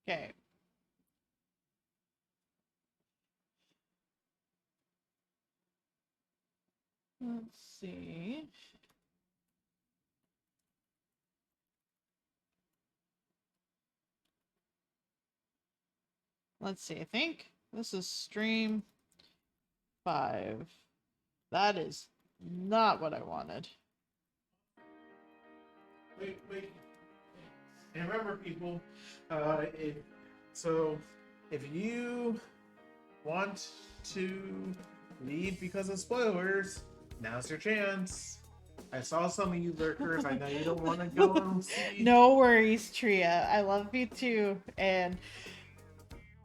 Okay. Let's see. Let's see. I think this is stream 5. That is not what I wanted. Wait. And remember, people, if you want to leave because of spoilers, now's your chance. I saw some of you lurkers. I know you don't want to go and see. No worries, Tria. I love you too, and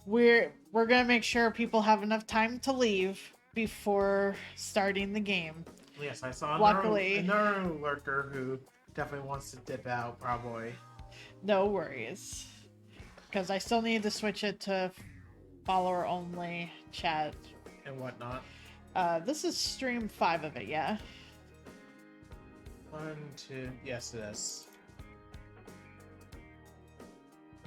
we're gonna make sure people have enough time to leave before starting the game. Yes, I saw Luckily, another lurker who definitely wants to dip out, probably. no worries, because I still need to switch it to follower only chat And whatnot. This is stream 5 of it, yeah. 1, 2, yes, it is.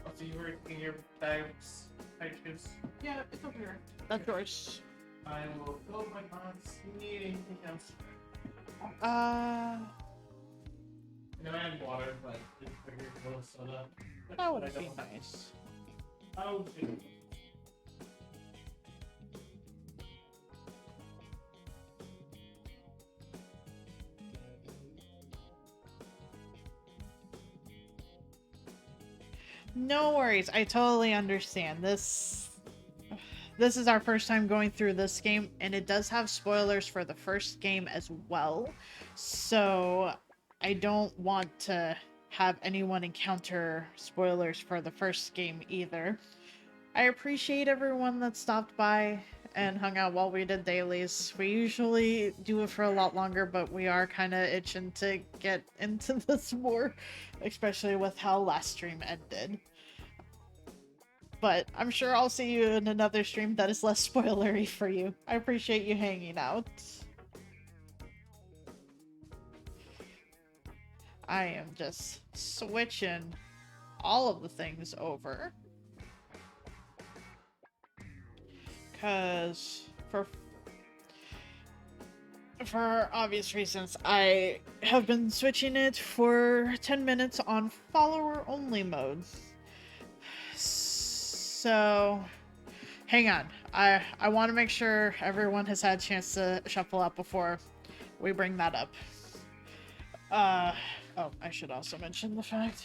Oh, so you were in your bags, packages? Yeah, it's over here. That's yours. I will go my mom's need anything else. No, I had water, but I figured a little soda. That would be nice. Oh, dude. No worries. I totally understand. This is our first time going through this game, and it does have spoilers for the first game as well. So I don't want to have anyone encounter spoilers for the first game either. I appreciate everyone that stopped by and hung out while we did dailies. We usually do it for a lot longer, but we are kind of itching to get into this more, especially with how last stream ended. But I'm sure I'll see you in another stream that is less spoilery for you. I appreciate you hanging out. I am just switching all of the things over. Because for obvious reasons, I have been switching it for 10 minutes on follower only mode. So hang on. I want to make sure everyone has had a chance to shuffle up before we bring that up. Oh, I should also mention the fact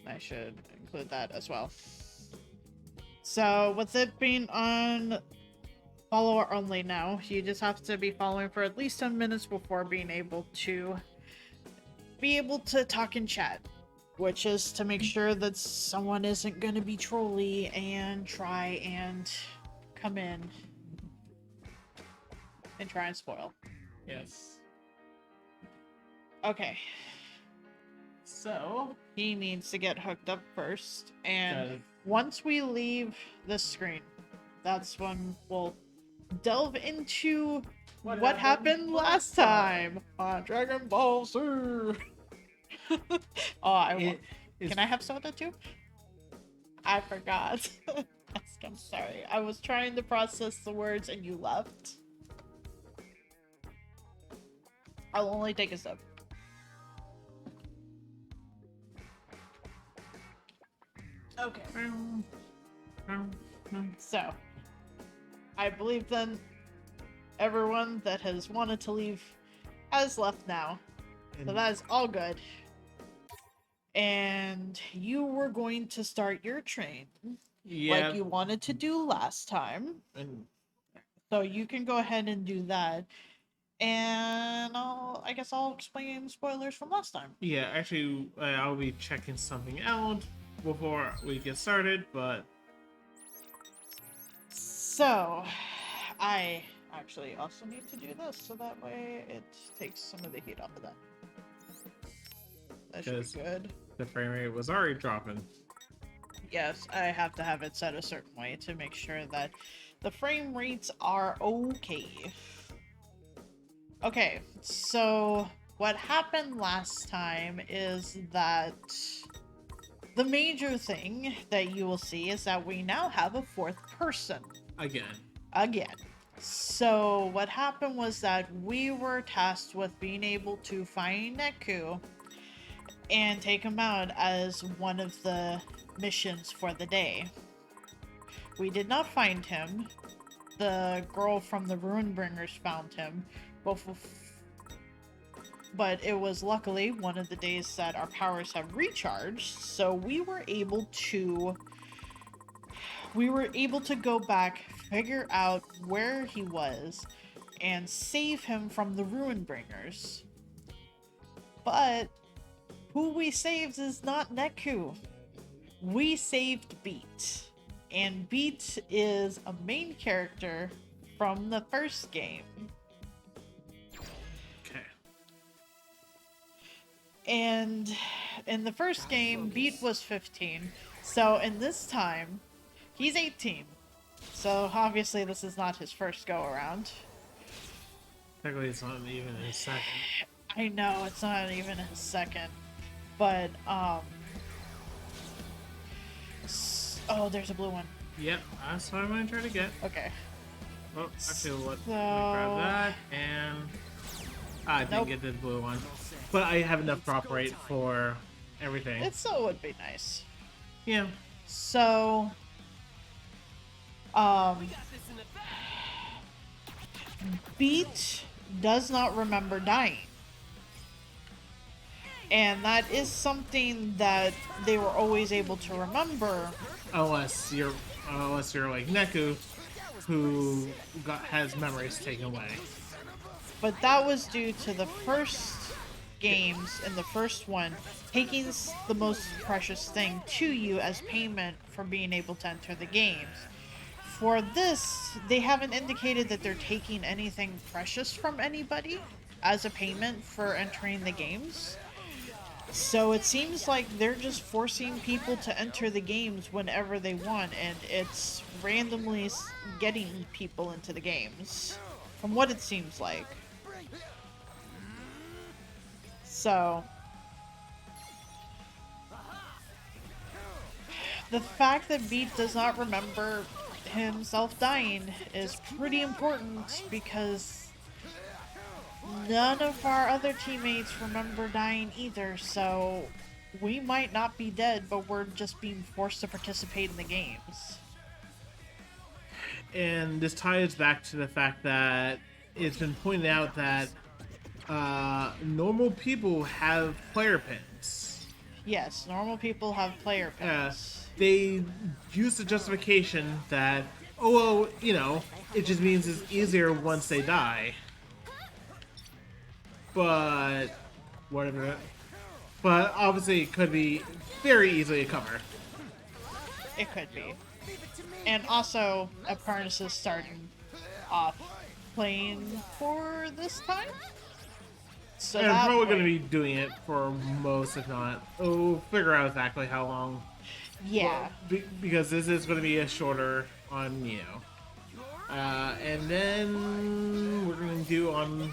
I should include that as well. So with it being on follower only now, you just have to be following for at least 10 minutes before being able to talk in chat, which is to make sure that someone isn't going to be trolly and try and come in and try and spoil. Yes. Okay. So, he needs to get hooked up first, and once we leave this screen, that's when we'll delve into what happened last time on Dragon Ball Z. Oh, can I have soda too? I forgot. I'm sorry. I was trying to process the words and you left. I'll only take a sip. Okay. So, I believe then everyone that has wanted to leave has left now. So that is all good. And you were going to start your train. Yeah. Like you wanted to do last time. So you can go ahead and do that. And I guess I'll explain spoilers from last time. Yeah, actually, I'll be checking something out before we get started, but... So, I actually also need to do this, so that way it takes some of the heat off of that. That should be good. The frame rate was already dropping. Yes, I have to have it set a certain way to make sure that the frame rates are okay. Okay, so what happened last time is that the major thing that you will see is that we now have a fourth person. Again. So what happened was that we were tasked with being able to find Neku and take him out as one of the missions for the day. We did not find him. The girl from the Ruinbringers found him. But it was luckily one of the days that our powers have recharged, so we were able to go back, figure out where he was, and save him from the Ruinbringers. But who we saved is not Neku. We saved Beat. And Beat is a main character from the first game. Okay. And in the first game, Beat was 15. So in this time, he's 18. So obviously this is not his first go around. Technically it's not even his second. I know, it's not even his second. But, oh, there's a blue one. Yep, that's what I'm gonna try to get. Okay. Oh, actually, let me So... grab that, and... I didn't get the blue one. But I have enough drop rate for everything. It still would be nice. Yeah. So... Beat does not remember dying. And that is something that they were always able to remember. Unless you're like Neku, who has memories taken away. But that was due to the first games and the first one taking the most precious thing to you as payment for being able to enter the games. For this, they haven't indicated that they're taking anything precious from anybody as a payment for entering the games. So it seems like they're just forcing people to enter the games whenever they want, and it's randomly getting people into the games, from what it seems like. So, the fact that Beat does not remember himself dying is pretty important because none of our other teammates remember dying either, so we might not be dead, but we're just being forced to participate in the games. And this ties back to the fact that it's been pointed out that normal people have player pins. Yes, normal people have player pins. They use the justification that, oh, well, you know, it just means it's easier once they die. But whatever. But obviously it could be very easily a cover. It could be. And also, Apcarnist is starting off playing for this time. So and I'm probably going to be doing it for most, if not. Oh, figure out exactly how long. Yeah. Well, because this is going to be a shorter on Neo. And then we're going to do on...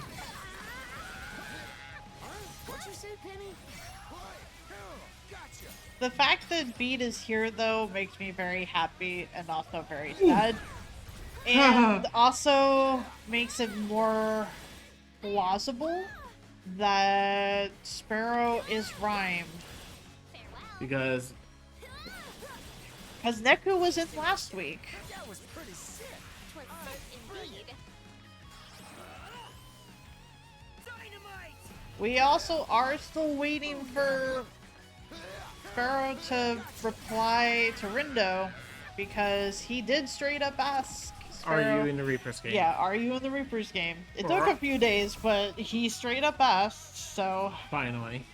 The fact that Beat is here, though, makes me very happy and also very sad. And also makes it more plausible that Sparrow is rhymed. Because Neku was in last week. That was pretty sick. Indeed. Dynamite! We also are still waiting for Sparrow to reply to Rindo, because he did straight up ask Sparrow, are you in the Reaper's game? Yeah, are you in the Reaper's game? It took a few days, but he straight up asked, so... Finally.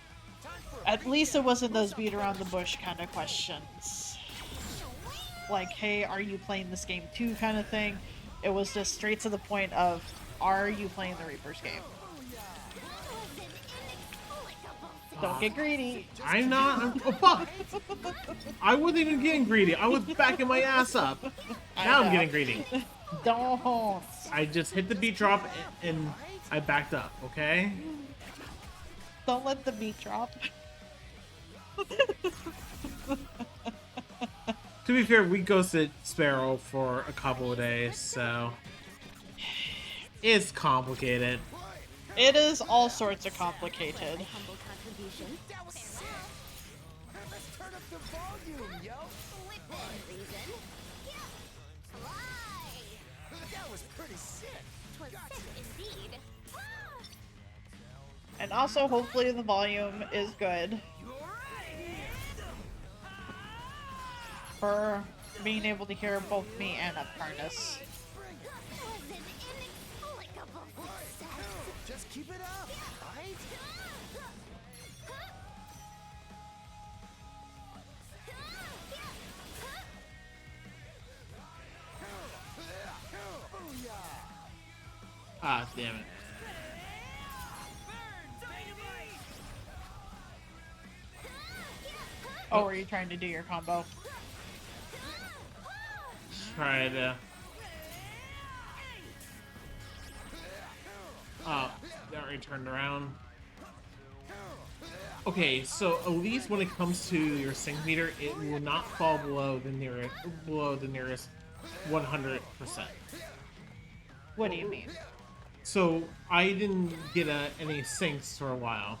At least it wasn't those beat around the bush kind of questions. Like, hey, are you playing this game too kind of thing. It was just straight to the point of, are you playing the Reaper's game? Don't get greedy. I'm not. Oh, fuck! I wasn't even getting greedy. I was backing my ass up. Now I'm getting greedy. Don't. I just hit the beat drop and I backed up, okay? Don't let the meat drop. To be fair, we ghosted Sparrow for a couple of days, so it's complicated. It is all sorts of complicated. My humble contribution. That was sick. Let's turn up the volume, yo. Within reason. Fly. That was pretty sick. 'Twas sick indeed. And also, hopefully the volume is good for being able to hear both me and Apcarnist. Was an inexplicable success. Just keep it up, right? Ah, damn it. Oh, were you trying to do your combo? Try to. Oh, that already turned around. Okay, so at least when it comes to your sync meter, it will not fall below the nearest 100%. What do you mean? So I didn't get any syncs for a while.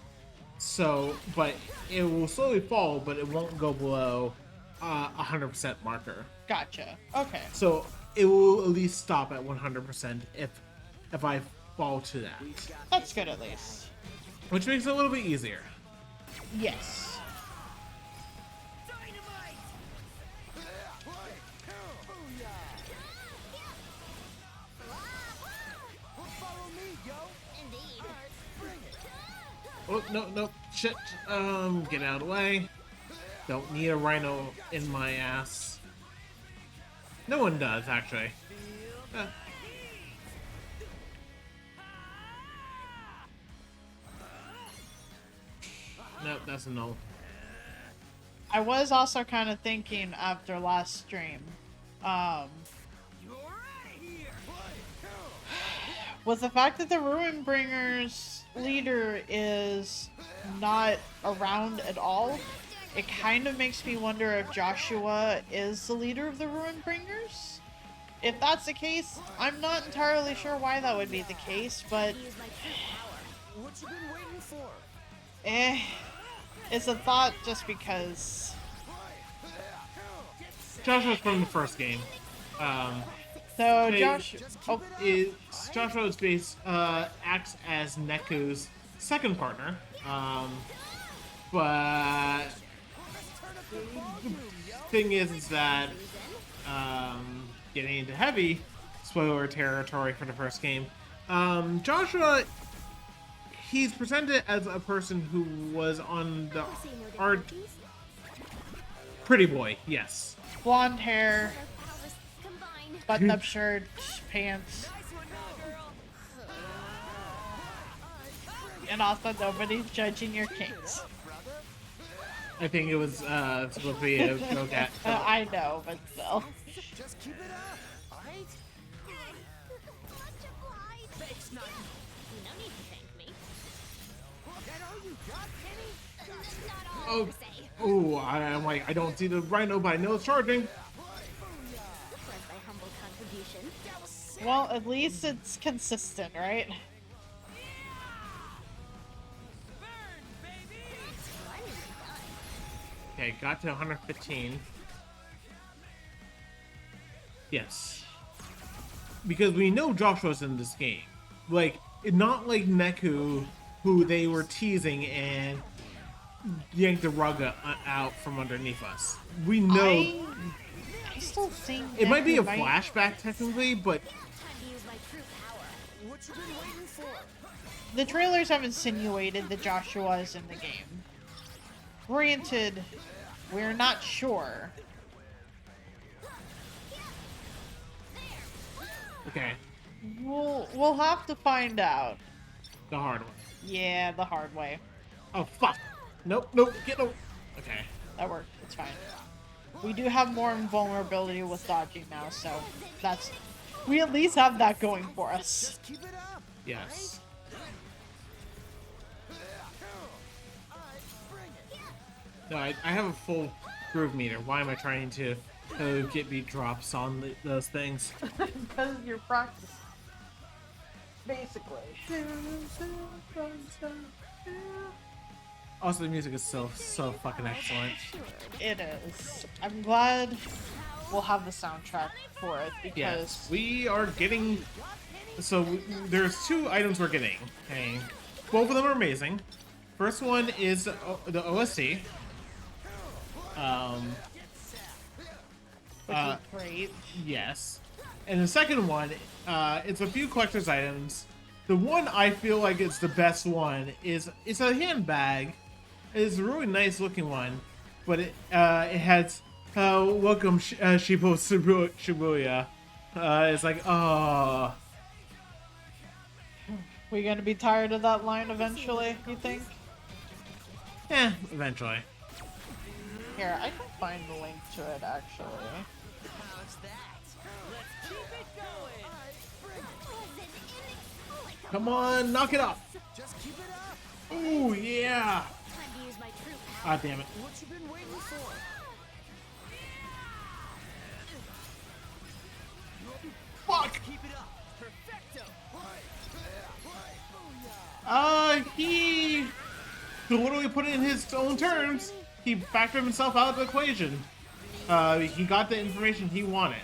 So, but it will slowly fall, but it won't go below 100% marker. Gotcha. Okay. So it will at least stop at 100% if I fall to that, That's good at least. which makes it a little bit easier. Yes. Follow me, yo. Indeed. Bring it. Oh no, shit. Get out of the way. Don't need a rhino in my ass. No one does, actually. Nope, that's a no. I was also kind of thinking after last stream, with the fact that the Ruinbringer's leader is not around at all, it kind of makes me wonder if Joshua is the leader of the Ruinbringers. If that's the case, I'm not entirely sure why that would be the case, but Use my true power. What you been waiting for? it's a thought just because. Joshua's from the first game. So Hey, Josh, oh, Joshua's base acts as Neku's second partner. But thing is that getting into heavy spoiler territory for the first game, Joshua, he's presented as a person who was on the See no art difficulties? pretty boy, yes. blonde hair, Our powers combine. button-up shirt, pants, and also nobody's judging your kinks. I think it was supposed to be a joke at. I know, but still. Just keep it up, right? Much obliged. Thanks, not. No need to thank me. That all you got, Kenny? That's not all Oh, per se. ooh, I'm like, I don't see the rhino, but I know it's charging. Was my humble contribution. Well, at least it's consistent, right? Okay, got to 115. Yes. Because we know Joshua's in this game. Like, not like Neku, who they were teasing and yanked the rug out from underneath us. We know I still think it might be a Neku flashback technically, but Time to use my true power. What you been waiting for? The trailers have insinuated that Joshua is in the game. Granted, we're not sure. okay, We'll have to find out. the hard one. Yeah, the hard way. Oh fuck! Nope, get over. Okay. That worked. It's fine. We do have more invulnerability with dodging now, so that's... We at least have that going for us. Just keep it up. Yes. No, I have a full groove meter. Why am I trying to get beat drops on those things? Because you're practicing. Basically. Also, the music is so fucking excellent. It is. I'm glad we'll have the soundtrack for it because Yes, we are getting. So there's 2 items we're getting. Okay, both of them are amazing. First one is the OSC. which is great. Yes. And the second one, it's a few collector's items. The one I feel like it's the best one is it's a handbag. It's a really nice looking one, but it has welcome Shibuya. It's like oh. We gonna be tired of that line eventually, you think? Eventually. Here, I can find the link to it actually. How's that? Let's keep it going. Come on, knock it off. Just keep it up. Ooh, yeah. Time to use my true power. Ah, damn it. What you been waiting for? Fuck. Keep it up. Perfecto. He literally put it in his own terms. He factored himself out of the equation. He got the information he wanted.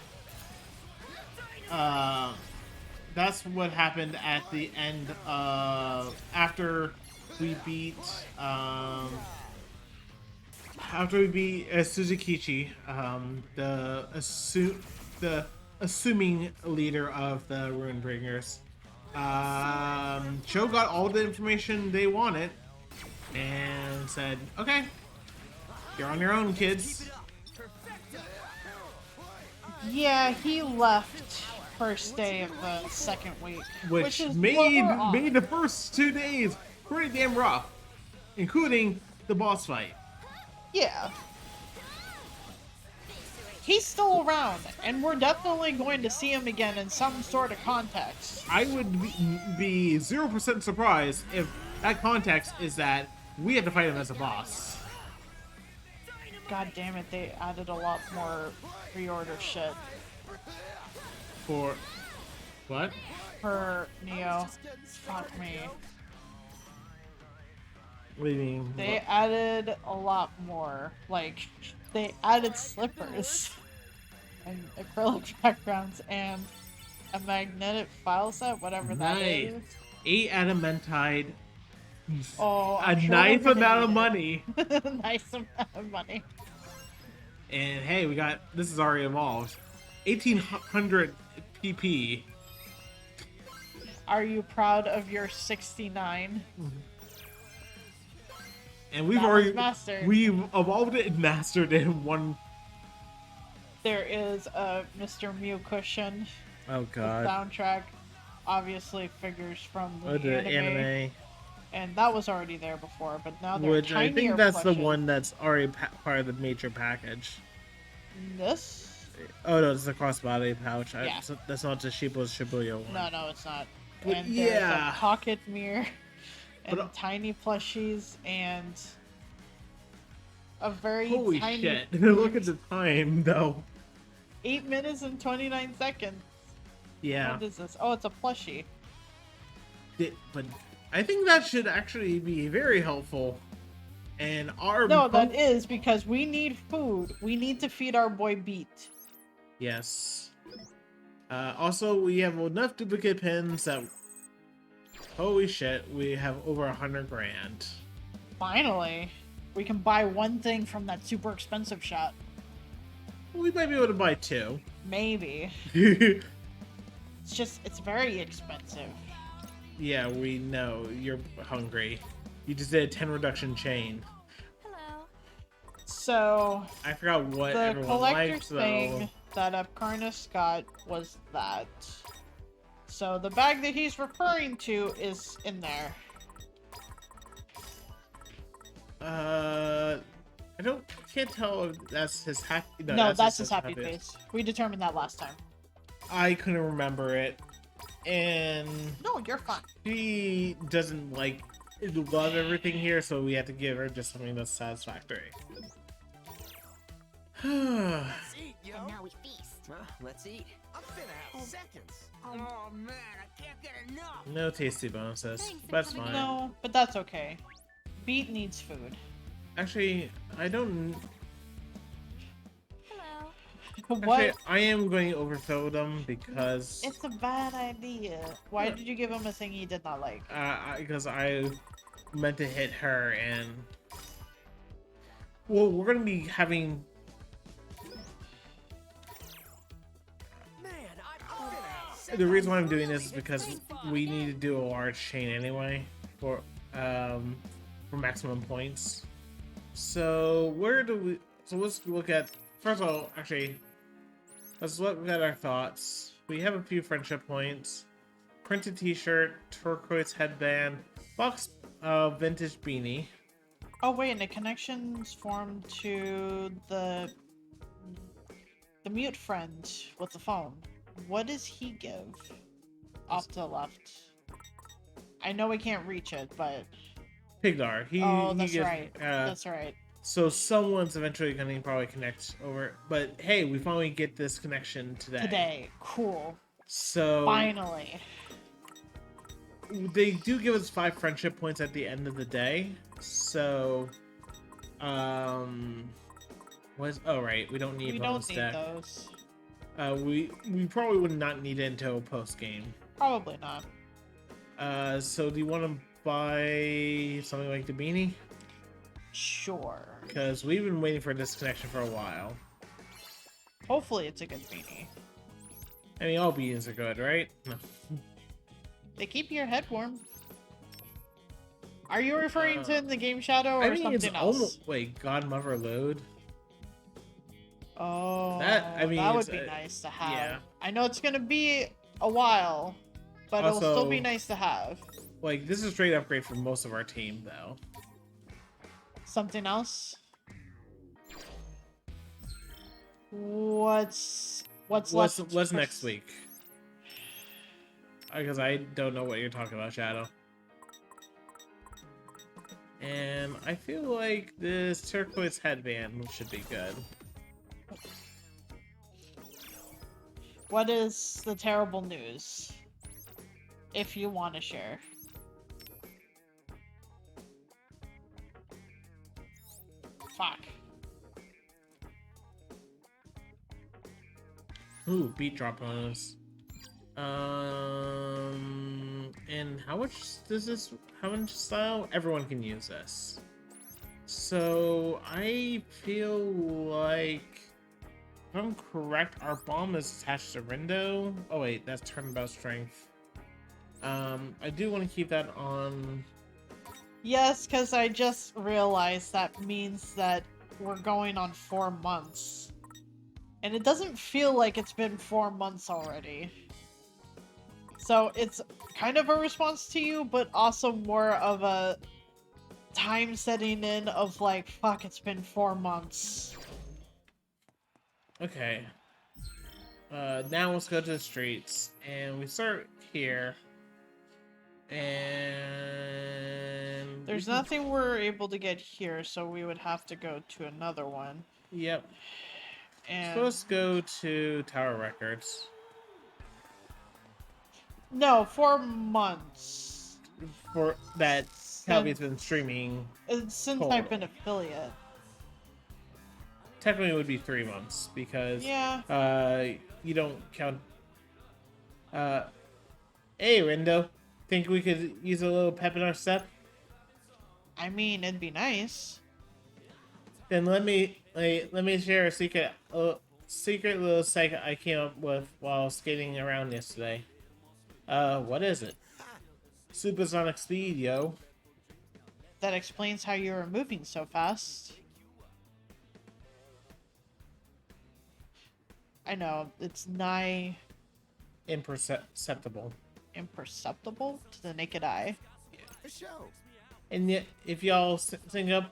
That's what happened at the end of after we beat Suzukichi, the assuming leader of the Runebringers. Cho got all the information they wanted and said, "Okay, you're on your own, kids." Yeah, he left first day of the second week, Which is made what we're on. made the first 2 days pretty damn rough, including the boss fight. Yeah. He's still around, and we're definitely going to see him again in some sort of context. I would be 0% surprised if that context is that we have to fight him as a boss. God damn it, they added a lot more pre-order shit For what? for Neo. Fuck me. What do you mean? They added a lot more. Like, they added slippers and acrylic backgrounds and a magnetic file set, whatever that Nice. is. 8 adamantite. Oh, A I'm sure nice we're gonna amount of need money. it. Nice amount of money. And hey, we got this is already evolved. 1800 PP. Are you proud of your 69? And we've That was already mastered. we've evolved it and mastered it in one. There is a Mr. Mew cushion. Oh The soundtrack obviously figures from the, Oh, the anime, anime. and that was already there before, but now they're Which I tinier think that's the plushes. one that's already part of the major package. This? Oh no, it's a crossbody pouch. Yeah. That's not the Shibuya one. No, it's not. But And there's yeah. a pocket mirror, and But, tiny plushies, and a very Holy tiny. shit! Look at the time though. 8 minutes and 29 seconds. Yeah. What is this? Oh, it's a plushie. But I think that should actually be very helpful. And our No, that is because we need food. We need to feed our boy Beat. Yes. Also, we have enough duplicate pins that. Holy shit! We have over 100 grand. Finally, we can buy one thing from that super expensive shop. We might be able to buy 2. Maybe. It's very expensive. Yeah, we know you're hungry. You just did a 10 reduction chain. Hello. So, I forgot what the everyone collector's likes, though. thing that Apcarnist got was that. So, the bag that he's referring to is in there. Can't tell if that's his happy. No, that's his happy face. We determined that last time. I couldn't remember it, and No, you're fine. he doesn't like love everything here, so we have to give her just something that's satisfactory. Let's eat, yo. And now we feast. Well, let's eat. I'm finna have seconds. Oh man, I can't get enough. No tasty bonuses. Thanks for That's coming fine. No, but that's okay. Beat needs food. Actually, I don't. Hello. What? Actually, I am going to overthrow them because It's a bad idea. Why did you give him a thing he did not like? because I meant to hit her and well, we're gonna be having. Man, I'm finna have seconds. The reason why I'm doing this is because we need to do a large chain anyway for maximum points. So where do we? So let's look at first of all. Actually, let's look at our thoughts. We have a few friendship points. Printed T-shirt, turquoise headband, box vintage beanie. Oh wait, and the connections formed to the mute friend with the phone. What does he give? Off to the left. I know we can't reach it, but Pigdar. oh, he that's gets, right. That's right. So someone's eventually going to probably connect over. But hey, we finally get this connection today. Today, cool. So Finally. they do give us 5 friendship points at the end of the day. So, was oh right, we don't need We bonus don't need deck. those. We probably would not need it until post game. Probably not. So do you want to buy something like the beanie? Sure. Because we've been waiting for this connection for a while. Hopefully it's a good beanie. I mean, all beanies are good, right? No. They keep your head warm. Are you referring to in the game Shadow or I mean, something it's else? almost wait, Godmother load. Oh, I mean, that would it's, be nice to have. yeah. I know it's gonna be a while, but it'll still be Also- nice to have. Like, this is a straight upgrade for most of our team, though. Something else? What's What's left? next week? Because I don't know what you're talking about, Shadow. And I feel like this turquoise headband should be good. What is the terrible news? If you want to share. Fuck. Ooh, beat drop bonus. And how much does this? How much style? Everyone can use this. So I feel like, if I'm correct, our bomb is attached to Rindo. Oh wait, that's turnabout strength. I do want to keep that on. Yes, because I just realized that means that we're going on 4 months. And it doesn't feel like it's been 4 months already. So it's kind of a response to you, but also more of a time setting in of like, fuck, it's been 4 months. Okay. Now let's go to the streets, and we start here. And There's nothing we're able to get here, so we would have to go to another one. Yep. And So let's go to Tower Records. no, 4 months. For that, Calby's been streaming. Since Total. I've been affiliate. Technically, it would be 3 months because Yeah. you don't count. Hey, Rindo, think we could use a little pep in our step? I mean, it'd be nice. Then let me share a secret little secret I came up with while skating around yesterday. What is it? Supersonic speed, yo. That explains how you were moving so fast. I know, it's nigh Imperceptible. imperceptible to the naked eye. The show. And yet, if y'all sync up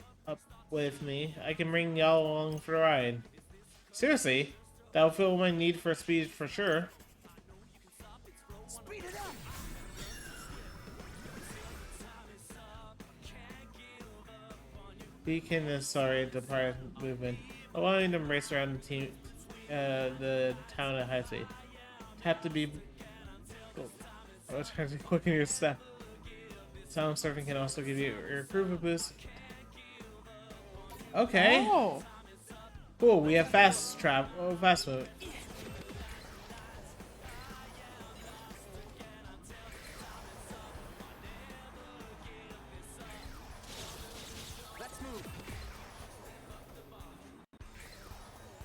with me, I can bring y'all along for the ride. Seriously, that'll fill my need for speed for sure. Speed it up. Beacon is sorry, the part movement, allowing them to race around the town at high speed. Tap to be. Oh, I was trying to quicken your step. Sound surfing can also give you your groove a boost. Okay. Oh. Cool. We have fast trap. Oh, fast move. Let's move.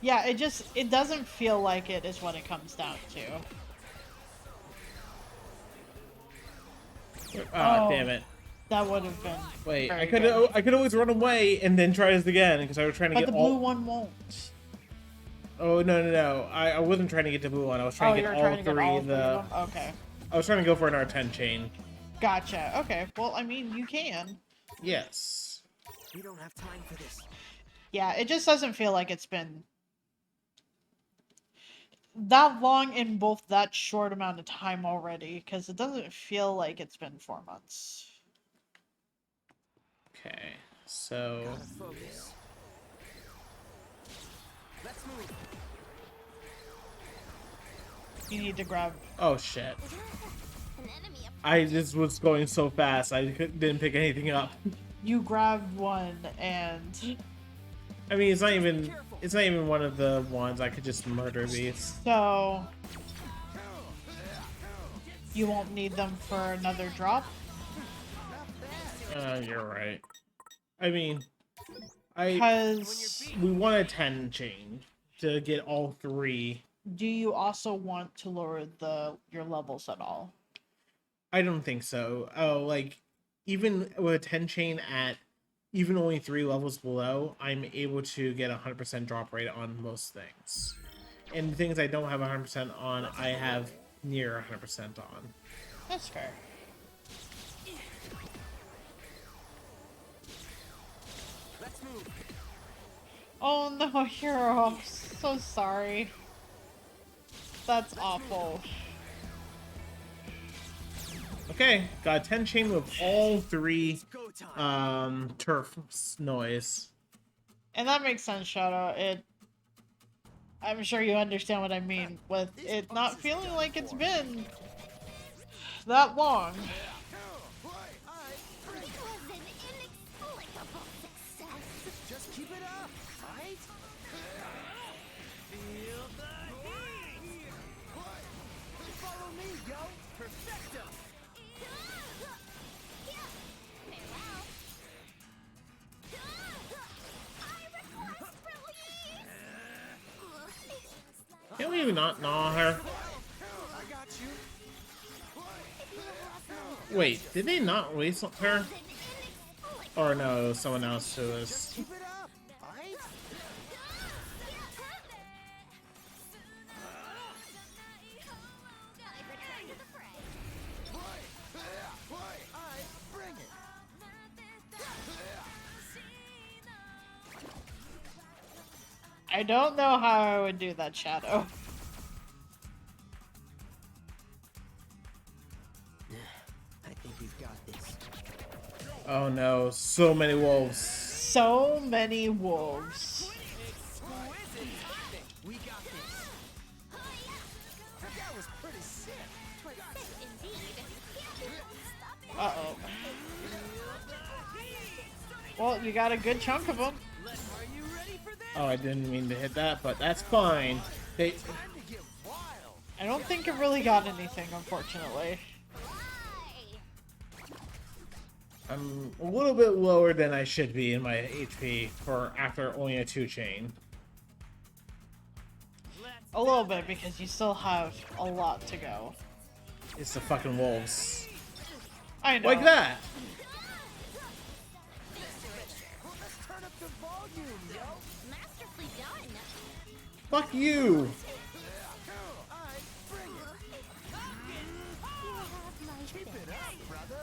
Yeah, it doesn't feel like it is what it comes down to. Ah, Oh. damn it. That would have been Wait, very I could good. always run away and then try this again because I was trying to But get the blue one won't. Oh no! I wasn't trying to get the blue one. I was trying to You get were all trying to three. get all three The of them? Okay. I was trying to go for an R10 chain. Gotcha. Okay. Well, I mean, you can. Yes. We don't have time for this. Yeah, it just doesn't feel like it's been that long in both that short amount of time already, because it doesn't feel like it's been 4 months. Okay. So. Gotta focus. Let's move. You need to grab. Oh shit! An enemy up I just was going so fast. Didn't pick anything up. You grabbed one, and I mean, it's not even one of the ones I could just murder these. so you won't need them for another drop. You're right. I mean, Because we want a 10 chain to get all three. do you also want to lower your levels at all? I don't think so. Oh, like even with a 10 chain at even only 3 levels below, I'm able to get 100% drop rate on most things. And the things I don't have 100% on, I have near 100% on. That's fair. Let's move. Oh no, Hero, I'm so sorry. That's awful. Okay, got a 10 chain with all 3 Go time. turf noise. And that makes sense, Shadow. I'm sure you understand what I mean with it not feeling like it's been that long. It was an inexplicable success. Just keep it up, right? Feel the heat. Follow me, yo. Perfecto. Farewell. I request release. Can we not gnaw her? I got you. Wait, did they not release her? An inexplicable Or no, it was someone else who was. Keep it up, right? I return to the fray. I bring it. I don't know how I would do that, Shadow. I think we've got this. Oh no, so many wolves. So many wolves. We got this. That was pretty sick. Twas sick indeed. Uh-oh. Well, you got a good chunk of them. Are you ready for this? Oh, I didn't mean to hit that, but that's fine. They, Time to get wild. I don't think it really got anything, unfortunately. I'm a little bit lower than I should be in my HP for after only a 2 chain. A little bit, because you still have a lot to go. It's the fucking wolves. I know. Like that! Let's turn up the volume, yo. Masterfully done. Fuck you! I bring it. You have my Keep back. it up, brother.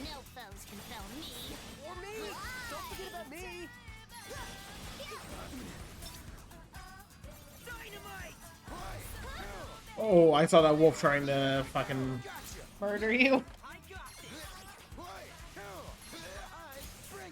No foes can fell me. Or me. Don't forget about me. Dynamite. Oh, I saw that wolf trying to fucking. Murder you. I got this. I bring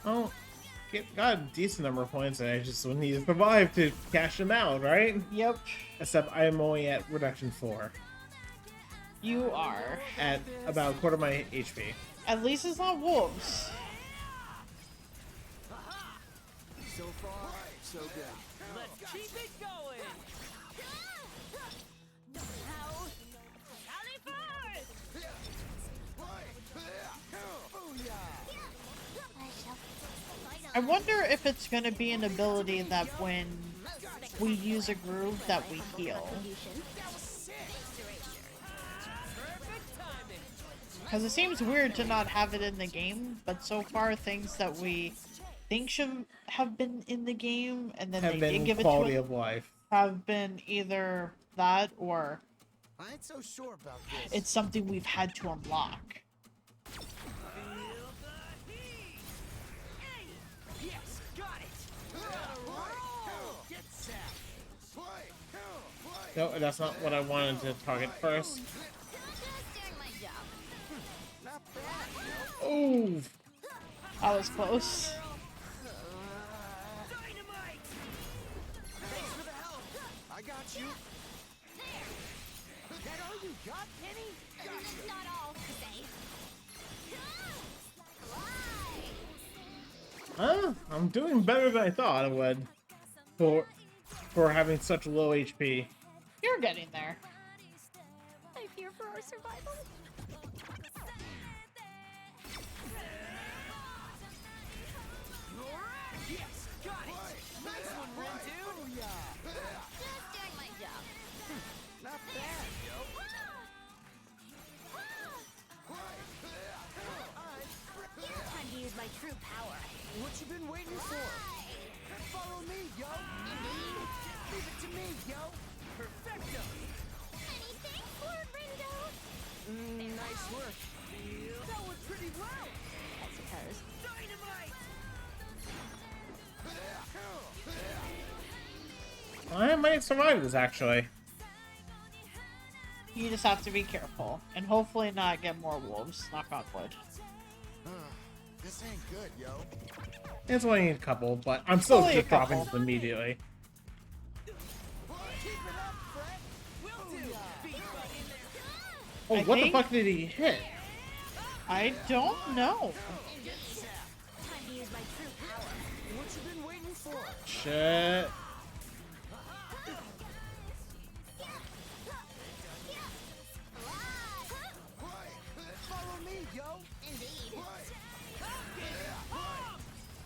Oh, got a decent number of points, and I just need to survive to cash them out, right? Yep, Except I am only at reduction 4, you are. at about a quarter of my HP. At least it's not wolves. So far, so good. Let's keep it going. Now, rally forth! I shall I wonder if it's going to be an ability that when we use a groove that we heal. Perfect timing. Because it seems weird to not have it in the game, but so far things that we think should have been in the game and then Have they been did give it quality to us of life. have been either that or I ain't so sure about this. it's something we've had to unlock. Yes, got it. Get set. No, that's not what I wanted to target first. just doing my job. Not bad. Oh, That was close. Dynamite. Thanks for the help. I got you. That all you got, Penny? That's not all, say. I'm doing better than I thought I would for having such low HP. You're getting there. I fear for our survival. Yes, got it. Nice one, Ren, dude. Just doing my job. Not bad, yo. Time to use my true power. What you been waiting for? Follow me, yo. Leave it to me, yo. Perfecto. Many thanks, Lord Rindo. Nice work. That went pretty well. I suppose. Dynamite. I might survive this actually. You just have to be careful and hopefully not get more wolves. Knock on wood. This ain't good, yo. It's only a couple, but I'm still Only a just dropping couple. them immediately. Keep it up, Fred. Will do. Big butt in there. Oh, I what the think- fuck did he hit? I don't know. Time to use my true power. What you been waiting for? Shit. Follow me, yo. Indeed.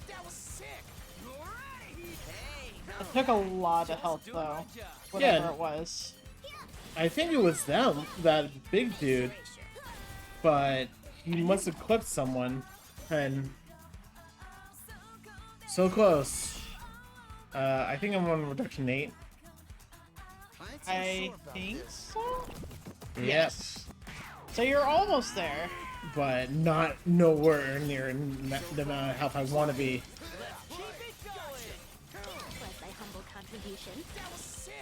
That was sick. Hey. It took a lot of health Doing though. my job. Whatever Yeah. it was. I think it was them, that big dude, but he must have clipped someone, and so close. I think I'm on reduction 8. I ain't so I sure about think this. so. Yes, So you're almost there. but not nowhere near the amount of health I want to be. Keep it going. Was my humble contribution. That was sick.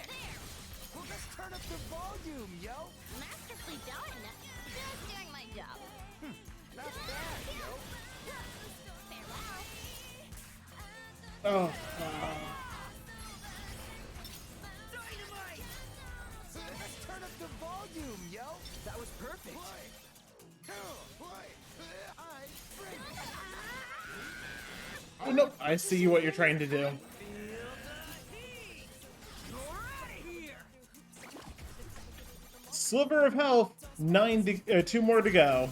Well, let's turn up the volume, yo. Masterfully done. Just doing my job. Not bad, yo. Farewell. Oh, Dynamite. Let's turn up the volume, yo. That was perfect. oh no! I see what you're trying to do. Feel the heat. You're out of here. Sliver of health, 2 more to go.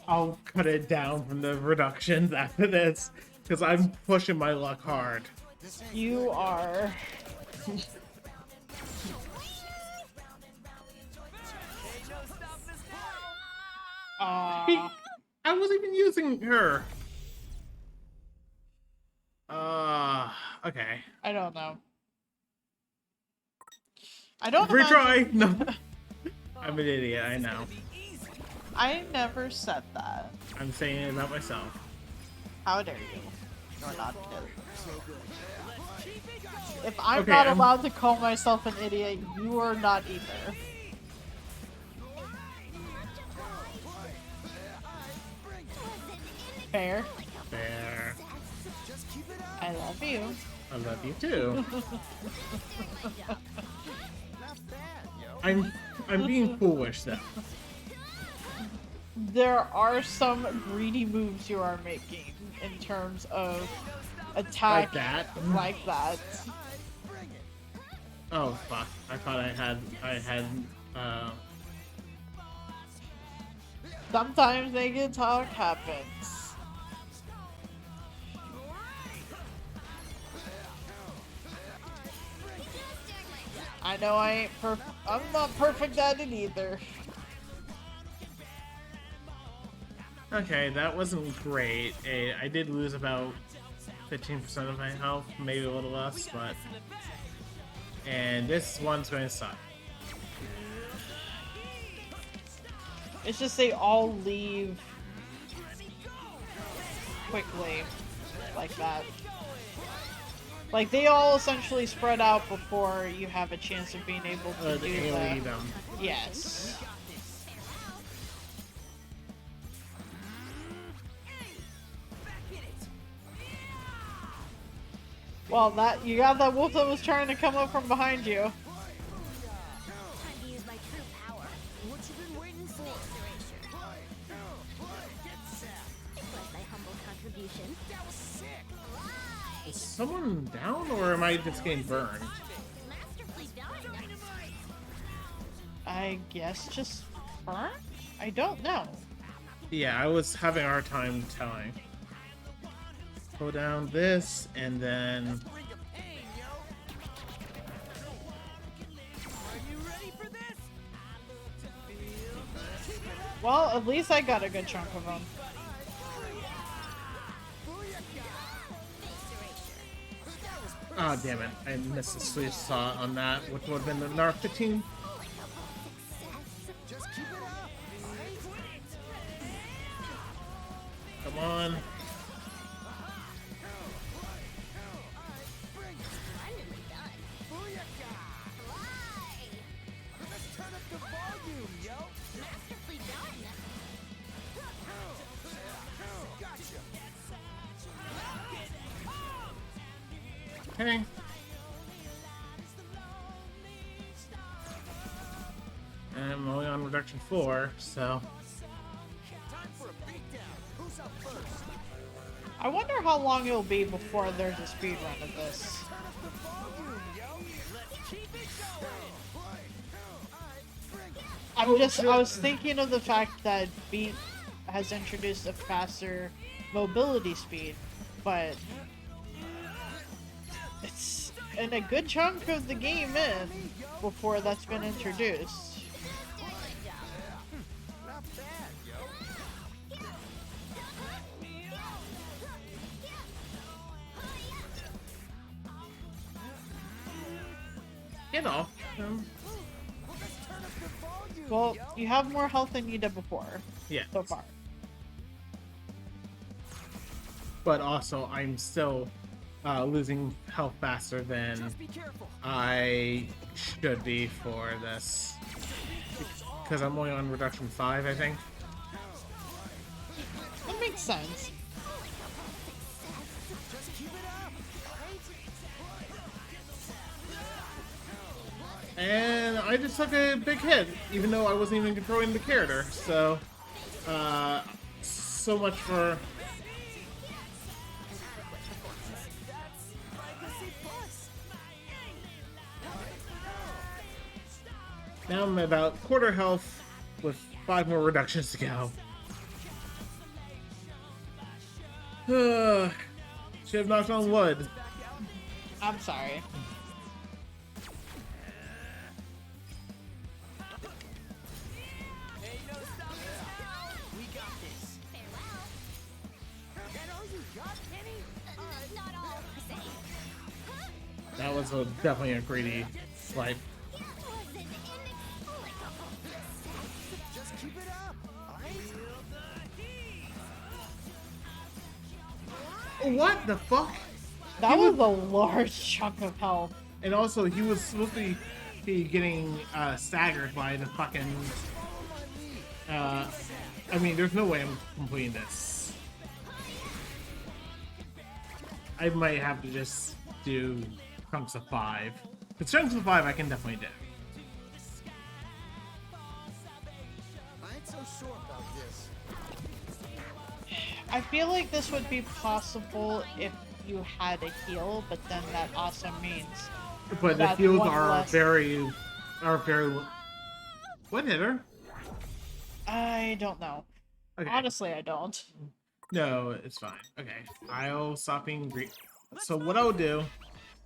I'll cut it down from the reductions after this, because I'm pushing my luck hard. This ain't You are. Ain't no stopping us now. I wasn't even using her. Okay. I don't know. I don't Retry! imagine- No. I'm an idiot, I know. Be easy. I never said that. I'm saying it about myself. How dare you? You're not an idiot. Let's keep it going. If I'm Okay, not I'm- allowed to call myself an idiot, you are not either. Fair. Fair. keep it up. I love you. I love you too. Not bad, yo. I'm being foolish though. There are some greedy moves you are making in terms of attack Like that? like that. Bring it. Oh fuck! I thought I had. Sometimes naked talk happens. I know I ain't I'm not perfect at it either. Okay, that wasn't great. I did lose about 15% of my health, maybe a little less, but. And this one's going to suck. It's just they all leave quickly like that. Like they all essentially spread out before you have a chance of being able to The do AoE that. them. Yes. Well, that you got that wolf that was trying to come up from behind you. Time to use my true power. What you been waiting for? It was my humble contribution. That was sick. Is someone down, or am I just getting burned? Masterfully done. I guess just burn? I don't know. Yeah, I was having a hard time telling. Go down this, and then. Bring the pain, yo. Are you ready for this? Well, at least I got a good chunk of them. Ah, damn it. I missed the sweet spot on that, which would have been the NAR 15. Just keep it up. Come on. Finally done. Let's turn up the volume, yo. Masterfully done. Gotcha. Okay. And I'm only on reduction 4, so. Time for a beatdown. Who's up first? I wonder how long it'll be before there's a speed run of this. Turn up the volume, yo. Let's keep it going. I was thinking of the fact that Beat has introduced a faster mobility speed, but it's in a good chunk of the game in before that's been introduced. Not bad, yo. Get off. Let's turn up the volume, Well, yo. you have more health than you did before Yeah. so far. But also, I'm still losing health faster than Just be careful. I should be for this. Because I'm only on reduction 5, I think. That makes sense. Just keep it up. And I just took a big hit, even though I wasn't even controlling the character. So, so much for. Now I'm about quarter health with 5 more reductions to go. Should have knocked on wood. I'm sorry. Hey, no stop. We got this. That all you got, Penny? Not all the same. That was definitely a greedy swipe. Was it inexplicable? Just keep it up. What the fuck? That was a large chunk of health. And also, he was supposed to be getting staggered by the fucking. I mean, there's no way I'm completing this. I might have to just do chunks of 5. Because chunks of 5 I can definitely do. I ain't so sure about this. I feel like this would be possible if you had a heal, but then that also means But the that's heals one are less. very What hit her? I don't know. Okay. Honestly, I don't. No, it's fine. Okay. I'll stop being green. So what I will do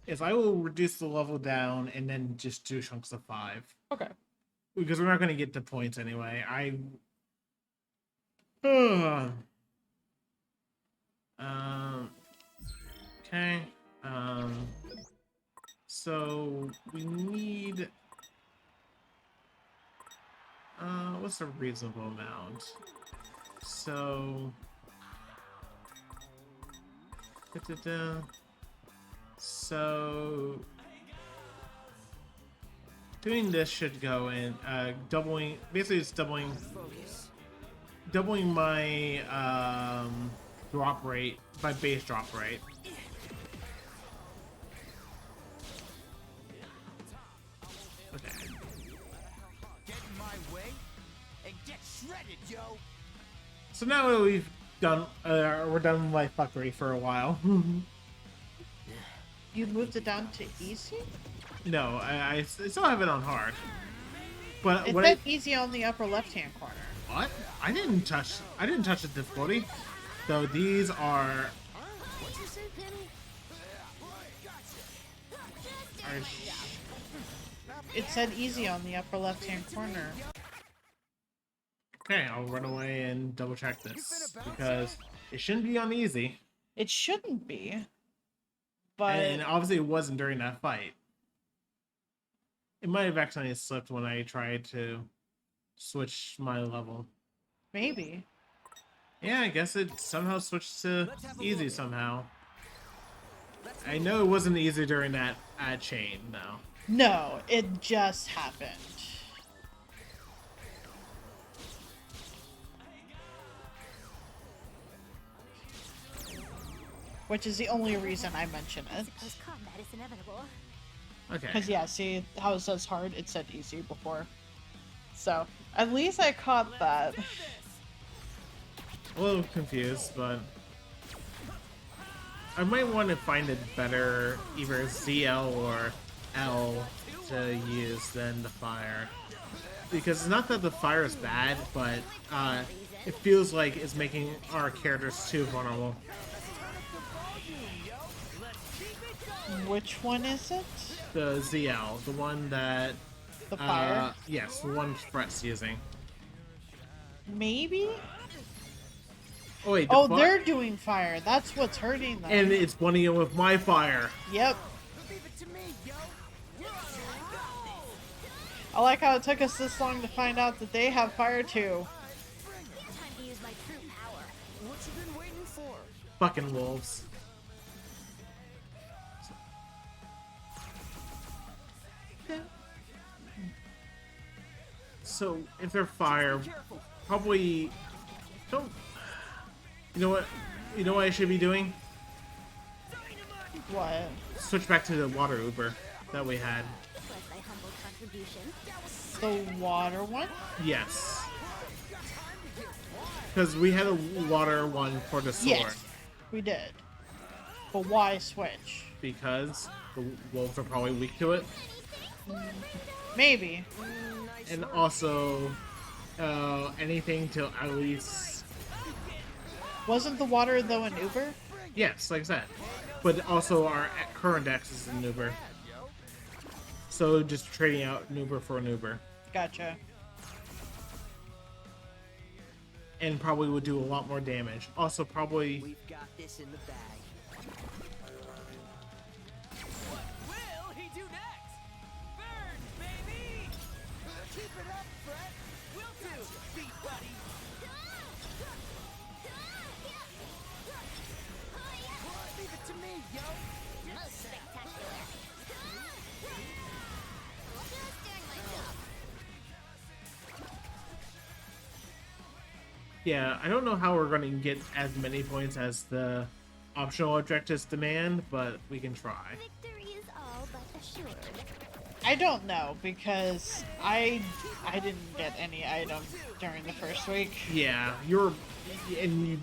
is I will reduce the level down and then just do chunks of 5. Okay. Because we're not going to get to points anyway. Okay. So we need what's a reasonable amount? So so doing this should go in doubling, basically it's doubling my drop rate, my base drop rate. Okay. Get in my way and get shredded, yo. So now that we've done we're done with my fuckery for a while. You moved it down to easy? No, I still have it on hard. But It what said easy on the upper left-hand corner. what? I didn't touch the difficulty. So these are What'd you say, Penny? It said easy on the upper left-hand corner. okay, I'll run away and double check this because it shouldn't be on easy. It shouldn't be. But And obviously it wasn't during that fight. It might have accidentally slipped when I tried to switch my level. maybe. Yeah, I guess it somehow switched to easy somehow. I know it wasn't easy during that chain, though. No, it just happened. Which is the only reason I mention it. Suppose combat is inevitable. Okay. Because, yeah, see how it says hard? It said easy before. So, at least I caught that. A little confused, but I might want to find a better either ZL or L to use than the fire. Because it's not that the fire is bad, but it feels like it's making our characters too vulnerable. Which one is it? The ZL, the one that The fire? yes, the one Brett's using. Maybe? Oh wait, Oh, they're doing fire. That's what's hurting them. and it's blending in with my fire. Yep. Leave it to me, yo. I like how it took us this long to find out that they have fire too. Time to use my true power. What you been waiting for? Fucking wolves. So if they're fire, probably don't. You know what? You know what I should be doing? What? Switch back to the water Uber that we had. Was my humble contribution. The water one? Yes. Because we had a water one for the sword. Yes, we did. But why switch? Because the wolves are probably weak to it. Maybe. And also, anything to at least... Wasn't the water though an Uber? Yes, like that. But also our current X is an Uber. So just trading out an Uber for an Uber. Gotcha. And probably would do a lot more damage. Also probably... We've got this in the bag. What will he do next? Burn, baby! Keep it up, Brett. Will do, beat buddy. Leave it to me, yo. Most spectacular. Just doing my job. Yeah, I don't know how we're going to get as many points as the optional objectives demand, but we can try. Victory is all but assured. I don't know because I didn't get any item during the first week. Yeah, you're, and you,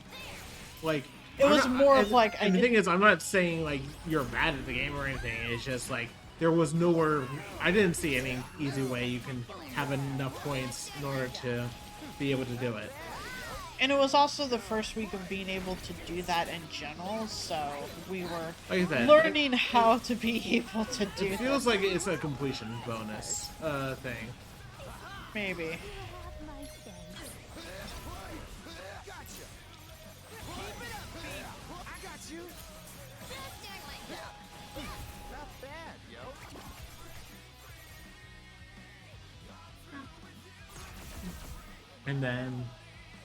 like. It was more of and, like and the thing is, I'm not saying like you're bad at the game or anything. It's just like there was nowhere. I didn't see any easy way you can have enough points in order to be able to do it. And it was also the first week of being able to do that in general, so we were Like I said, learning how to be able to do it that. feels like it's a completion bonus thing. Maybe. Have my thanks. Gotcha. Keep it up, Pete. I got you. Just doing my job. Not bad, yo. And then,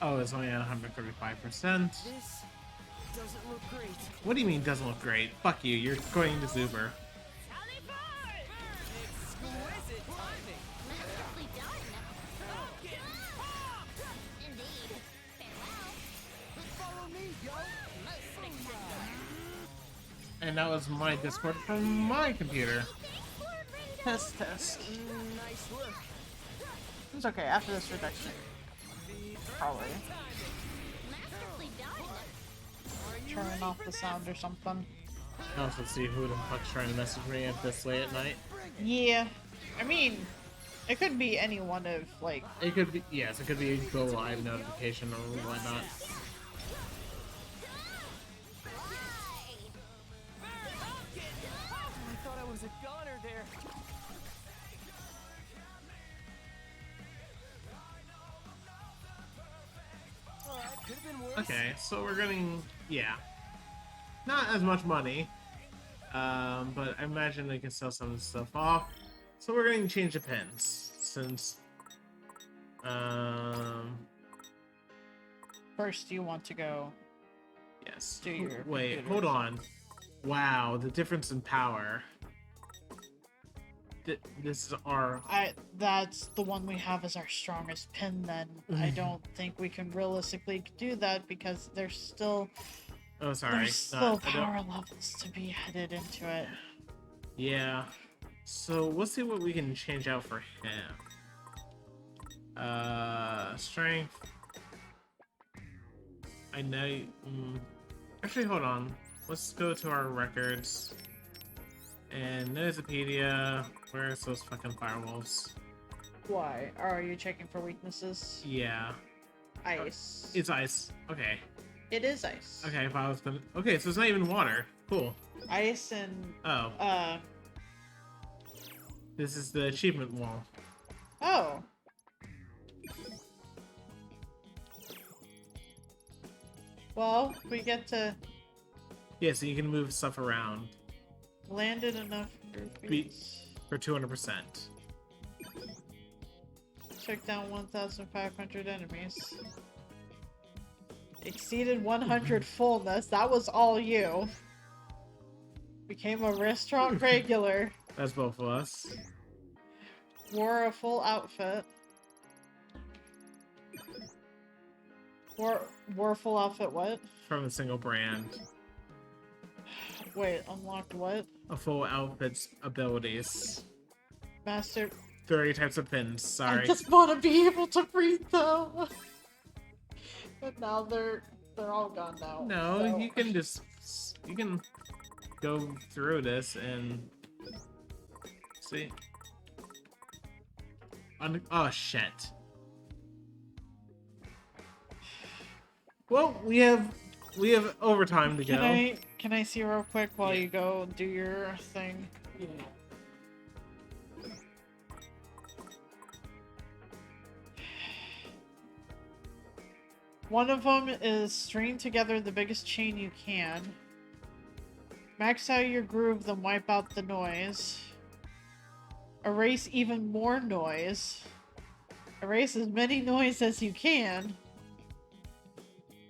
oh, it's only at 135%. This doesn't look great. What do you mean doesn't look great? Fuck you, you're going to Zuber. Exquisite timing. Masterfully done. Indeed. Farewell. Follow me, yo. Most spectacular. And that was my Discord from my computer. Test. Nice work. It's okay, after this reduction. Probably. Masterfully done. Turn off the sound or something. I also see who the fuck's trying to message me at this late at night. Yeah. I mean, it could be any one of, like, It could be, yes, it could be a go live notification or whatnot. I thought I was a goner there. Could have been worse. Okay, so we're getting, yeah, not as much money, but I imagine they can sell some of the stuff off. So we're going to change the pins since, first you want to go. yes. Do your Wait, computers. hold on. Wow, the difference in power. This is our. That's the one we have as our strongest pin then. I don't think we can realistically do that because there's still Oh, sorry. there's still I don't- power levels to be headed into it. Yeah. So let's see what we can change out for him. Strength. I know. Actually, hold on. Let's go to our records. And Nozopedia. Where's those fucking firewolves? Why? Are you checking for weaknesses? Yeah. Ice. It's ice. Okay. It is ice. Okay, if I was gonna. Okay, so it's not even water. Cool. Ice and Oh, this is the achievement wall. oh. Well, we get to Yeah, so you can move stuff around land it enough Be- for 200%. Took down 1,500 enemies. Exceeded 100 fullness. That was all you. Became a restaurant regular. That's both of us. Wore a full outfit. Wore a full outfit what? From a single brand. Wait, unlocked what? A full outfit's abilities. Master. 30 types of pins, sorry. I just want to be able to read them. But now they're all gone now. No, so- you can just... You can go through this and... See? Oh, shit. Well, we have overtime to go. Can I see real quick while Yeah. you go do your thing? Yeah. One of them is string together the biggest chain you can. Max out your groove, then wipe out the noise. Erase even more noise. Erase as many noise as you can.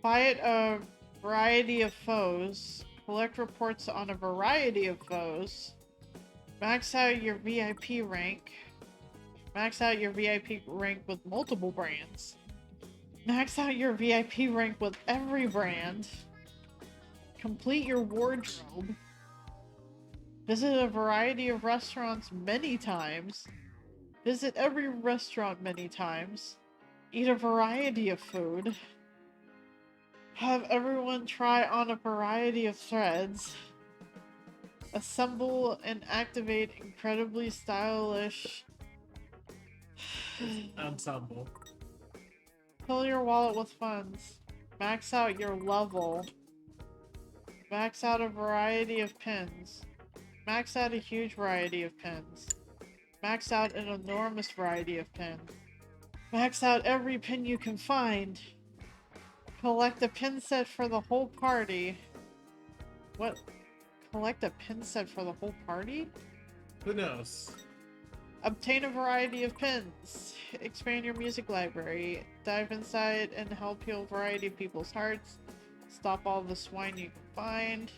Fight a variety of foes. Collect reports on a variety of foes. Max out your VIP rank. Max out your VIP rank with multiple brands. Max out your VIP rank with every brand. Complete your wardrobe. Visit a variety of restaurants many times. Visit every restaurant many times. Eat a variety of food. Have everyone try on a variety of threads. Assemble and activate incredibly stylish. Ensemble. Fill your wallet with funds. Max out your level. Max out a variety of pins. Max out a huge variety of pins. Max out an enormous variety of pins. Max out every pin you can find. Collect a pin set for the whole party. What? Collect a pin set for the whole party? Who knows? Obtain a variety of pins. Expand your music library. Dive inside and help heal a variety of people's hearts. Stop all the swine you can find.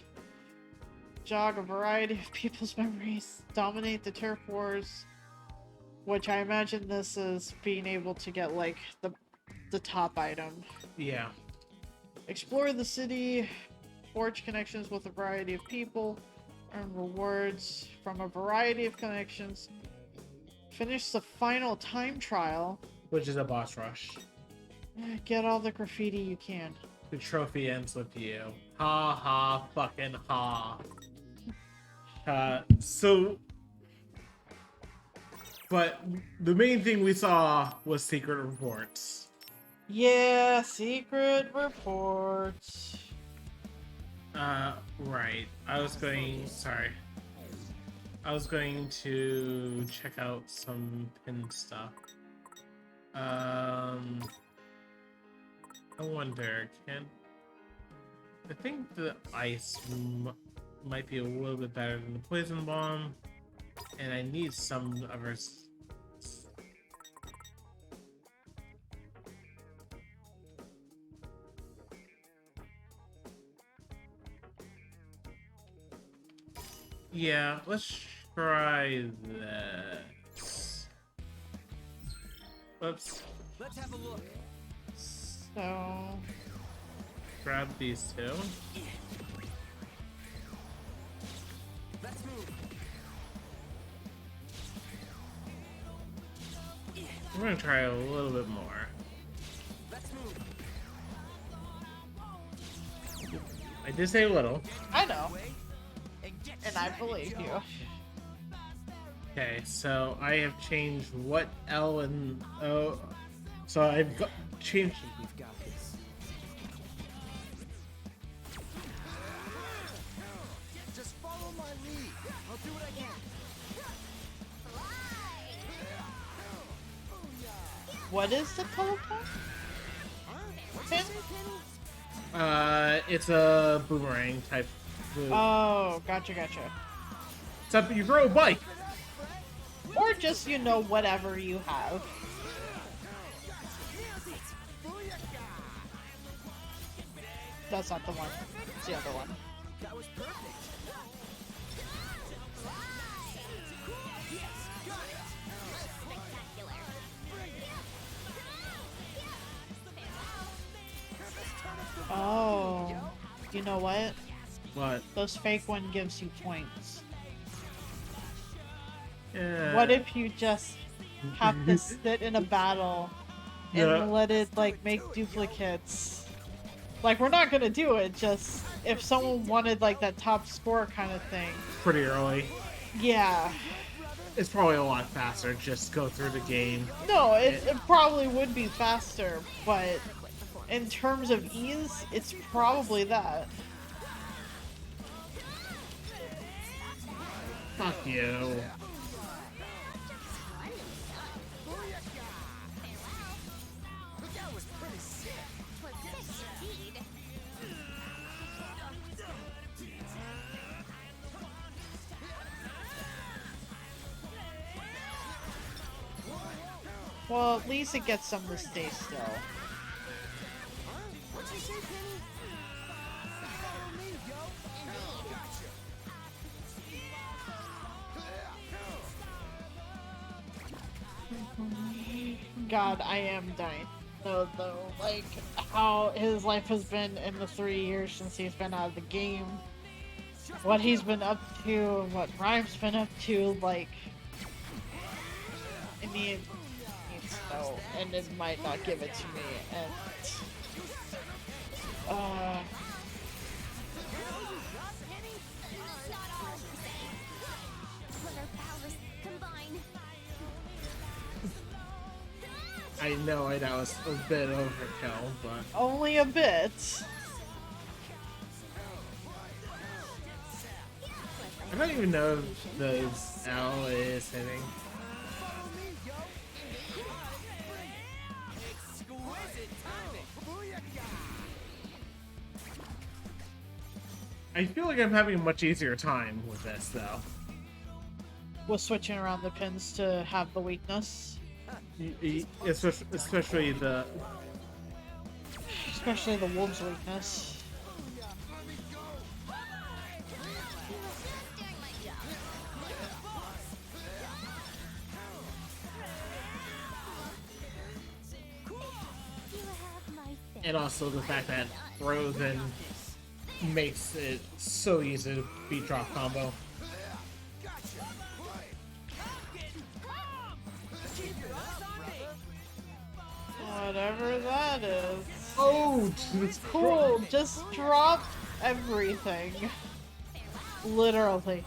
Jog a variety of people's memories. Dominate the turf wars. Which I imagine this is being able to get like the top item. Yeah. Explore the city. Forge connections with a variety of people. Earn rewards from a variety of connections. Finish the final time trial. Which is a boss rush. Get all the graffiti you can. The trophy ends with you. Ha ha fucking ha. But the main thing we saw was secret reports. Yeah, secret reports. Right. I was going to check out some pin stuff. I wonder, I think the ice might be a little bit better than the poison bomb, and I need some others. Yeah, let's try this. Whoops. Let's have a look. So, Grab these two. Let's move. I'm gonna try a little bit more. Let's move. I did say a little. I know, Way and get and I shredded, believe yo. you. Okay, so I have changed what L and O. So I've changed. We've got this. Just follow my lead. I'll do what I can. What is the teleport? Pin? It's a boomerang type move. Oh, gotcha. Except you throw a bike. Or just, whatever you have. That's not the one. It's the other one. That was perfect. Oh. You know what? What? Those fake one gives you points. Yeah. What if you just have to sit in a battle and Yeah. let it, make duplicates? Like, we're not gonna do it, just if someone wanted, that top score kind of thing. Pretty early. Yeah. It's probably a lot faster. Just go through the game. No, it probably would be faster, but in terms of ease, it's probably that. Fuck you. That was pretty sick. Well, at least it gets them to stay still. What'd you say, Penny? Follow me, yo. God, I am dying. know, though, like, how his life has been in the 3 years since he's been out of the game. What he's been up to, what Rhyme's been up to, like, I need to know, and it might not give it to me, and, Not all the same. Let our powers combine. I know that was a bit overkill, but only a bit. I don't even know if the L is hitting. Exquisite timing. I feel like I'm having a much easier time with this, though. Was switching around the pins to have the weakness. Especially the... Especially the wolf's weakness. Doing my job. You have my thanks. And also the fact that Frozen makes it so easy to beat drop combo. Whatever that is. Oh, it's Cool, just drop everything. Literally.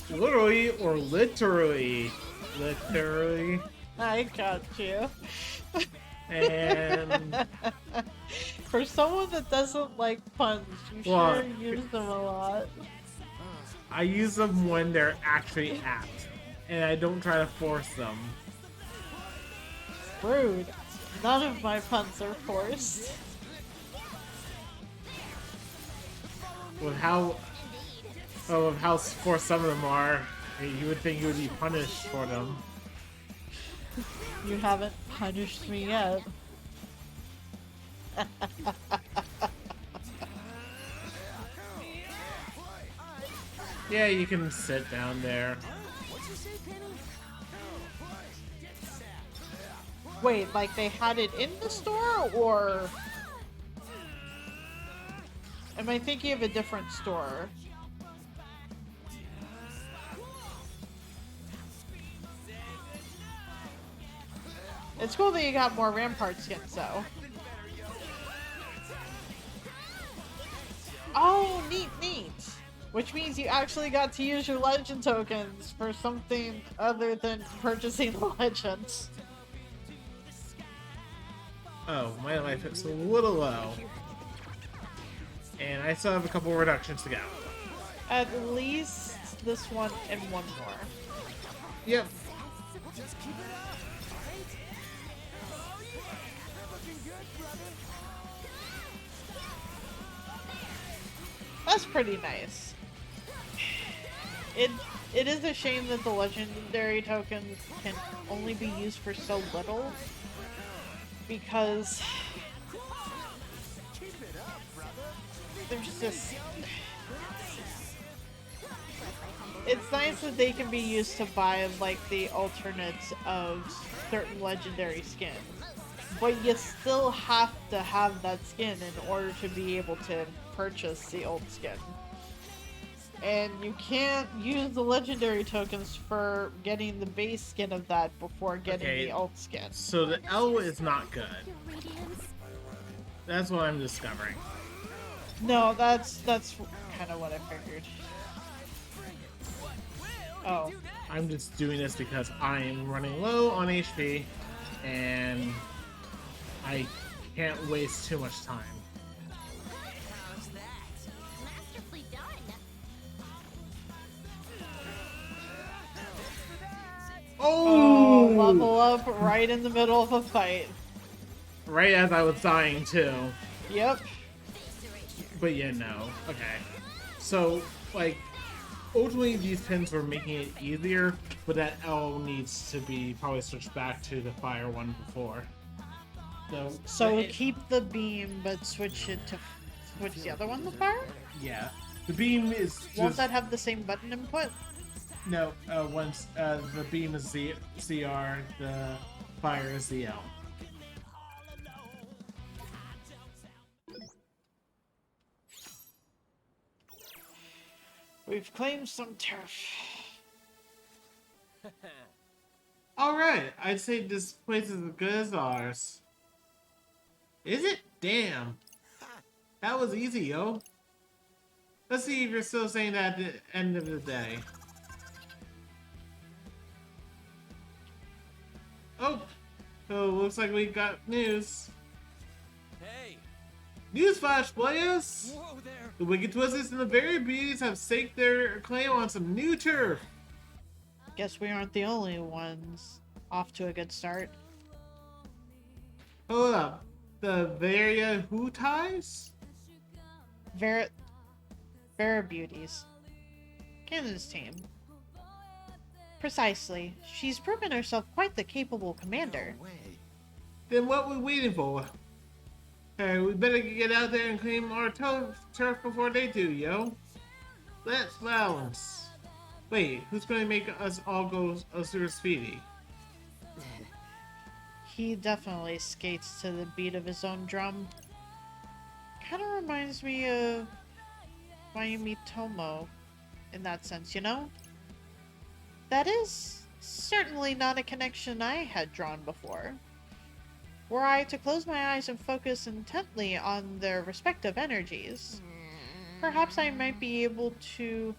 Literally or literally? Literally. I got you. And For someone that doesn't like puns, you Well, sure use them a lot. I use them when they're actually apt. And I don't try to force them. Rude. None of my puns are forced. With how forced some of them are, you would think you would be punished for them. You haven't punished me yet. Yeah, you can sit down there. Wait, like they had it in the store, or am I thinking of a different store? It's cool that you got more Rampart skins, though. Oh, neat, neat. Which means you actually got to use your legend tokens for something other than purchasing the legends. Oh, my life is a little low. And I still have a couple reductions to go. At least this one and one more. Yep. That's pretty nice. It is a shame that the legendary tokens can only be used for so little, because there's just... It's nice that they can be used to buy, like, the alternates of certain legendary skins. But you still have to have that skin in order to be able to purchase the old skin. And you can't use the legendary tokens for getting the base skin of that before getting Okay. the old skin. So the L is not good. Your radiance. That's what I'm discovering. No, that's kind of what I figured. Oh. I'm just doing this because I'm running low on HP and I can't waste too much time. Masterfully done. Oh, Oh! level up right in the middle of a fight. Right as I was dying too. Yep. But yeah, no. Okay. So, like, ultimately these pins were making it easier, but that L needs to be probably switched back to the fire one before. So keep the beam, but switch it to... Switch the other one to fire? Yeah. The beam is just... Won't that have the same button input? No, once the beam is the CR, the fire is the L. We've claimed some turf. Alright, I'd say this place is as good as ours. Is it? Damn. That was easy, yo. Let's see if you're still saying that at the end of the day. Oh! Oh, looks like we got news. Hey! Newsflash, players! Whoa there! The Wicked Twisters and the Very Beauties have staked their claim on some new turf. Guess we aren't the only ones off to a good start. Hold up. The Varia Who Ties? Vera Beauties. Canada's team. Precisely. She's proven herself quite the capable commander. No way. Then what we waiting for? Hey, we better get out there and claim our turf before they do, yo. Let's balance. Wait, who's gonna make us all go super speedy? He definitely skates to the beat of his own drum. Kind of reminds me of Mayumi Tomo in that sense, you know? That is certainly not a connection I had drawn before. Were I to close my eyes and focus intently on their respective energies, perhaps I might be able to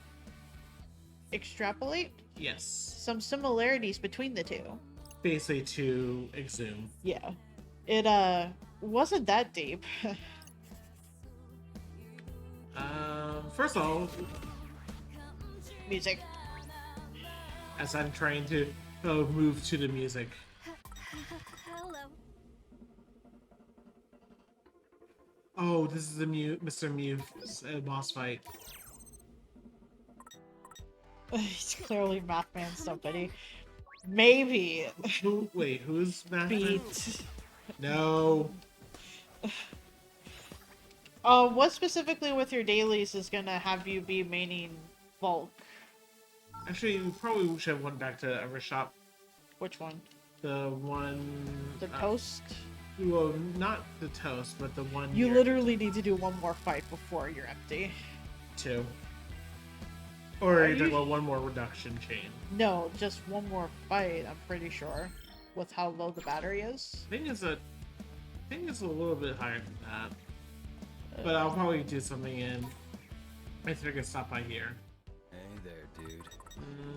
extrapolate Yes. some similarities between the two. Basically to exhume. Yeah. It, wasn't that deep. First of all, Music. as I'm trying to move to the music. Hello. Oh, this is the Mr. Mew's boss fight. He's clearly Mathman somebody. Maybe. Wait, who's Matt? Beat. No. What specifically with your dailies is gonna have you be maining Volk? Actually, we probably should have went back to Evershop. Which one? The one... The toast? Well, not the toast, but the one You near literally need to do one more fight before you're empty. 2. Or Are you're talking you- about one more reduction chain. No, just one more fight, I'm pretty sure. With how low the battery is. I think it's a little bit higher than that. But I'll probably do something in... I think I can stop by here. Hey there, dude.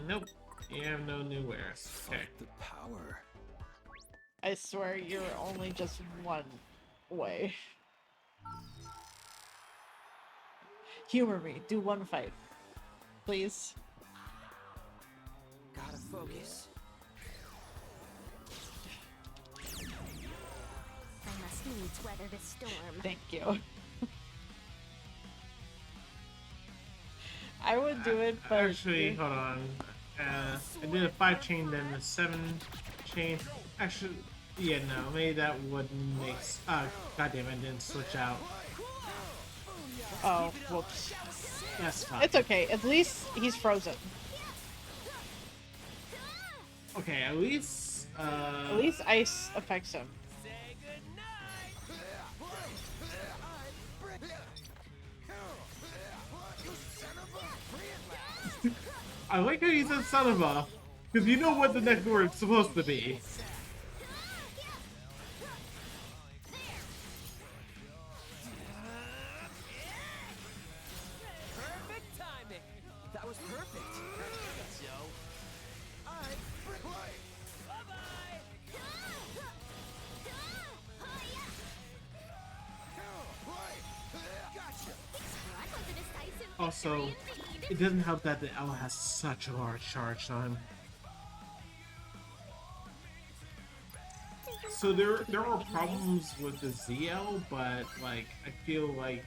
Nope. You have no new wares. Okay. Fuck the power. I swear you're only just one way. Humor me. Do one fight. Please. Gotta focus. I must needs weather the storm. Thank you. I would do it, but Actually, hold on. I did a 5 chain, then a 7 chain. Actually, yeah, no, maybe that wouldn't make. Goddamn, I didn't switch out. oh, whoops. That's fine. It's okay. At least he's frozen. Okay, at least. At least ice affects him. I like how you said son of a, because you know what the next word's supposed to be. Perfect timing. That was perfect. Let's go. That was a decisive Also, victory indeed. it doesn't help that the L has such a large charge time. So there are problems with the ZL, but like I feel like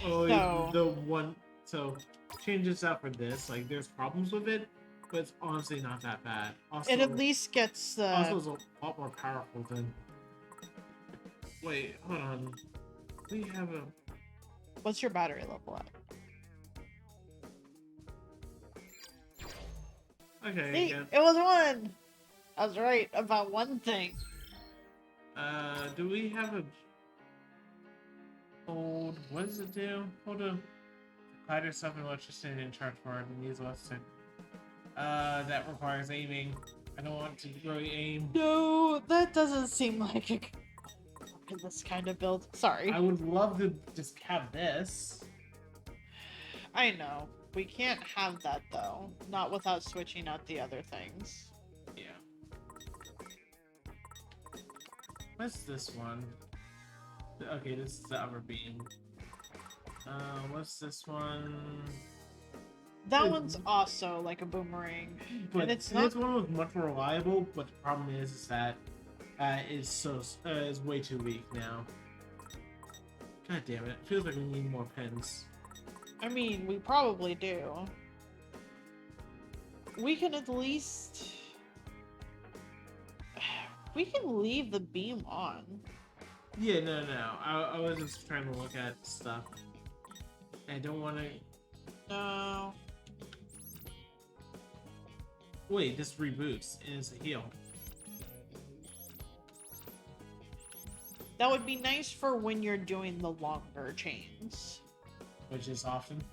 So- the one changes out for this. Like there's problems with it, but it's honestly not that bad. Also, It at least gets the. also is a lot more powerful than. Wait, hold on. We have a. What's your battery level at? Okay. See, Yeah. it was one. I was right about one thing. Do we have a old? What does it do? Hold on. Hide yourself in electricity and charge for it and use electricity. That requires aiming. I don't want to really aim. No, that doesn't seem like this kind of build. Sorry. I would love to just have this. I know. We can't have that though. Not without switching out the other things. Yeah. What's this one? Okay, this is the upper beam. What's this one? That one's also like a boomerang. But And it's this not. one was much more reliable, but the problem is that is way too weak now. God damn it. It feels like we need more pins. I mean, we probably do. We can at least. We can leave the beam on. Yeah, no. I was just trying to look at stuff. I don't want to... No. Wait, this reboots and it's a heal. That would be nice for when you're doing the longer chains. Which is often.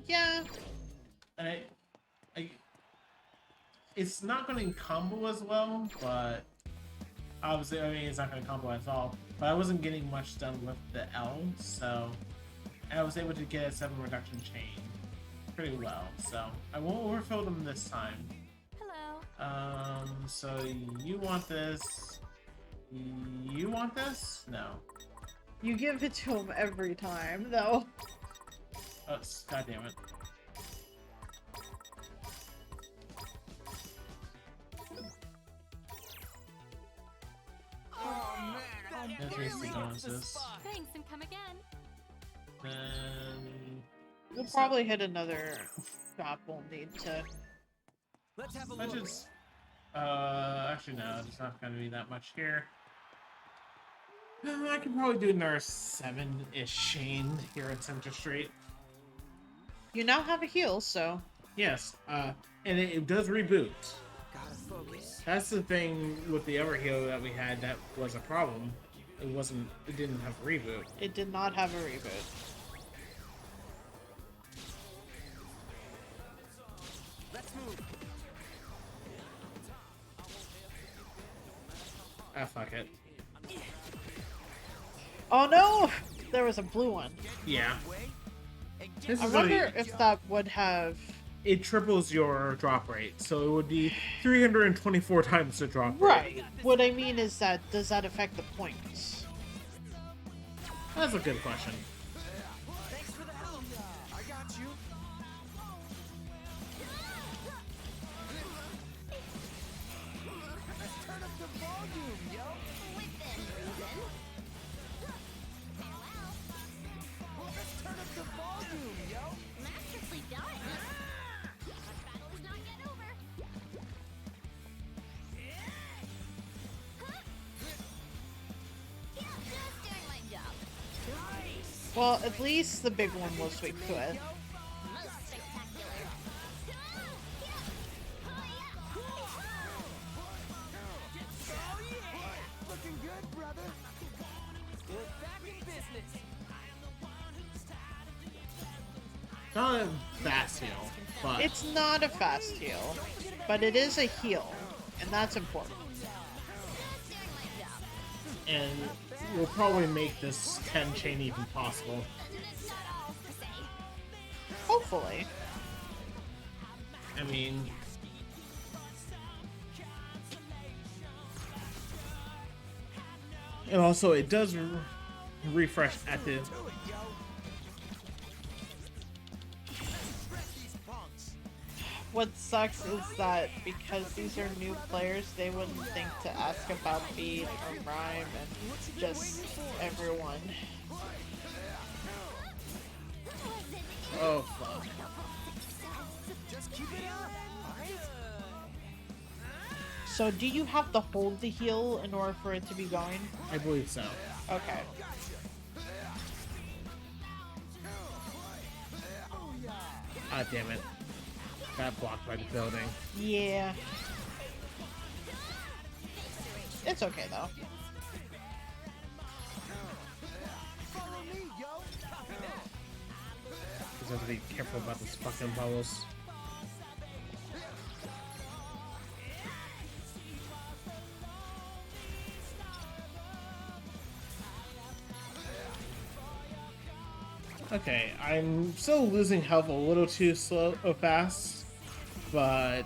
Yeah. I it's not going to combo as well, but obviously, I mean, it's not going to combo at all. But I wasn't getting much done with the L, so I was able to get a 7 reduction chain pretty well. So I won't overfill them this time. Hello. So you want this? You want this? No. You give it to him every time, though. Oh, God damn it. Oh man, That's here basically we bonuses. Thanks and come again. Then We'll probably hit another shop we'll need to. Let's have a I look. just actually no, there's not gonna be that much here. I can probably do another 7-ish chain here at Center Street. You now have a heal, so. Yes, and it does reboot. Gotta focus. That's the thing with the other heal that we had that was a problem. It didn't have a reboot. It did not have a reboot. Let's move. Ah, fuck it. Oh no! There was a blue one. Yeah. Way and get This I is wonder only, if that would have. it triples your drop rate, so it would be 324 times the drop rate. Right. What I mean is that, does that affect the points? That's a good question. Thanks for the help. I got you. Let's turn up the volume, yo. Within reason. Farewell. Let's turn up the volume, yo. Masterfully done. Our battle is not yet over. Yeah, just doing my job. Well, at least the big one will sweep to it. Most spectacular. Oh yeah. Looking good, brother. We're back in business. Not a fast heal, but It's not a fast heal, but it is a heal, and that's important. Just doing my job. and we'll probably make this 10 chain even possible. And it's not all per se. Hopefully. I mean, and also it does refresh at the Do it, yo. Shred these punks. What sucks is that because these are new players, they wouldn't think to ask about beat or rhyme and just everyone. oh fuck. Just keep it up, alright? So do you have to hold the heal in order for it to be going? I believe so. Okay. Ah damn it. Got blocked by the building. Yeah. It's okay though. Follow me, yo. just have to be careful about these fucking bubbles. Okay, I'm still losing health a little too slow or fast, but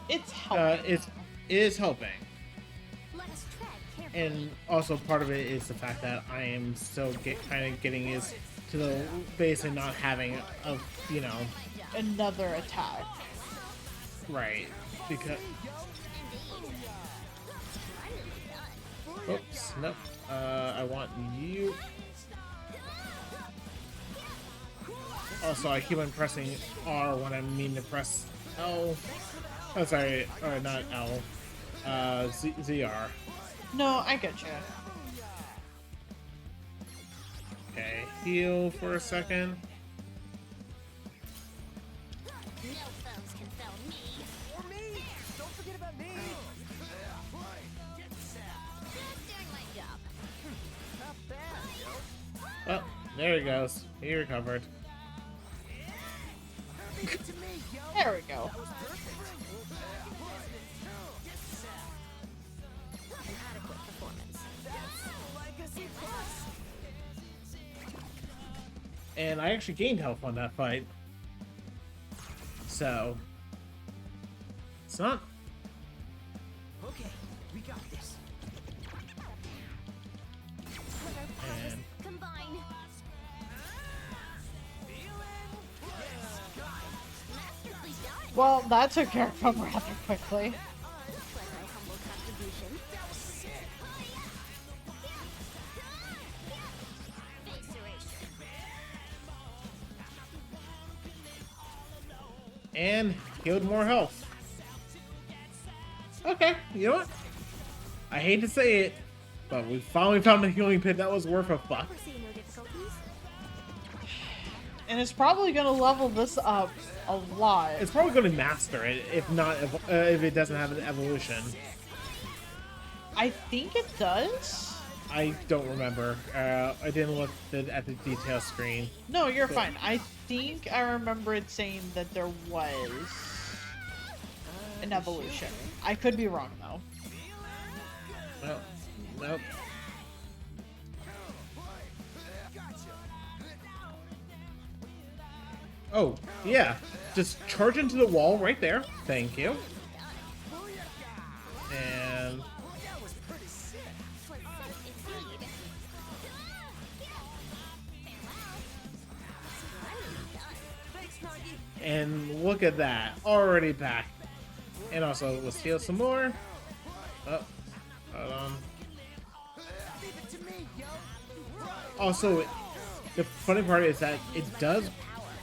It's helping. it is helping. Let us tread carefully. And also part of it is the fact that I am still kind of getting used to the base and not having a, you know, Another attack. right, because, oops, nope, I want you. Also, I keep on pressing R when I mean to press L. Oh, sorry, or not L, ZR. No, I get you. Okay, heal for a second. No foes can fell me. Or me! Don't forget about me! Just doing my job. Not bad, yo. Oh, there he goes. He recovered. Leave it to me, yo. There we go. Inadequate performance. Legacy Plus! And I actually gained health on that fight. So, it's not. Okay, we got this. Let our powers And combine. Masterfully done. Well, that took care of him rather quickly. Looks like our humble contribution. Face erasure. and healed more health. Okay, you know what? I hate to say it, but we finally found a healing pit that was worth a fuck. Foresee no difficulties. And it's probably gonna level this up a lot. It's probably going to master it, if not, if it doesn't have an evolution. I think it does. I don't remember. I didn't look at the detail screen. No, you're fine. I think I remember it saying that there was an evolution. I could be wrong though. Well, nope. Oh, yeah. Just charge into the wall right there. Thank you. And Was safe indeed. and look at that. Already back. And also, let's heal some more. Oh, hold on. Leave it to me, yo. Also, the funny part is that it does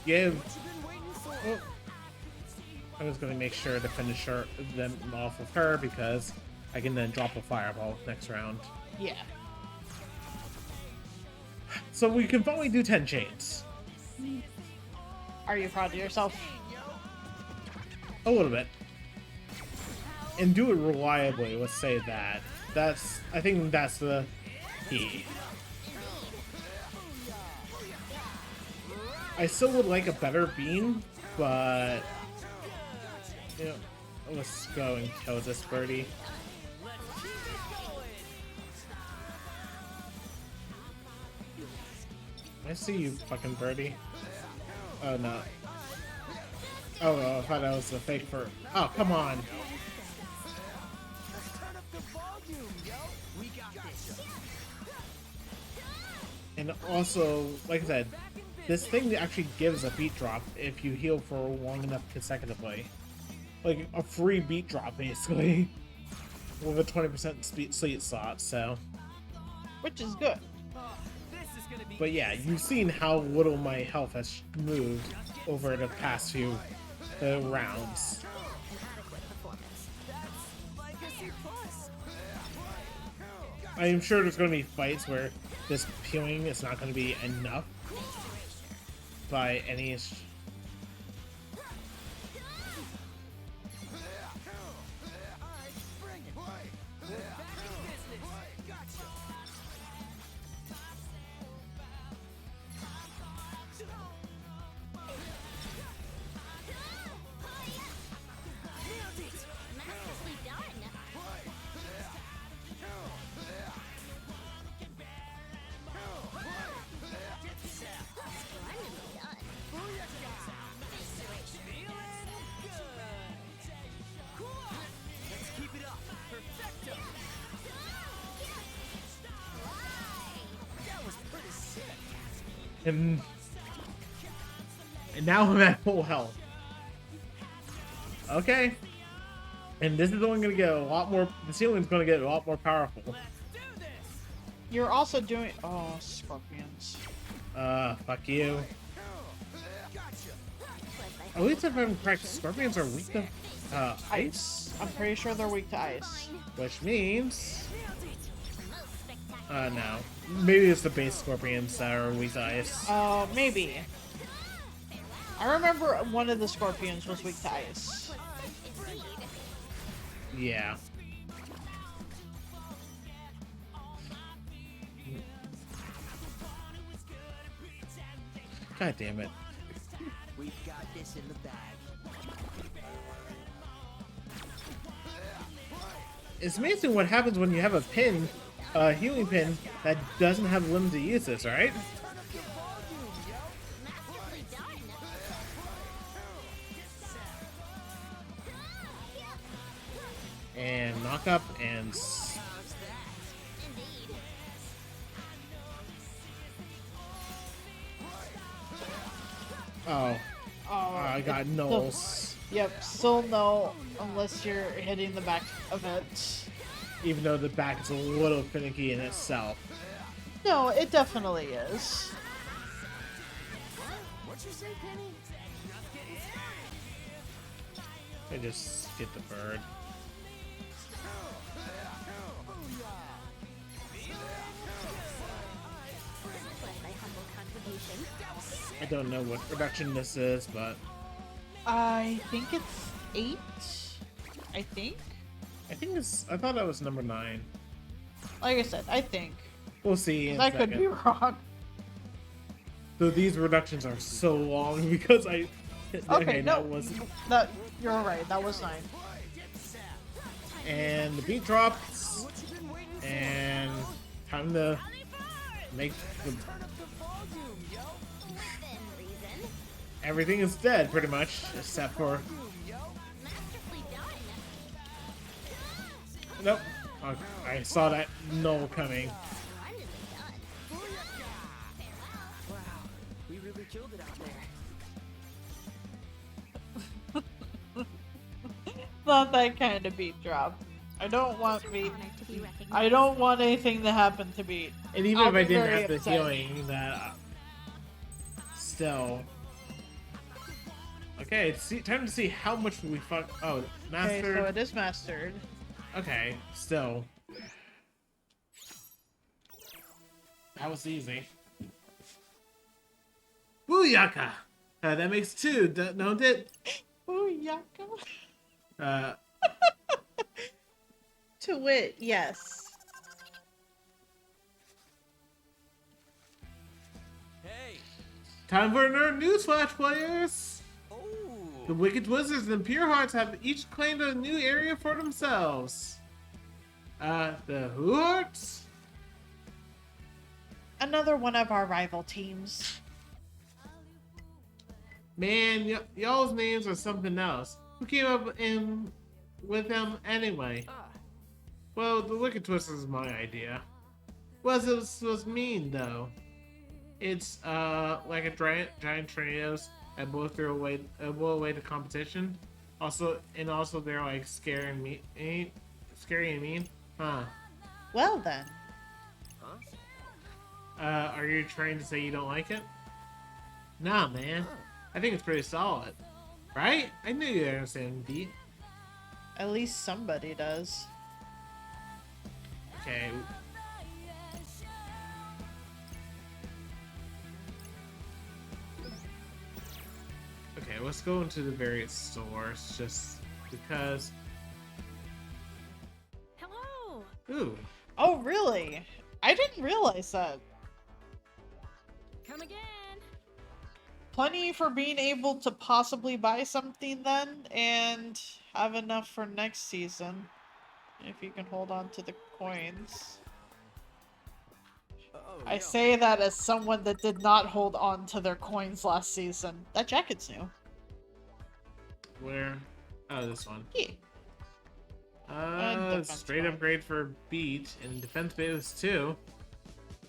give. What you been waiting for? Oh, I was going to make sure to finish them off with her because I can then drop a fireball next round. Yeah. So we can finally do 10 chains. Are you proud of yourself? A little bit. And do it reliably, let's say that. I think that's the key. I still would like a better beam, but you know, let's go and kill this birdie. I see you, fucking birdie. Oh no. Oh, well, I thought that was a fake for. Oh, come on. Turn up the volume, yo. We got this. And also, like I said, this thing actually gives a beat drop if you heal for long enough consecutively. Like a free beat drop, basically. With a 20% sleep slot, so. Which is good. This is gonna be. But yeah, you've seen how little my health has moved over the past few rounds. Inadequate performance. Legacy Plus. I am sure there's going to be fights where this peeling is not going to be enough by any. And now I'm at full health. Okay. And this is only gonna get a lot more. The ceiling's gonna get a lot more powerful. You're also doing. Oh, scorpions. Fuck you. At least if I'm correct, scorpions are weak to ice, I'm pretty sure they're weak to ice. which means no, maybe it's the base scorpions that are weak to ice. Maybe. I remember one of the scorpions was weak to ice. Yeah. God damn it. We've got this in the bag. It's amazing what happens when you have a pin, healing pin, that doesn't have limited uses, right? Masterfully done. And knock up and Indeed. oh, Oh, I got it's nulls. Yep, still no, unless you're hitting the back of it. Even though the back is a little finicky in itself. No, it definitely is. What you say, Penny? I just get the bird. Was my humble contribution. I don't know what production this is, but I think it's 8. I think. I think it's. I thought that was number 9. Like I said, I think. We'll see. In a I could second. be wrong. Though these reductions are so long because I. Okay, no, that was. that you're right. That was 9. And the beat drops. And time to make the. Within reason. Everything is dead pretty much, except for. Masterfully done. Nope. Oh, I saw that null coming. Splendidly done. Wow, we really killed it out there. Not that kind of beat drop. I don't want beat. Honored to be recognized. I don't want anything to happen to beat. And even I'll if I be didn't very have the upset. healing, that still. Okay, it's time to see how much we fuck. Oh, Okay, master. so it is mastered. Okay, still. That was easy. Booyaka! That makes 2, don't it? Ooh, Yaka. Uh, To wit, yes. Hey! time for another newsflash, players! The Oh! Wicked Wizards and Pure Hearts have each claimed a new area for themselves. The Who Hearts? Another one of our rival teams. Man, y'all's names are something else. Who came up with them anyway? Ah, Well, the Wicked Twist is my idea. What does it supposed to mean, though? It's, like a giant tornadoes that blow through blow away the competition. Also they're like scary and mean. Huh. Well then. huh? Are you trying to say you don't like it? Nah, man. I think it's pretty solid. Right? I knew you'd understand, Pete. At least somebody does. Okay. Okay, let's go into the various stores just because. Hello. Ooh. Oh, really? I didn't realize that. Come again. Plenty for being able to possibly buy something then, and have enough for next season. If you can hold on to the coins. Oh, I yeah. say that as someone that did not hold on to their coins last season. That jacket's new. Where? Oh, this one. Yeah. defense Straight bonus. upgrade for beat and defense base too,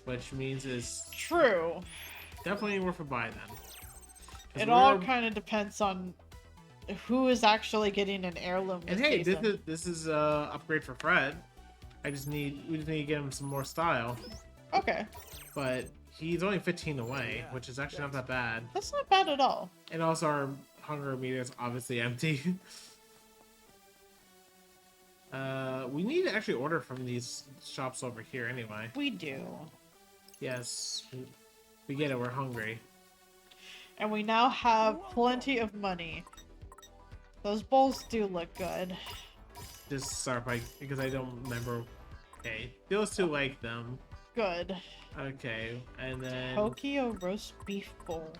which means it's True. definitely worth a buy then. 'Cause It all we're- kind of depends on who is actually getting an heirloom. And this hey, season. this is upgrade for Fred. We just need to get him some more style. Okay, But he's only 15 away, which is actually not that bad. that's not bad at all. And also our hunger meter is obviously empty. We need to actually order from these shops over here anyway. We do. Yes, we get it. We're hungry. And we now have plenty of money. Those bowls do look good. Just start by because I don't remember. Okay, those two like them. Good. Okay, and then Tokyo roast beef bowl.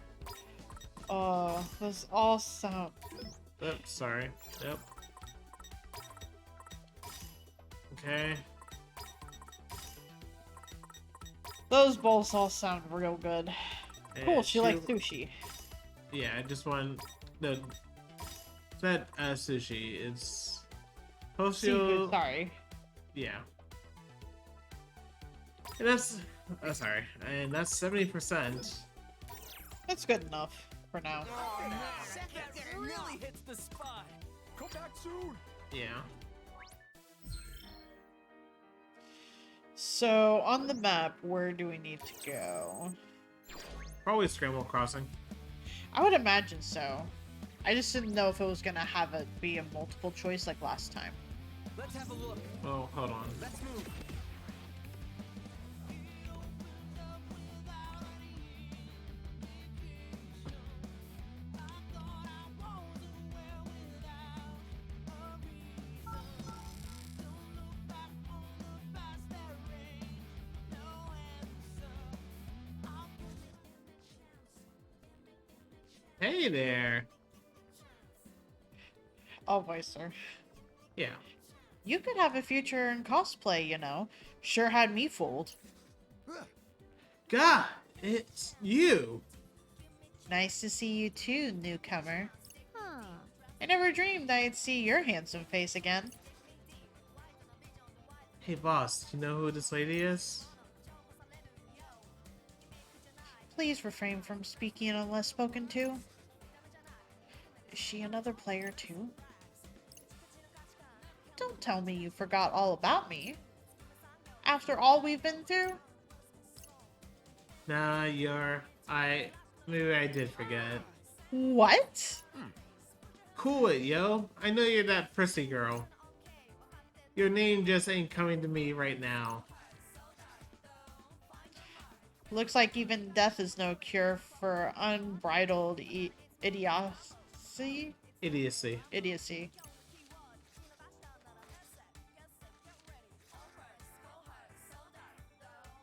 Oh, those all sound... oops, sorry. Yep. Okay. Those bowls all sound real good. Cool, and she likes sushi. Yeah, I just want the that sushi. It's Seafood, Hosio. sorry. Yeah. And that's sorry, and that's 70%. That's good enough for now. Oh, man. That really hits the spot. Come back soon. Yeah. So, on the map, where do we need to go? Probably Scramble Crossing. I would imagine so. I just didn't know if it was gonna have it be a multiple choice like last time. Let's have a look. Oh, hold on. Let's move. Hey there. Oh, boy, sir. Yeah. You could have a future in cosplay, you know. Sure had me fooled. God, it's you. Nice to see you too, newcomer. Huh. I never dreamed I'd see your handsome face again. Hey, boss. Do you know who this lady is? Please refrain from speaking unless spoken to. Is she another player too? Don't tell me you forgot all about me. After all we've been through? Nah, maybe I did forget. What? Cool it, yo. I know you're that prissy girl. Your name just ain't coming to me right now. Looks like even death is no cure for unbridled idiocy. Idiocy.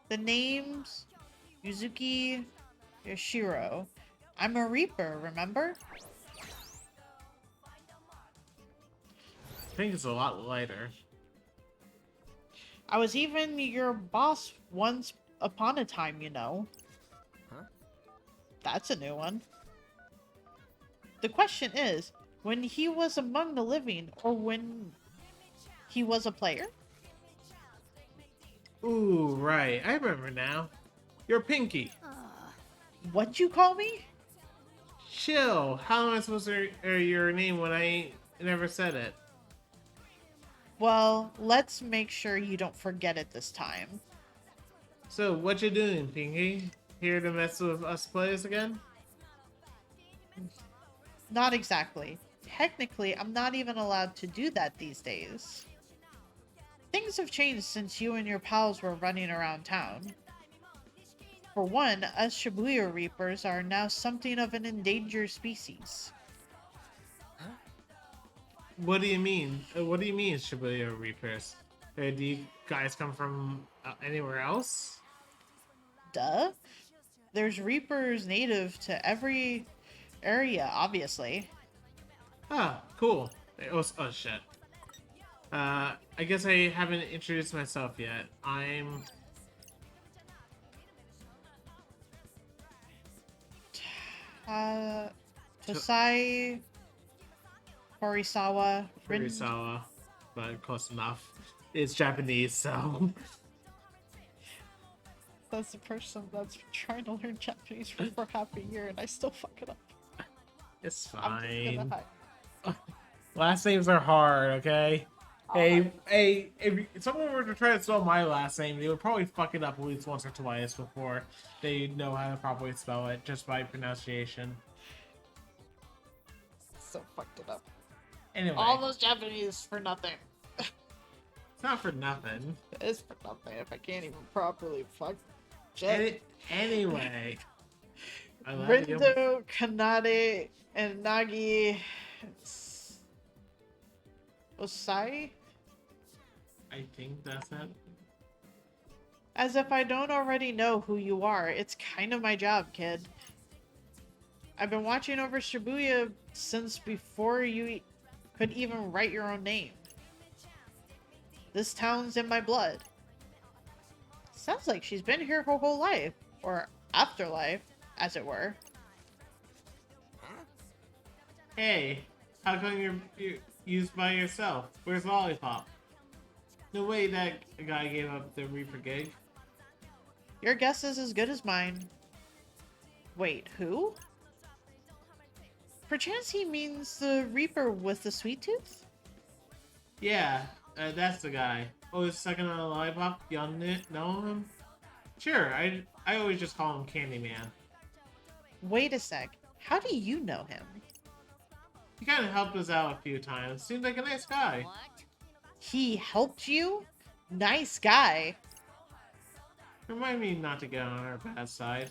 The name's Yuzuki Yoshiro. I'm a Reaper, remember? I think it's a lot lighter. I was even your boss once upon a time, you know. Huh? That's a new one. The question is, when he was among the living, or when he was a player? Ooh, right. I remember now. You're Pinky. What'd you call me? Chill. How am I supposed to your name when I never said it? Well, let's make sure you don't forget it this time. So, what you doing, Pinky? Here to mess with us players again? Not exactly. Technically, I'm not even allowed to do that these days. Things have changed since you and your pals were running around town. For one, us Shibuya Reapers are now something of an endangered species. What do you mean? What do you mean, Shibuya Reapers? Do you guys come from anywhere else? Duh. There's Reapers native to every area, obviously. Ah, cool. Oh shit. I guess I haven't introduced myself yet. I'm... Tosai Horisawa. Kurisawa, but close enough. It's Japanese, so... That's the person that's been trying to learn Japanese for half a year, and I still fuck it up. It's I'm just gonna fine. hide. Last names are hard, okay? Alright. Hey, if someone were to try to spell my last name, they would probably fuck it up at least once or twice before they know how to properly spell it just by pronunciation. So fucked it up. Anyway, All those Japanese for nothing. it's not for nothing. It is for nothing if I can't even properly fuck shit. Anyway, I love you. Rindo, Kanade, and Nagi Osai? I think that's it. As if I don't already know who you are. It's kind of my job, kid. I've been watching over Shibuya since before you could even write your own name. This town's in my blood. Sounds like she's been here her whole life. Or afterlife, as it were. Hey, how come you're used by yourself? Where's Lollipop? No way that guy gave up the Reaper gig. Your guess is as good as mine. Wait, who? Perchance he means the Reaper with the sweet tooth? Yeah, that's the guy. Always sucking on a lollipop. Y'all know him? Sure, I always just call him Candyman. Wait a sec. How do you know him? He kind of helped us out a few times. Seems like a nice guy. What? He helped you? Nice guy. Remind me not to get on our bad side.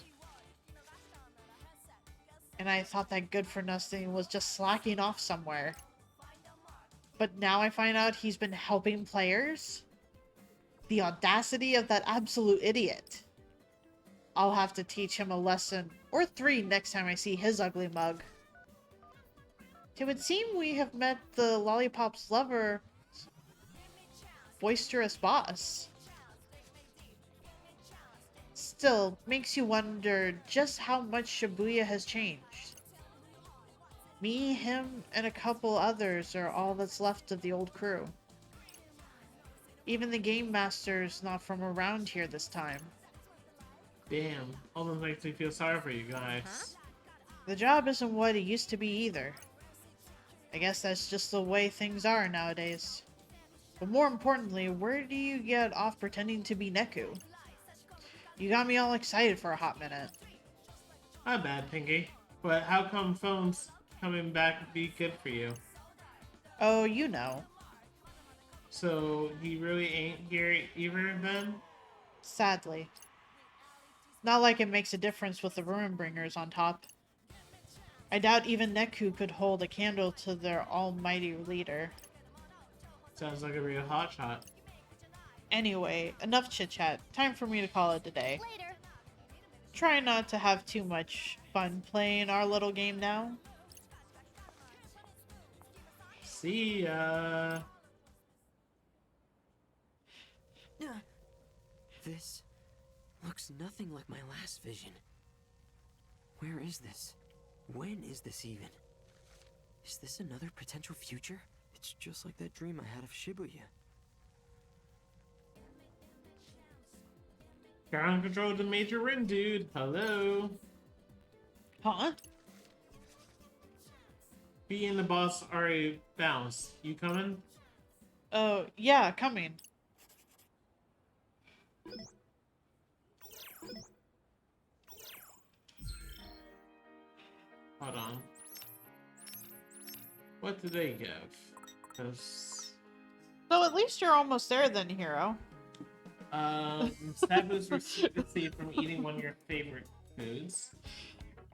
And I thought that good for nothing was just slacking off somewhere. But now I find out he's been helping players? The audacity of that absolute idiot. I'll have to teach him a lesson or 3 next time I see his ugly mug. It would seem we have met the Lollipop's lover, boisterous boss. Still, makes you wonder just how much Shibuya has changed. Me, him, and a couple others are all that's left of the old crew. Even the game master's not from around here this time. Damn, almost makes me feel sorry for you guys. The job isn't what it used to be either. I guess that's just the way things are nowadays. But more importantly, where do you get off pretending to be Neku? You got me all excited for a hot minute. Not bad, Pinky. But how come phones coming back be good for you? Oh, you know. So he really ain't here either then? Sadly. Not like it makes a difference with the Ruinbringers on top. I doubt even Neku could hold a candle to their almighty leader. Sounds like a real hotshot. Anyway, enough chit-chat. Time for me to call it a day. Later. Try not to have too much fun playing our little game now. See ya. This looks nothing like my last vision. Where is this? When is this even? Is this another potential future? It's just like that dream I had of Shibuya. Ground control to Major Rin, dude. Hello. Huh? B and the boss are a bounce. You coming? Oh, yeah, coming. Hold on. What did they give? 'Cause, So at least you're almost there then, Hero. stat boost received from eating one of your favorite foods.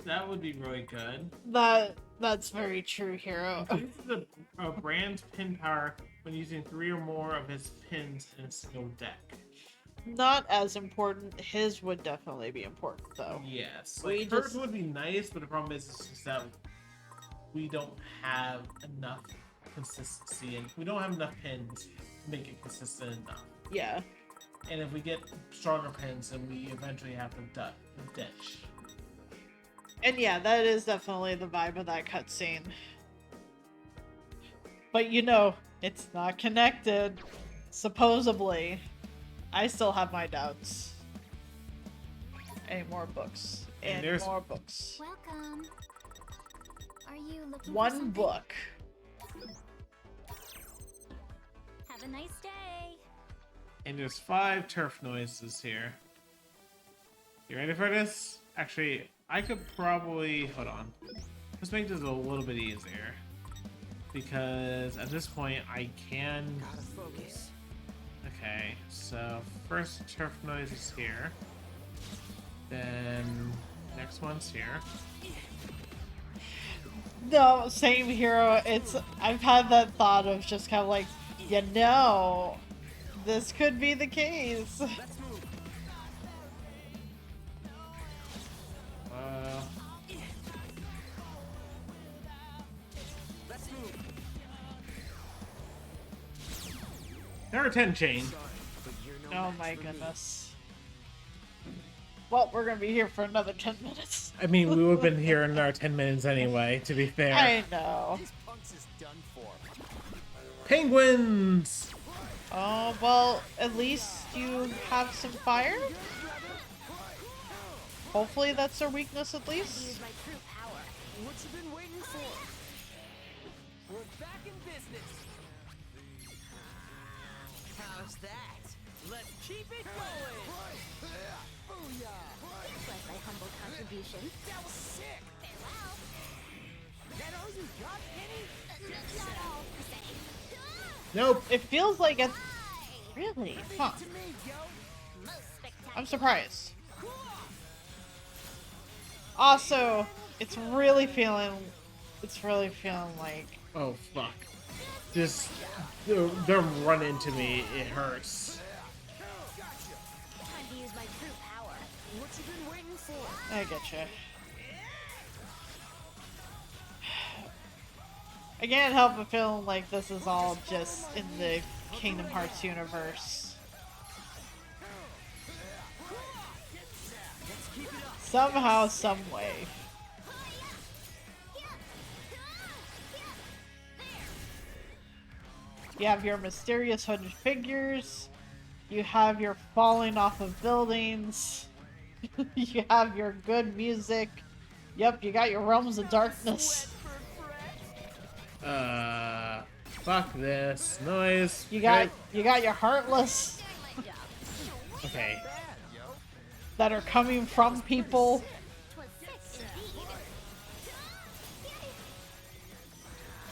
That would be really good. That's very true, Hero. Uses a brand pin power when using 3 or more of his pins in a single deck. Not as important. His would definitely be important, though. Yes. We Like, hers just- would be nice, but the problem is it's just that we don't have enough consistency and we don't have enough pins to make it consistent enough. Yeah. And if we get stronger pins, then we eventually have to ditch. And yeah, that is definitely the vibe of that cutscene. But you know, it's not connected. Supposedly. I still have my doubts. any more books. And And there's- more books. Welcome. Are you looking for One something? book. Have a nice day. And there's 5 turf noises here. You ready for this? Actually, I could probably... Hold on. Let's make this a little bit easier. Because at this point, I can... Gotta focus. Okay, so first turf noise is here. Then next one's here. No, same hero. It's I've had that thought of just kind of like, you know, this could be the case. Let's move. Let's move. There are 10 chain. Sorry, but you're no Oh match my for me. goodness. Well, we're gonna be here for another 10 minutes. I mean, we would have been here in our 10 minutes anyway, to be fair. I know. This punk's is done for. Penguins! Oh, well, at least you have some fire? Hopefully that's their weakness at least. Use my true power. What you been waiting for? We're back in business. How's that? Let's keep it going. Was my humble contribution. That was sick. Farewell. That all you got, Penny? Not all per se. Nope. It feels like it's... Really? Huh. To me, yo. Most spectacular. I'm surprised. Also, it's really feeling like... Oh, fuck. Just... Them run into me, it hurts. Time to use my true power. What you been waiting for? I getcha. I can't help but feeling like this is all just in the Kingdom Hearts universe. Let's keep it up. Somehow, some way. You have your mysterious hooded figures. You have your falling off of buildings. You have your good music. Yep, you got your realms of darkness. Fuck this. Noise. You got your heartless Doing my job. Okay. Bad, yo. that are coming from people. 'Twas sick indeed.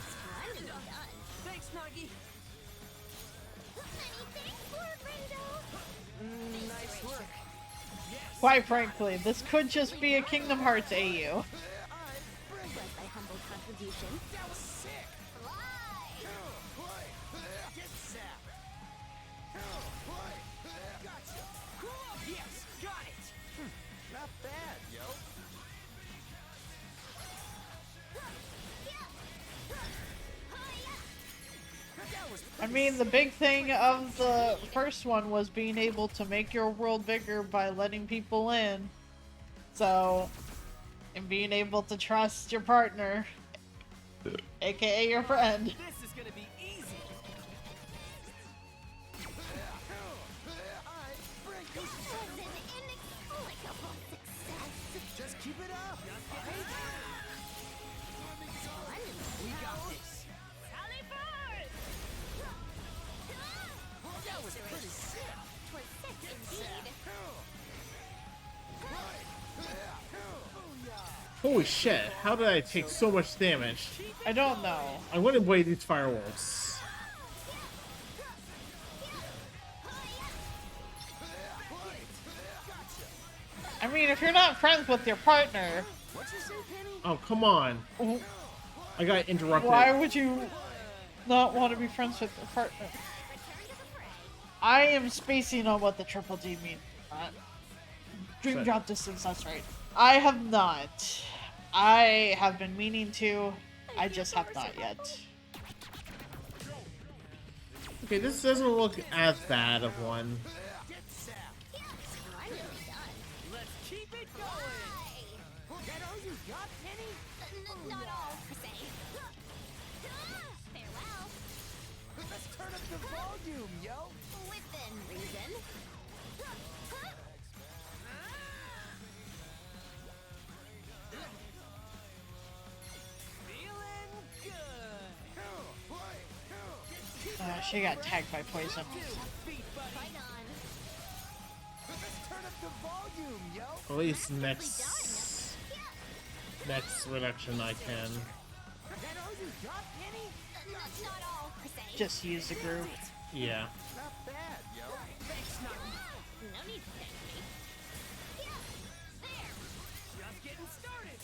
Splendidly done. Thanks, Nagi. Many thanks, Lord Rindo. Nice work. Quite frankly, this could just be a Kingdom Hearts AU. Was my humble contribution. That was sick. Fly. Get zapped. Gotcha. Yes, got it. Not bad, yo. That was I mean, the big thing of the first one was being able to make your world bigger by letting people in. So, and being able to trust your partner, aka your friend. This is gonna be easy. Was an inexplicable success. Just keep it up. We got this. Sally forth! That was pretty sick. 'Twas sick indeed. Holy shit, how did I take so much damage? I don't know. I'm gonna blade these fireworks. I mean, if you're not friends with your partner, What you say, Penny? Oh, come on. I got interrupted. why would you not want to be friends with your partner? I am spacing on what the triple D means. Dream So- drop distance, that's right. I have not. I have been meaning to. I just have not yet. Okay, this doesn't look as bad of one. Get zapped. Splendidly done. Let's keep it going. That all you got, Penny? Not all per se. Farewell. Let's turn up the volume, yo. Within reason. She got tagged by poison. Right on. Let's turn up the volume, yo. At least next reduction I can. That all you got, Penny? Not all, per se. Just use the group. Yeah. Not bad, yo. No need to thank me. Just getting started.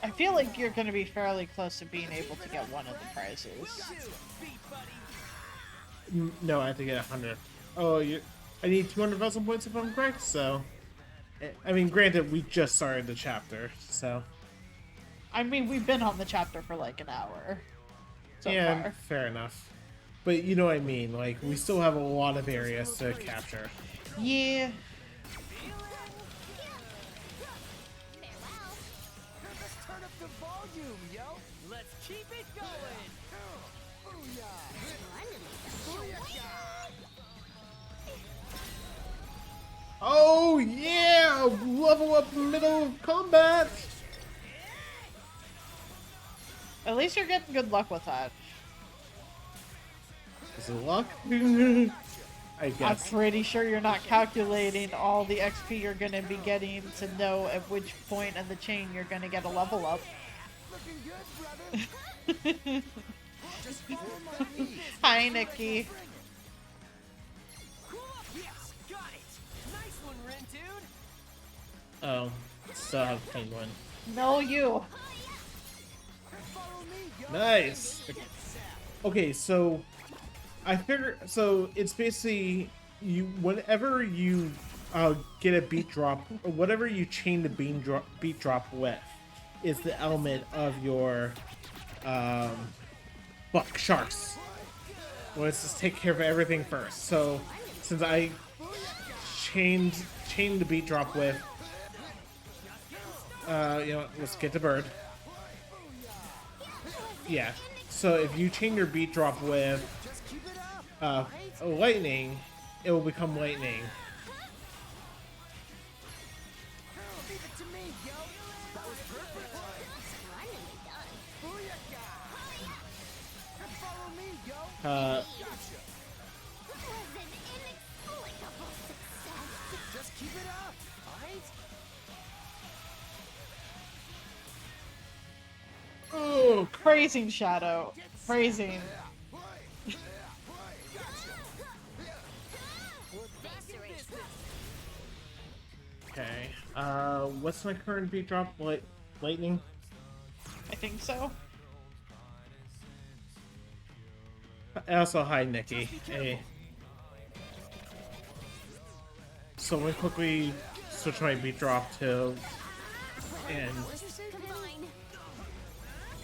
I feel like you're gonna be fairly close to being able to get one of the prizes. No, I have to get 100. Oh, I need 200,000 points if I'm correct. So, I mean, granted, we just started the chapter, so I mean, we've been on the chapter for like an hour. So yeah, far. fair enough. But you know what I mean. Like, we still have a lot of areas to capture. Yeah. Farewell. Let's turn up the volume, yo. Let's keep it going. Oh yeah! Level up middle of combat. At least you're getting good luck with that. Is it luck? I I'm guess. pretty sure you're not calculating all the XP you're gonna be getting to know at which point in the chain you're gonna get a level up. Looking good, brother. Just follow my lead. Hi, Nikki. Yes, got it. Nice one, Rin, dude. Oh, still have penguin. No, you. Follow me, yo. Nice. Okay, so I figure it's basically you whenever you get a beat drop or whatever you chain the beat drop with is the element of your fuck sharks. Well, let's just take care of everything first. So since I chained the beat drop with let's get the bird. Yeah. So if you chain your beat drop with Just keep it up. lightning, it will become lightning. Leave it to me, yo. That was perfect. Splendidly done. Booyakah. Follow me, yo. Uh, That was an inexplicable success. Just keep it up, alright? oh, Praising Shadow. Praising. okay. What's my current beat drop? Lightning? I think so. Also, hi, Nikki. Hey. So let me quickly switch my beat drop to and Combine.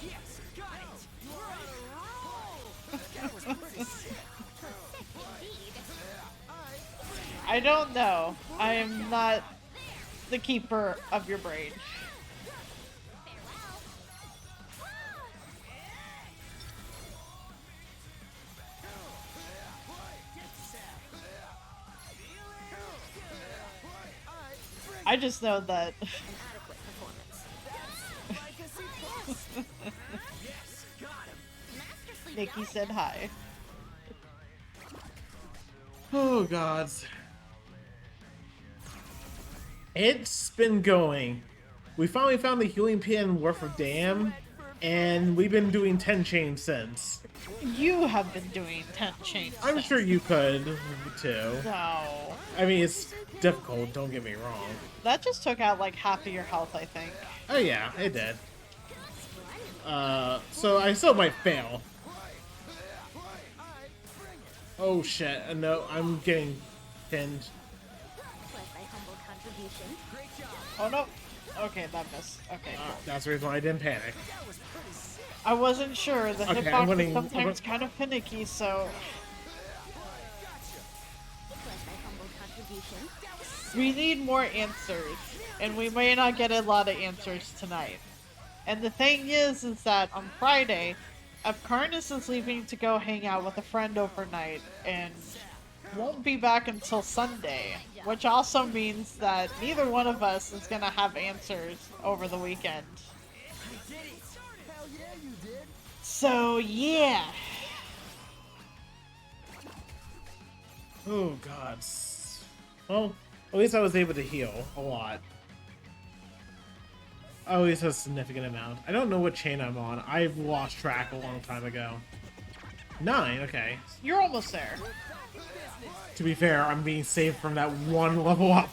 Yes, got it. We're on a roll. That was pretty sick. Indeed. I don't know. I am not the keeper of your brain. Farewell. I just know that An adequate performance. I can see plus. Yes, got him. Masterfully Nikki done. said hi. oh gods. It's been going. We finally found the healing pin Wharf of Dam, and we've been doing 10 chains since. You have been doing 10 chains. I'm sure you could too. No. I mean, it's difficult, don't get me wrong. That just took out like half of your health, I think. Oh yeah, it did. So I still might fail. Oh shit, no, I'm getting pinned. Was thy humble contribution. Oh no. Okay, that missed. Okay, cool. That's the reason why I didn't panic. I wasn't sure. The Okay, hitbox I'm is winning. sometimes kind of finicky, so Was thy humble contribution. we need more answers, and we may not get a lot of answers tonight. And the thing is that on Friday, Apcarnist is leaving to go hang out with a friend overnight, and won't be back until Sunday, which also means that neither one of us is gonna have answers over the weekend. Hell yeah, you did. So yeah, Oh god. Well, at least I was able to heal a lot. At least a significant amount. I don't know what chain I'm on. I've lost track a long time ago. 9, okay. You're almost there. To be fair, I'm being saved from that one level up.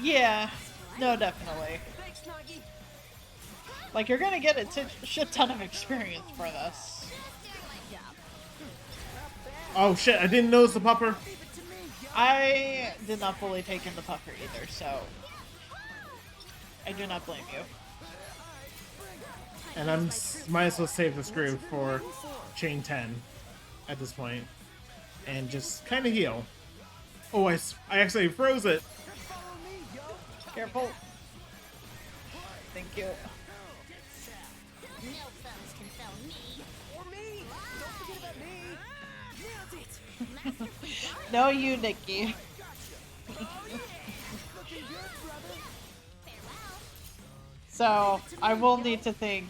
Yeah. No, definitely. Like, you're gonna get a shit ton of experience for this. Oh shit, I didn't notice the pupper. I did not fully take in the pucker either, so I do not blame you. And I'm might as well save the screw for chain 10 at this point. And just kind of heal. Oh, I actually froze it. Careful. Thank you. No foes can foul me. Or me! Don't forget about me! Nailed it! No, you, Nikki. Looking good, brother! So, I will need to think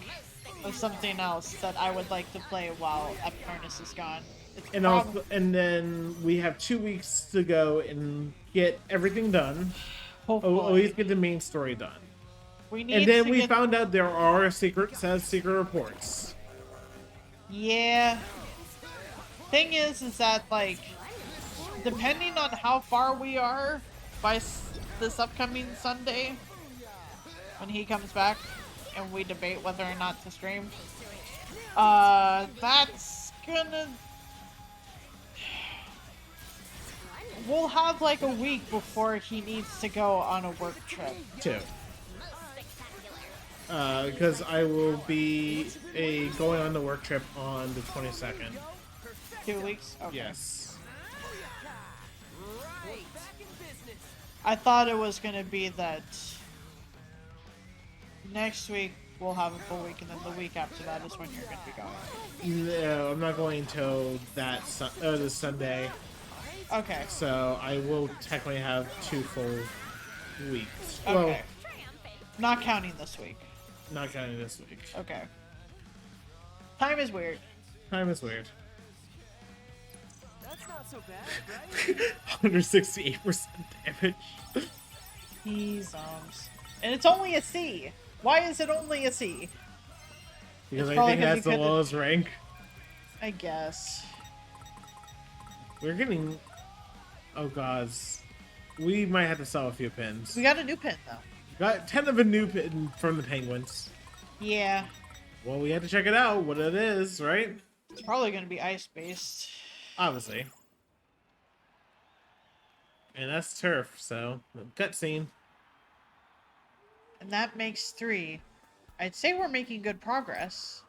of something else that I would like to play while Apcarnist is gone. It's And also, and then we have 2 weeks to go and get everything done. hopefully. At least get the main story done. We need And then to we get... found out there are secret reports. Yeah. Thing is that, like, depending on how far we are by this upcoming Sunday, when he comes back and we debate whether or not to stream, that's gonna... We'll have like a week before he needs to go on a work trip. 2. Because I will be going on the work trip on the 22nd. 2 weeks? Okay. Yes. I thought it was gonna be that next week we'll have a full week, and then the week after that is when you're gonna be going. No, I'm not going until that this Sunday. Okay. So I will technically have 2 full weeks. Okay. Well, Not counting this week. not counting this week. Okay. Time is weird. Time is weird. That's not so bad, right? 168% damage. He's and it's only a C. Why is it only a C? Because It's I probably think 'cause that's you the couldn't- lowest rank. I guess. We're getting... Oh god. We might have to sell a few pins. We got a new pin though. Got 10 of a new pin from the Penguins. Yeah. Well, we have to check it out, what it is, right? It's probably gonna be ice based. Obviously. And that's turf, so cutscene. And that makes 3. I'd say we're making good progress.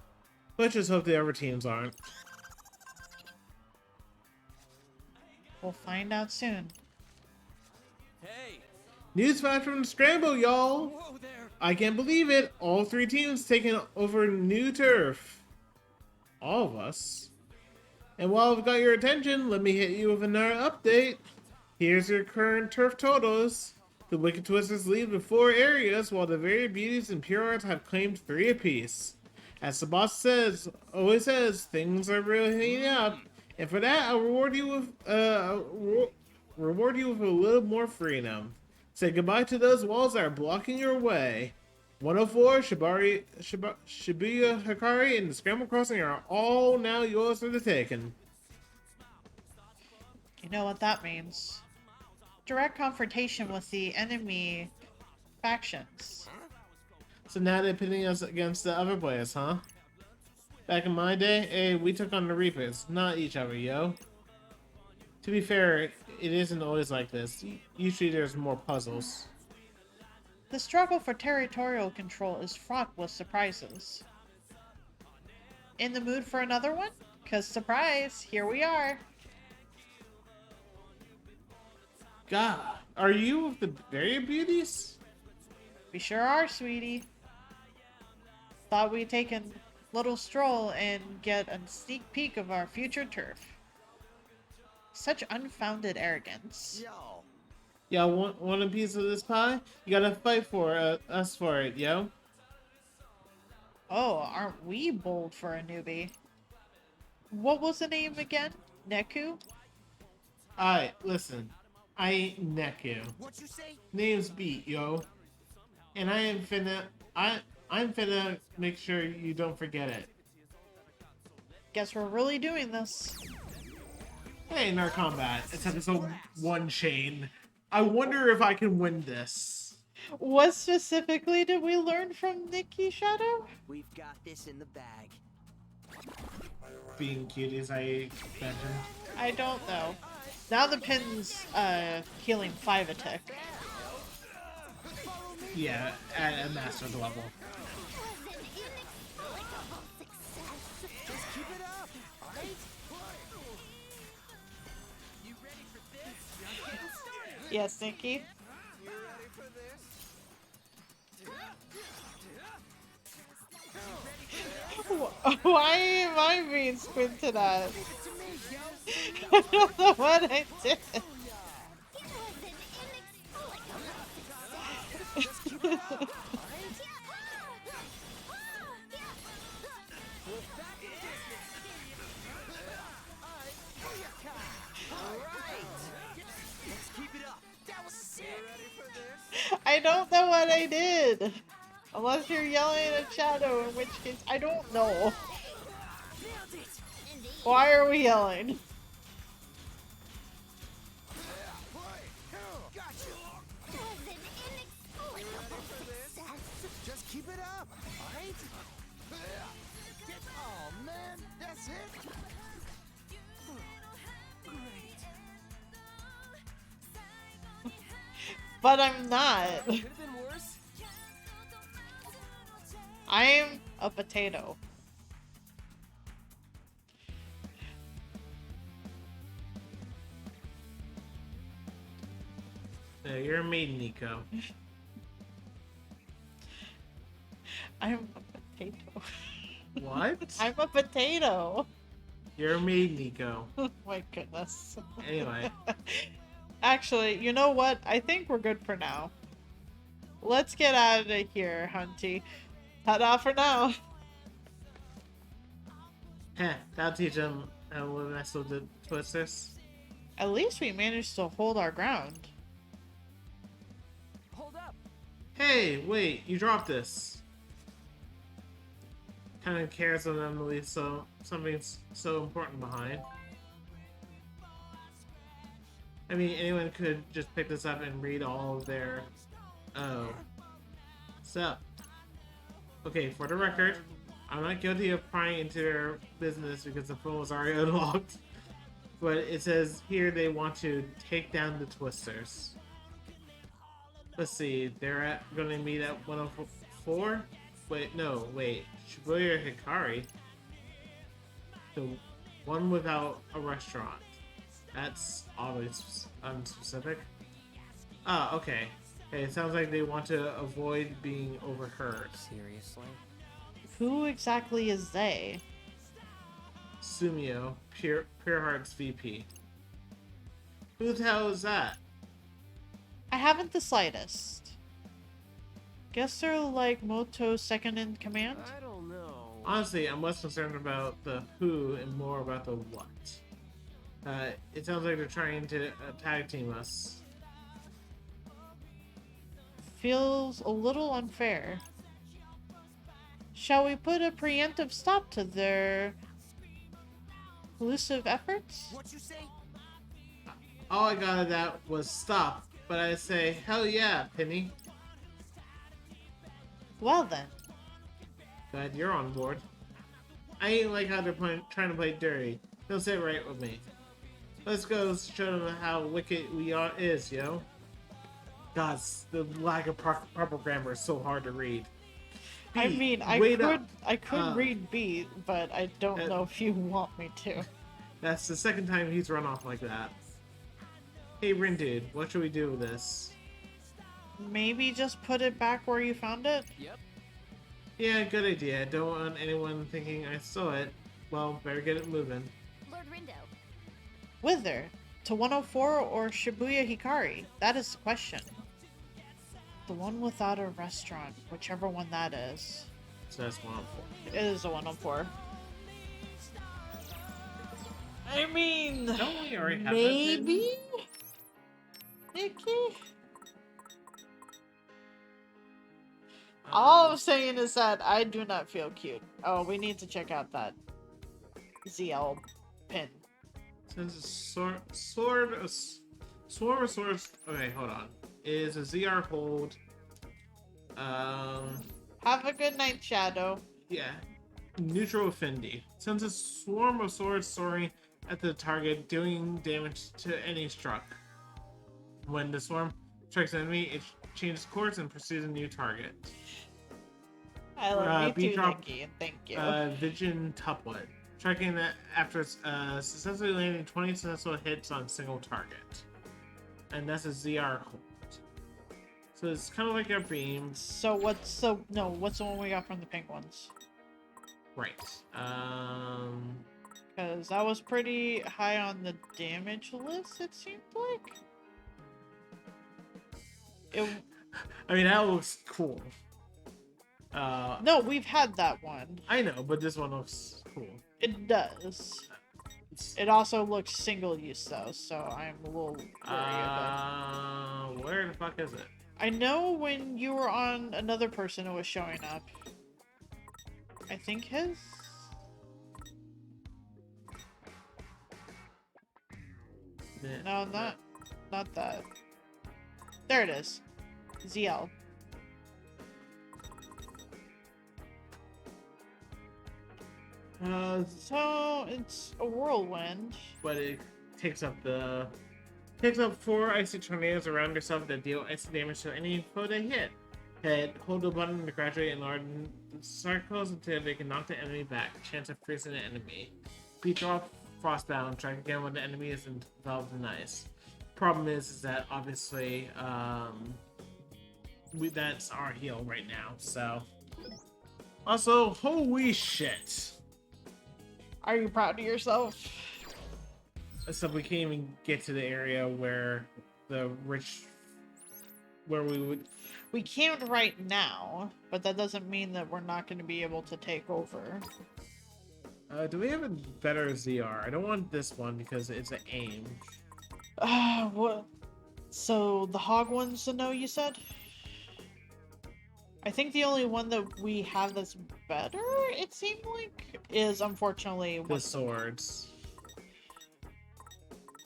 Let's just hope the other teams aren't. We'll find out soon. Hey, Newsflash from the Scramble, y'all! whoa there. I can't believe it! All 3 teams taking over new turf. All of us. And while I've got your attention, let me hit you with another update. Here's your current turf totals. The Wicked Twisters lead with 4 areas, while the Very Beauties and Pure Arts have claimed 3 apiece. As the boss always says, things are really heating up, and for that, I'll reward you with a little more freedom. Say goodbye to those walls that are blocking your way. 104, Shibuya Hikari, and the Scramble Crossing are all now yours for the taking. You know what that means. Direct confrontation with the enemy factions. So now they're pitting us against the other players, huh? Back in my day, hey, we took on the Reapers, not each other, yo. To be fair, it isn't always like this. Usually there's more puzzles. The struggle for territorial control is fraught with surprises. In the mood for another one? 'Cause surprise, here we are. God, are you with the Very Beauties? We sure are, sweetie. Thought we'd take a little stroll and get a sneak peek of our future turf. Such unfounded arrogance. Yo, Y'all want a piece of this pie? You gotta fight for us for it, yo. Oh, aren't we bold for a newbie? What was the name again? Neku? Alright, listen. I ain't Neku. What you say? Name's Beat, yo. And I'm finna make sure you don't forget it. Guess we're really doing this. Hey, in our combat, it's episode 1 chain. I wonder if I can win this. What specifically did we learn from Nikki Shadow? We've got this in the bag. Being cute as I mentioned. I don't know. Now the pin's healing 5 attack. Yeah, at a master level. Was an inexplicable success. Just keep it up, alright? You ready for this? Just getting started. Yes, Nikki. You ready for this? Why am I being squinted at? Leave it to me, yo. I don't know what I did. It was an inexplicable success. Just keep it up, alright? We're back in business. Alright. Let's keep it up. That was You sick. ready for this? I don't know what I did. Unless you're yelling at Shadow, in which case I don't know. Nailed it. Indeed. Why are we yelling? Gotcha. It was an inexplicable success. Just keep it up, alright? Oh man, that's it? But I'm not. Could have been worse. I'm a potato. You're a maiden, Nico. I'm a potato. What? I'm a potato. You're a maiden, Nico. Oh my goodness. Anyway. Actually, you know what? I think we're good for now. Let's get out of here, Hunty. Ta-da for now. Heh, that'll teach them how to mess with the twisters. At least we managed to hold our ground. Hold up. Hey, wait, you dropped this. Kind of cares on them to leave so something's so important behind. I mean, anyone could just pick this up and read all of their... Oh. So. Okay, for the record, I'm not guilty of prying into their business because the phone was already unlocked. But it says here they want to take down the twisters. Let's see, they're going to meet at 104? Wait, no, wait. Shibuya Hikari? The one without a restaurant. That's always unspecific. Ah, okay. Hey, it sounds like they want to avoid being overheard. Seriously? Who exactly is they? Sumio, Pure Heart's VP. Who the hell is that? I haven't the slightest. Guess they're like Moto's second in command? I don't know. Honestly, I'm less concerned about the who and more about the what. It sounds like they're trying to tag team us. Feels a little unfair. Shall we put a preemptive stop to their elusive efforts? What you say? All I got of that was stop, but I say, hell yeah, Penny. Well then. Glad you're on board. I ain't like how they're trying to play dirty. They'll sit right with me. Let's go show them how wicked we are is, yo. God, the lack of proper grammar is so hard to read. I B, mean, wait up. I could read B, but I don't know if you want me to. That's the second time he's run off like that. Hey, Rin dude, what should we do with this? Maybe just put it back where you found it? Yep. Yeah, good idea. Don't want anyone thinking I stole it. Well, better get it moving. Lord Rindo. Whither? To 104 or Shibuya Hikari? That is the question. The one without a restaurant, whichever one that is. So that's 104. It is a 104. I mean, Don't we already have maybe? Nikki? that? All I'm saying is that I do not feel cute. Oh, we need to check out that ZL pin. Since a swarm of swords. Okay, hold on. Is a ZR hold? Have a good night, Shadow. Yeah. Neutral affinity. Sends a swarm of swords soaring at the target, doing damage to any struck. When the swarm strikes an enemy, it changes course and pursues a new target. I love you beat too, drop, Nikki, and thank you. Vision Tuplet. Striking that after successfully landing 20 successful hits on a single target. And that's a ZR hold. So it's kind of like a beam. So what's the one we got from the pink ones? Right. Because that was pretty high on the damage list, it seemed like. I mean, that looks cool. No, we've had that one. I know, but this one looks cool. It does. It also looks single use though, so I'm a little worried about it. Where the fuck is it? I know when you were on another person it was showing up. I think his? No, not that. There it is. ZL. So it's a whirlwind. But it takes up 4 icy tornadoes around yourself that deal icy damage to any foe they hit. Hold the button to gradually enlarge the circles until they can knock the enemy back. Chance of freezing the enemy. Beat off frostbound. Try again when the enemy is enveloped in ice. Problem is that obviously that's our heal right now. So also, holy shit. Are you proud of yourself? So we can't even get to the area where We can't right now, but that doesn't mean that we're not going to be able to take over. Do we have a better ZR? I don't want this one because it's an aim. What? So the hog one's a no, you said? I think the only one that we have that's better, it seemed like, is unfortunately The swords.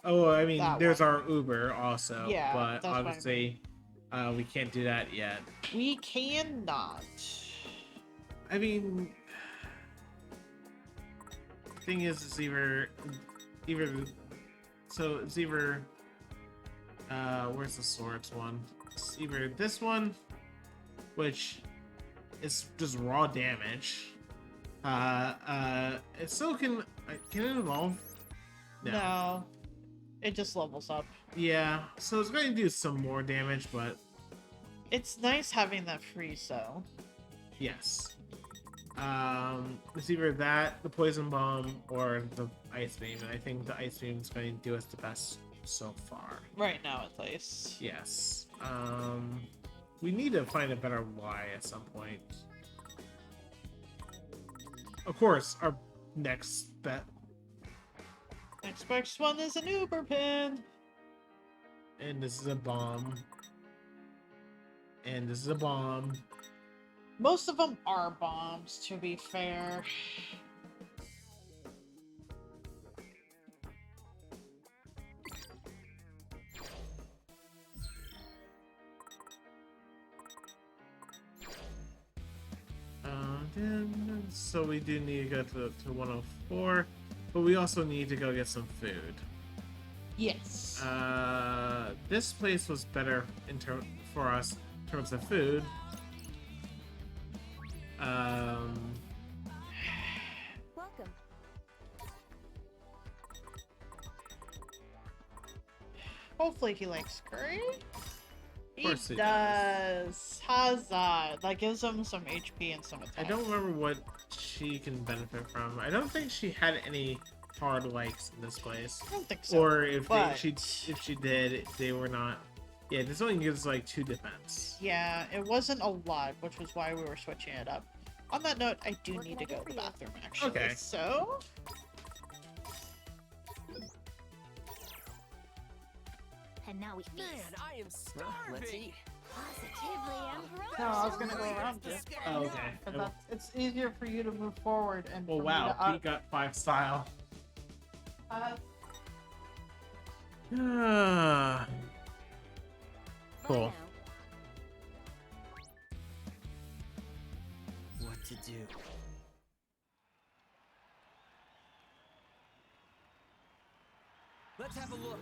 Oh, I mean, there's our Uber also. Yeah, but that's what I obviously, we can't do that yet. We cannot. I mean, the thing is, it's either, so it's either, where's the swords one? It's either this one, which is just raw damage. It still can it evolve? No. It just levels up. Yeah, so it's going to do some more damage, but It's nice having that freeze though. yes. It's either that, the poison bomb, or the ice beam, and I think the ice beam is going to do us the best so far. Right now, at least. Yes. We need to find a better Y at some point. Of course, our next bet. Next best one is an Uber pin. And this is a bomb. And this is a bomb. Most of them are bombs, to be fair. So we do need to go to 104, but we also need to go get some food. Yes. This place was better for us in terms of food. Welcome. Hopefully he likes curry. He course he does. Huzzah. That gives him some HP and some attack. I don't remember what she can benefit from. I don't think she had any hard likes in this place. I don't think so. Or if but... if she did, they were not. Yeah, this only gives like 2 defense. Yeah, it wasn't a lot, which was why we were switching it up. On that note, I do need to go to the bathroom, actually. Okay. So... and now we feast. Man, I am Well, let's starving. eat. Positively ambrosia. No, I was gonna go around you. Oh, okay. But it's easier for you to move forward and Well, for me wow, to Pete got 5 style. Bye Cool. now. What to do? Let's have a look.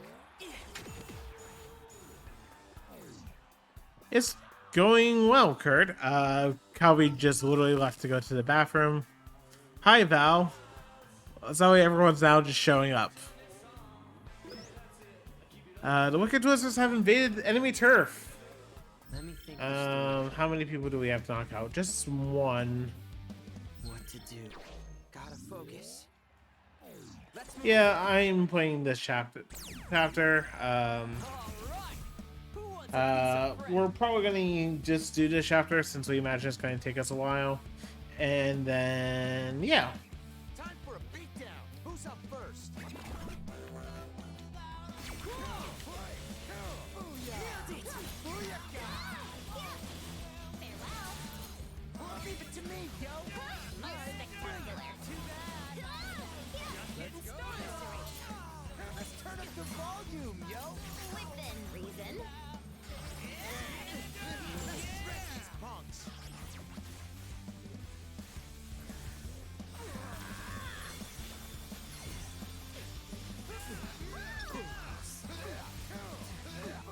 It's going well, Kurt. Calvi just literally left to go to the bathroom. Hi, Val. So everyone's now just showing up. The Wicked Twisters have invaded enemy turf. Let me think. this through. How many people do we have to knock out? Just one. What to do? Gotta focus. Let's move. Yeah, I'm playing this chapter. All right. Who wants a piece of We're probably gonna just do this chapter since we imagine it's going to take us a while, and then yeah. bread? Time for a beatdown. Who's up first? Leave it to me, yo. Spectacular. Let's turn up the volume, yo. Within reason. These punks.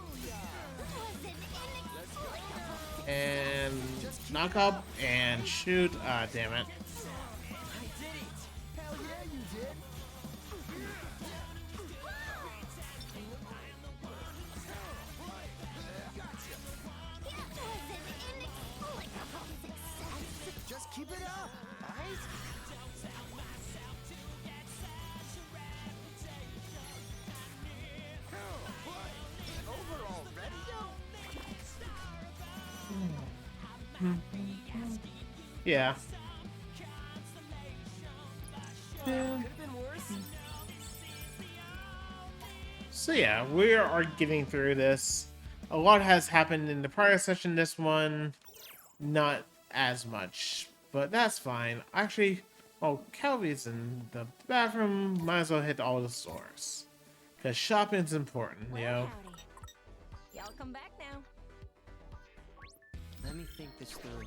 Was an inexplicable. And knock up and shoot. Ah, damn it. I did it. Hell yeah, you did. Was an inexplicable success. Just keep it up, alright? Over already, yo? Yeah. Could have been worse. So yeah, we are getting through this. A lot has happened in the prior session. This one, not as much, but that's fine. Actually, while Calvi's in the bathroom, might as well hit all the stores. Because shopping's important, Well, yo. howdy. Y'all come back now. Let me think this through.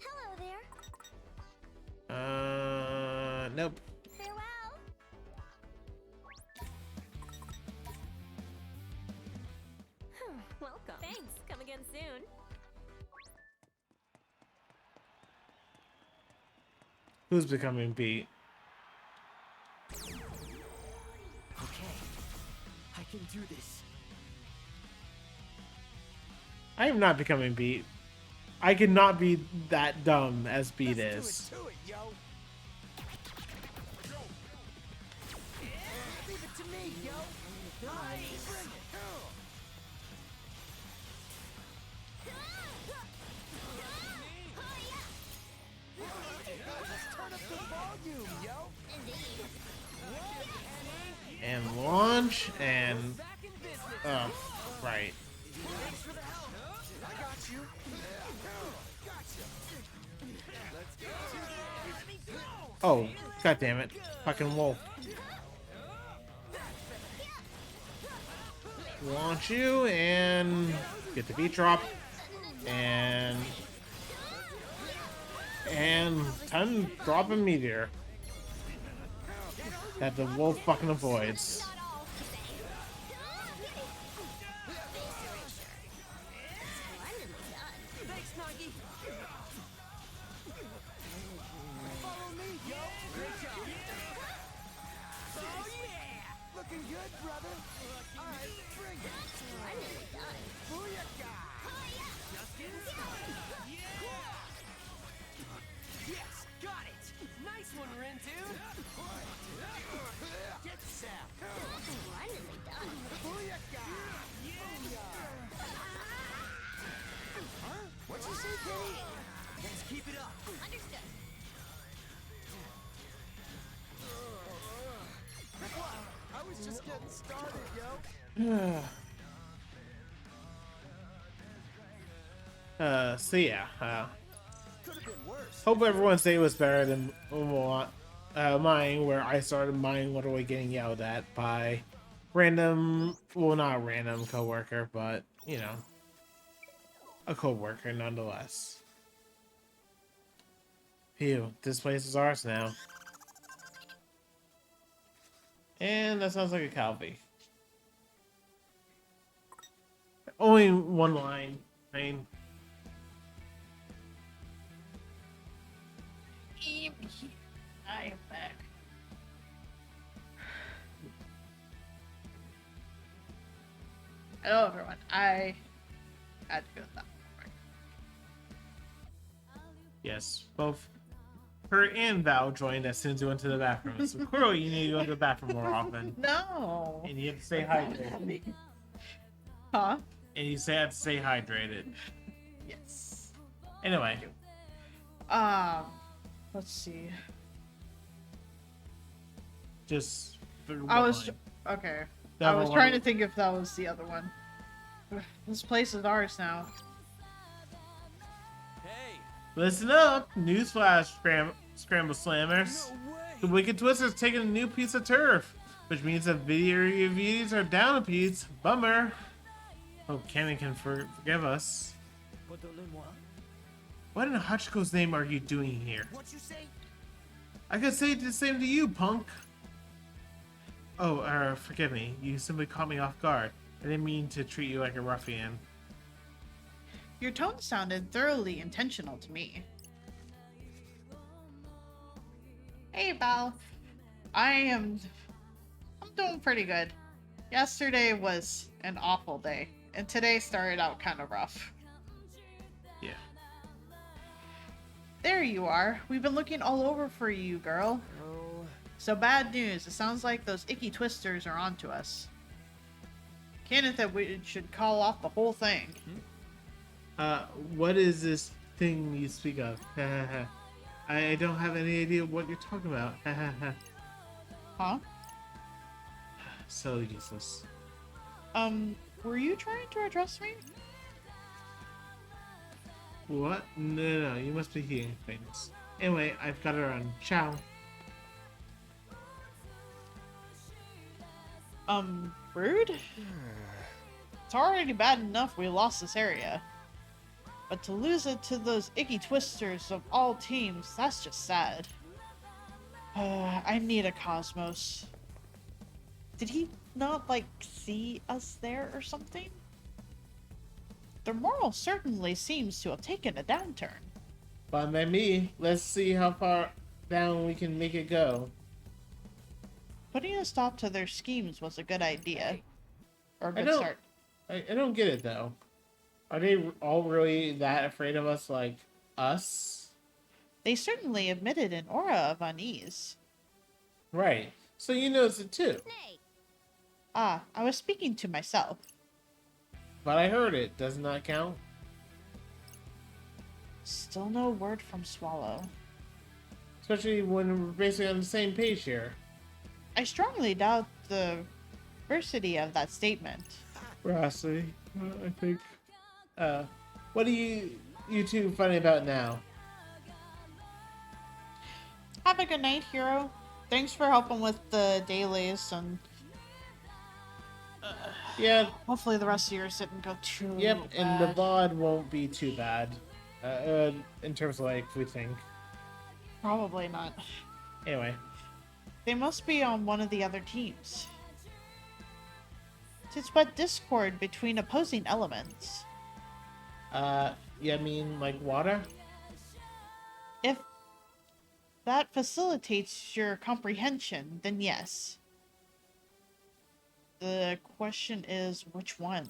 Hello there. Nope. Farewell. Welcome. Thanks. Come again soon. Who's becoming beat? Okay, I can do this. I am not becoming beat. I cannot be that dumb as beat Let's is. do it, yo. Leave it to me, yo. Alright, bring it. Let's turn up the volume, yo. And launch and Back in business. right. Thanks for the help. I got you. Oh, god damn it. Fucking wolf. Launch you and get the beat drop. And time to drop a meteor that the wolf fucking avoids. Not all to say. Splendidly done. Thanks, Nagi. Follow me, yo. Great job. Oh yeah. Looking good, brother. Alright, bring it. Splendidly done. Booyaka. Just getting started. Yes, got it. Nice one, Rin, dude. Get sapped. Splendidly done. Booyaka. Huh? What'd you say, Kenny? Let's keep it up. Understood. I was started, yo. So yeah, Could have been worse. hope everyone's day was better than mine, where I started mine literally getting yelled at by random, well, not a random coworker, but you know, a coworker nonetheless. Phew, this place is ours now. And that sounds like a Calvi. Only one line. I mean, I am back. Hello, everyone. I had to go to that. yes, both her and Val joined as soon as we went to the bathroom. So clearly you need to go to the bathroom more often. No. And you have to stay hydrated. Huh? And you have to stay hydrated. Yes. Anyway, Let's see. just I was okay. I was trying to think if that was the other one. This place is ours now. Hey, Listen up! Newsflash, Scramble Slammers. no way. The Wicked Twister's taking a new piece of turf, which means that video reviews are down a piece. Bummer. Hope Kenny can forgive us. Pardonnez-moi. What in Hachiko's name are you doing here? What you say? I could say the same to you, punk. Oh, forgive me. You simply caught me off guard. I didn't mean to treat you like a ruffian. Your tone sounded thoroughly intentional to me. Hey, Val. I'm doing pretty good. Yesterday was an awful day, and today started out kind of rough. Yeah. There you are. We've been looking all over for you, girl. Oh, So bad news. It sounds like those icky twisters are onto us. Kenneth, that we should call off the whole thing. What is this thing you speak of? I don't have any idea what you're talking about. Huh? So useless. Were you trying to address me? What? No, you must be hearing things. Anyway, I've got her on. Ciao. Rude? It's already bad enough we lost this area. But to lose it to those icky twisters of all teams, that's just sad. I need a Cosmos. Did he not, like, see us there or something? Their moral certainly seems to have taken a downturn. Fine by me. Let's see how far down we can make it go. Putting a stop to their schemes was a good idea. Or a I good don't- start. I don't get it though. Are they all really that afraid of us like us? They certainly emitted an aura of unease. Right. So you notice it too. Snake. Ah, I was speaking to myself. But I heard it. Does not count. Still no word from Swallow. Especially when we're basically on the same page here. I strongly doubt the veracity of that statement. Veracity, I think. What are you two funny about now? Have a good night, hero. Thanks for helping with the dailies, and Yeah, hopefully the rest of yours didn't go too yep, and the bad. VOD won't be too bad. In terms of like, we think. Probably not. Anyway, They must be on one of the other teams. To spread discord between opposing elements. yeah, I mean, like water? If that facilitates your comprehension, then yes. The question is, which one?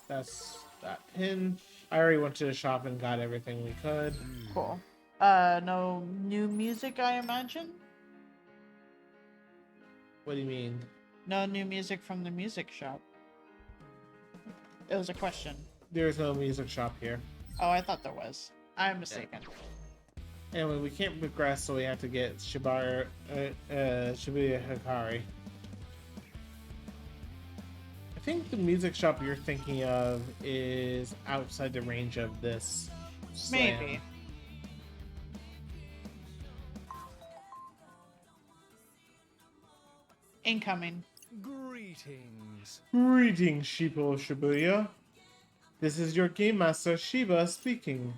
That's that pin. I already went to the shop and got everything we could. Cool. No new music, I imagine? What do you mean? No new music from the music shop. It was a question. There's no music shop here. Oh, I thought there was. I'm mistaken. Anyway, we can't progress, so we have to get Shibuya Hikari. I think the music shop you're thinking of is outside the range of this slam. Maybe. Incoming. Greetings. Greetings, Sheeple Shibuya. This is your game master Shiba speaking.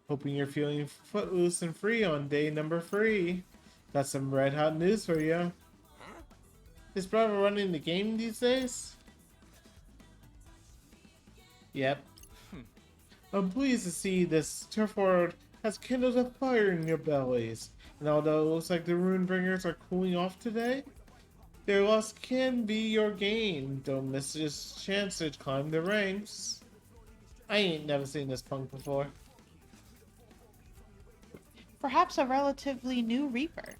Hoping you're feeling footloose and free on day number 3. Got some red hot news for you. Is brother running the game these days? Yep. I'm pleased to see this turf war has kindled a fire in your bellies. And although it looks like the Runebringers are cooling off today, their loss can be your gain. Don't miss this chance to climb the ranks. I ain't never seen this punk before. Perhaps a relatively new Reaper.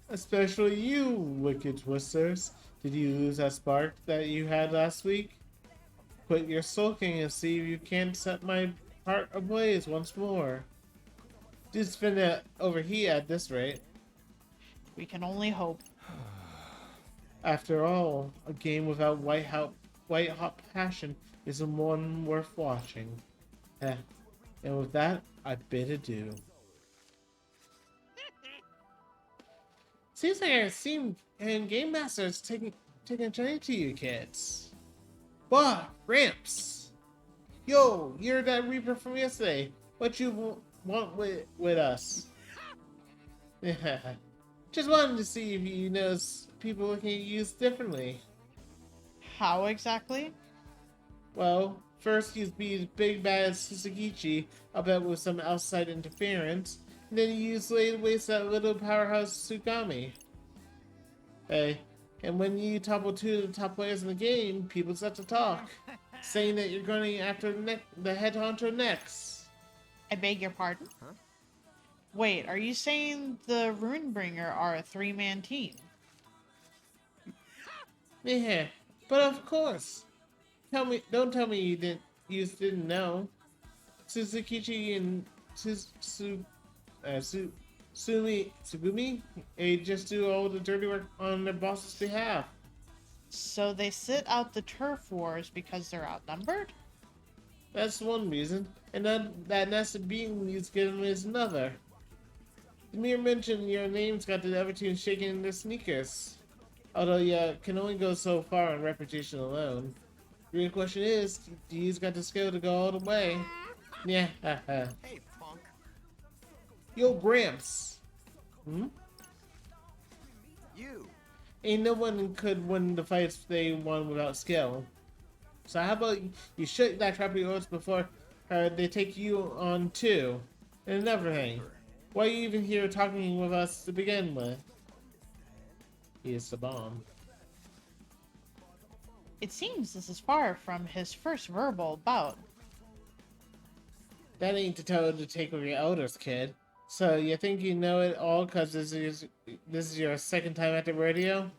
Especially you, wicked twisters. Did you lose that spark that you had last week? Quit your sulking and see if you can't set my heart ablaze once more. Dude's finna overheat at this rate. We can only hope. After all, a game without white hot passion isn't one worth watching. And with that, I bid adieu. Seems like I seem and Game Master's taking a journey to you kids. Bah, Ramps! Yo, you're that Reaper from yesterday. What you want with us? Just wanted to see if you notice people looking at you differently. How exactly? Well, first you beat big bad Suzukichi, I bet with some outside interference, and then you laid waste that little powerhouse Tsugami. Hey, and when you topple 2 of the top players in the game, people start to talk, saying that you're going after the head honcho next. I beg your pardon? Huh? Wait, are you saying the Runebringer are a 3-man team? Yeah, but of course. Don't tell me you didn't know. Suzukichi and Tsugumi, they just do all the dirty work on their boss's behalf. So they sit out the turf wars because they're outnumbered? That's one reason, and that nest of being you get them is another. The mere mention your name's got the other team shaking in their sneakers. Although you can only go so far on reputation alone. The real question is, do you got the skill to go all the way? Yeah, haha. Hey, punk. Yo, Gramps. Hmm? You. Ain't no one could win the fights they won without skill. So how about you shut that trap of yours before they take you on too? And another thing, why are you even here talking with us to begin with? He is the bomb. It seems this is far from his first verbal bout. That ain't to tell to take with your elders, kid. So you think you know it all because this is your second time at the rodeo?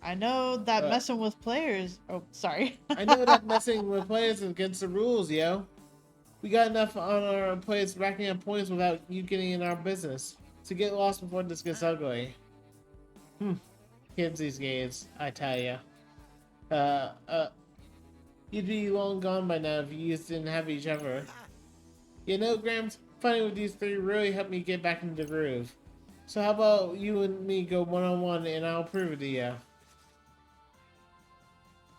I know that messing with players... Oh, sorry. I know that messing with players is against the rules, yo. We got enough on our plates racking up points without you getting in our business. So get lost before this gets ugly. Kids these days, I tell ya. You'd be long gone by now if you didn't have each other. You know, Grams, fighting with these 3 really helped me get back into the groove. So how about you and me go one-on-one and I'll prove it to you.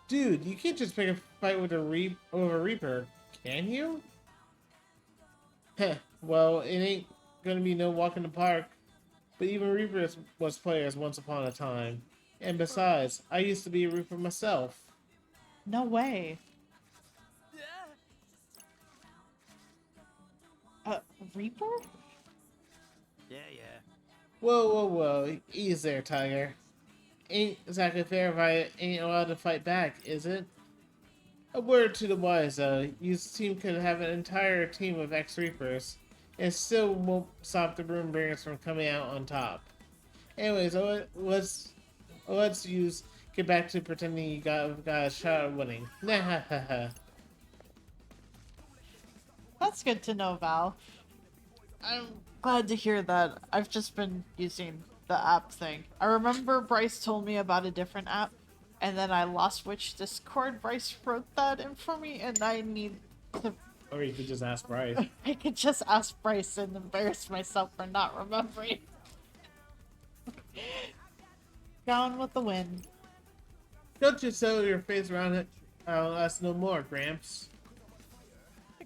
Dude, you can't just pick a fight with a Reaper, can you? Heh, well, it ain't gonna be no walk in the park. But even Reapers was players once upon a time. And besides, I used to be a Reaper myself. No way. Reaper? Yeah. Whoa. Ease there, Tiger. Ain't exactly fair if I ain't allowed to fight back, is it? A word to the wise, though. You team could have an entire team of ex-Reapers, and still won't stop the Runebringers from coming out on top. Anyways, let's get back to pretending you got a shot at winning. Nah. That's good to know, Val. I'm glad to hear that. I've just been using the app thing. I remember Bryce told me about a different app, and then I lost which Discord. Bryce wrote that in for me, and I need to. Or you could just ask Bryce. I could just ask Bryce and embarrass myself for not remembering. Gone with the wind. Don't just settle your face around it. I'll ask no more, Gramps.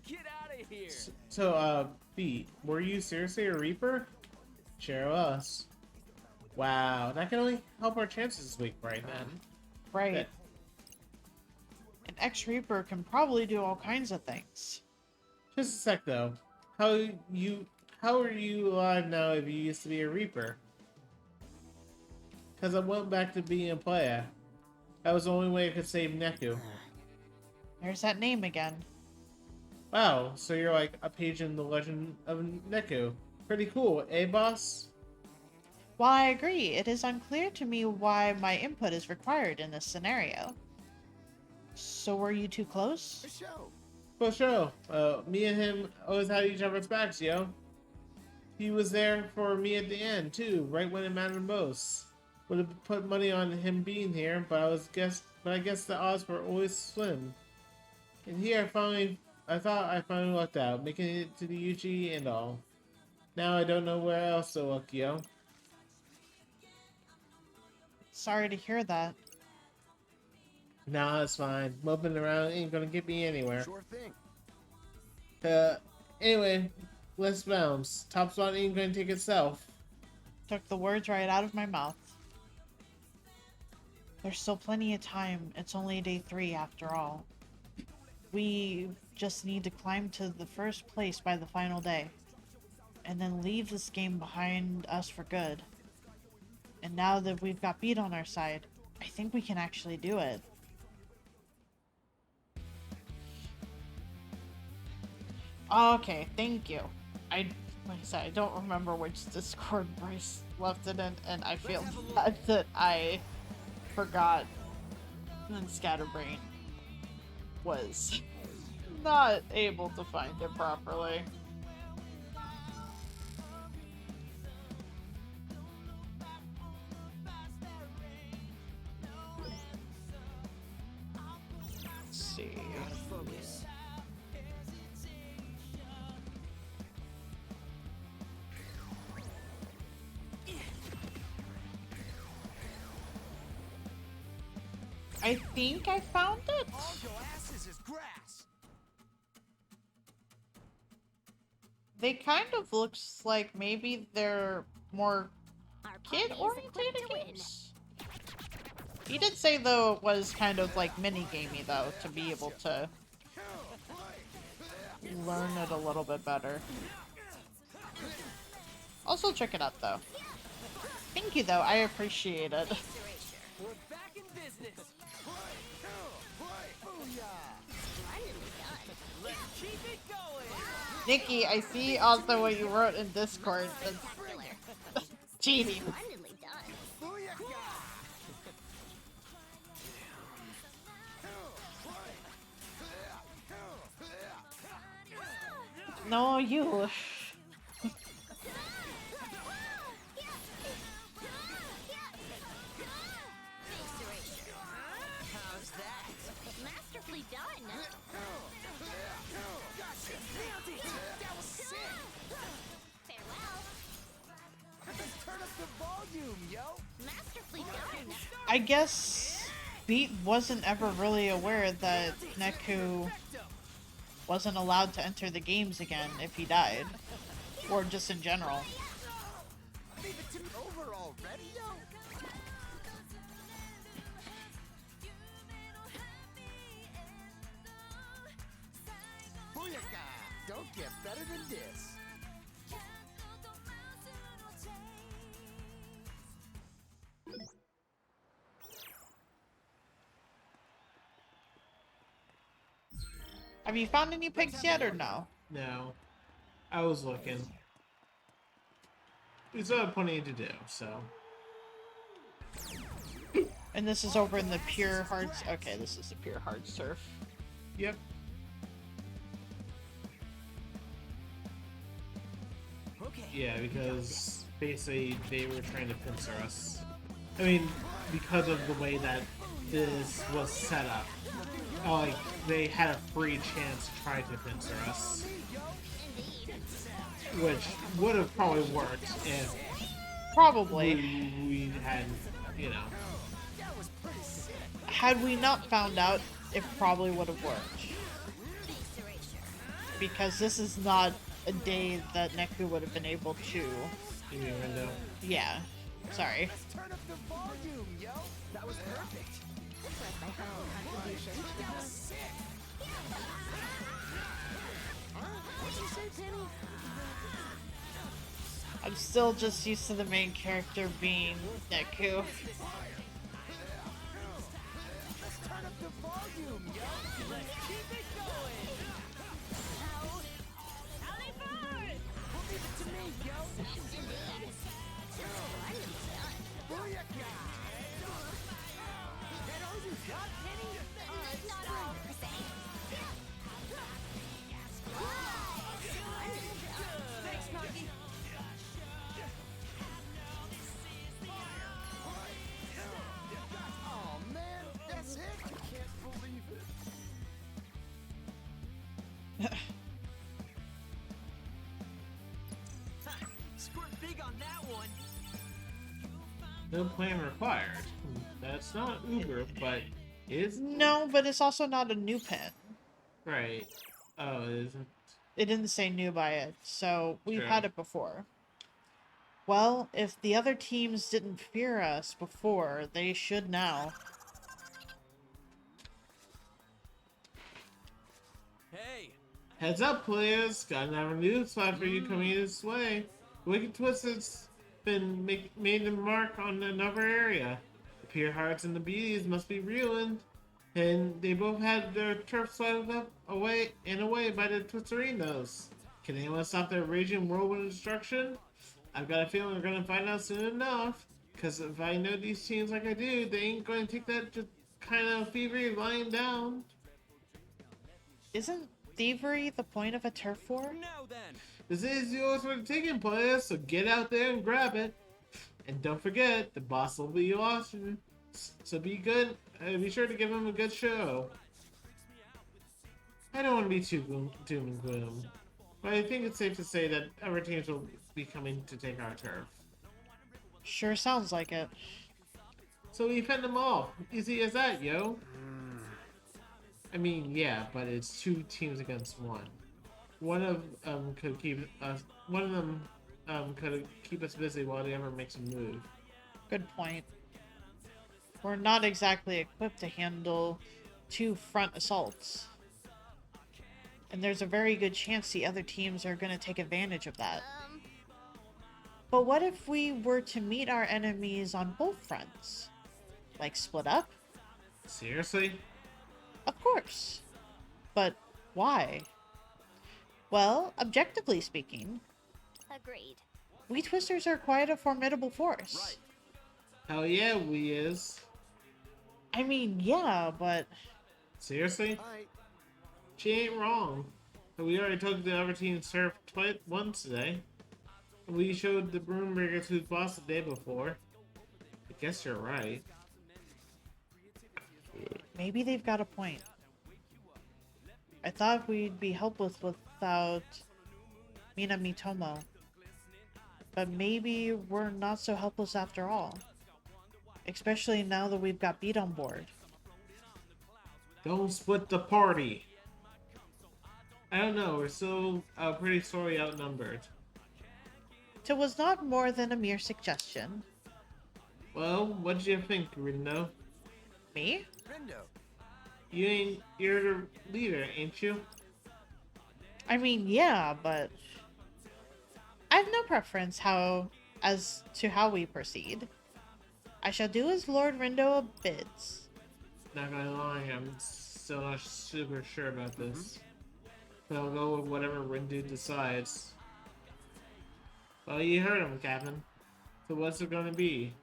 Get out of here! So, B, were you seriously a Reaper? Share us. Wow, that can only help our chances this week, right, man? Right. Yeah. An ex-Reaper can probably do all kinds of things. Just a sec, though. How are you alive now if you used to be a Reaper? Because I went back to being a player. That was the only way I could save Neku. There's that name again. Wow, so you're like a page in the Legend of Neku. Pretty cool, eh, boss? While I agree, it is unclear to me why my input is required in this scenario. So were you too close? A show. For sure. Me and him always had each other's backs, yo. He was there for me at the end, too, right when it mattered most. Would have put money on him being here, but I guess the odds were always slim. And here I thought I finally lucked out, making it to the UG and all. Now I don't know where else to look, yo. Sorry to hear that. Nah, it's fine. Moping around ain't gonna get me anywhere. Sure thing. Anyway, let's bounce. Top spot ain't gonna take itself. Took the words right out of my mouth. There's still plenty of time. It's only day 3 after all. We just need to climb to the first place by the final day. And then leave this game behind us for good. And now that we've got beat on our side, I think we can actually do it. Okay, thank you. Like I said, I don't remember which Discord Bryce left it in, and I feel bad that I forgot and Scatterbrain was not able to find it properly. Let's see. Focus. I think I found it. All your asses is grass! They kind of looks like maybe they're more Our party is kid-oriented equipped to win. games. He did say though it was kind of like mini-gamey though, to be able to learn it a little bit better. Also check it out though. Thank you though, I appreciate it. We're back in business! Splendidly done. Let's keep it going! Nikki, I see also what you wrote in Discord. That's Spectacular. cheating. Splendidly done. No, you. How's that? Masterfully done. Nailed it! That was sick! Farewell. Turn up the volume, yo. Masterfully done. I guess Beat wasn't ever really aware that Neku wasn't allowed to enter the games again if he died. Or just in general. Leave it to me over already, yo. Booyaka! Don't get better than this. Have you found any pigs yet or no? No. I was looking. We still have plenty to do, so. And this is over in the pure hard... Okay, this is the pure hard surf. Yep. Yeah, because basically they were trying to pincer us. I mean, because of the way that this was set up. Like, they had a free chance to try to pincer us. Which would have probably worked if Probably. we had, you know. Had we not found out, it probably would have worked. Because this is not a day that Neku would have been able to. Give me a window. Yeah. Sorry. Turn up the volume, yo. That was perfect. My humble contribution to the whole. What'd you say, Penny? I'm still just used to the main character being Neku. Let's turn up the volume, yo. Let's keep it going. Well, leave it to me, yo. Booyaka. That all you got, Penny? Not all per se. Thanks, Nagi. Oh man, that's it. I can't believe it. Squirt big on that one. No plan required. That's not Uber, but it is. No, but it's also not a new pen. Right. Oh, it isn't. It didn't say new by it, so we've True. had it before. Well, if the other teams didn't fear us before, they should now. Hey, Heads up, players! Got another news spot for you coming this way. Wicked Twisted's been made a mark on another area. The Pure Hearts and the Beaties must be ruined, and they both had their turf swept up away by the Twisterinos. Can anyone stop their raging whirlwind destruction? I've got a feeling we're gonna find out soon enough. Cause if I know these teams like I do, they ain't gonna take that just kind of thievery lying down. Isn't thievery the point of a turf war? now then. This is yours for the taking, players, so get out there and grab it. And don't forget, the boss will be watching. So be good, be sure to give him a good show. I don't want to be too doom and gloom, but I think it's safe to say that other teams will be coming to take our turf. Sure sounds like it. So we fend them off. Easy as that, yo. I mean, yeah, but it's two teams against one. One of could keep us. One of them could keep us busy while the other makes a move. Good point. We're not exactly equipped to handle two front assaults. And there's a very good chance the other teams are going to take advantage of that. But what if we were to meet our enemies on both fronts? Like split up? Seriously? Of course. But why? Well, objectively speaking, Agreed. we Twisters are quite a formidable force. Right. Hell yeah, we is. I mean, yeah, but Seriously? Alright. She ain't wrong. We already took the other team's turf once today. We showed the Broombreakers who's boss the day before. I guess you're right. maybe they've got a point. I thought we'd be helpless without Mina Mitomo. But maybe we're not so helpless after all. Especially now that we've got Beat on board. Don't split the party. I don't know, we're still pretty sorely outnumbered. It was not more than a mere suggestion. Well, what do you think, Rindo? Me? Rindo. You're the leader, ain't you? I mean, yeah, but I have no preference as to how we proceed. I shall do as Lord Rindo bids. Not gonna lie, I'm still not super sure about this. But I'll go with whatever Rindu decides. Well, you heard him, Captain. So what's it gonna be?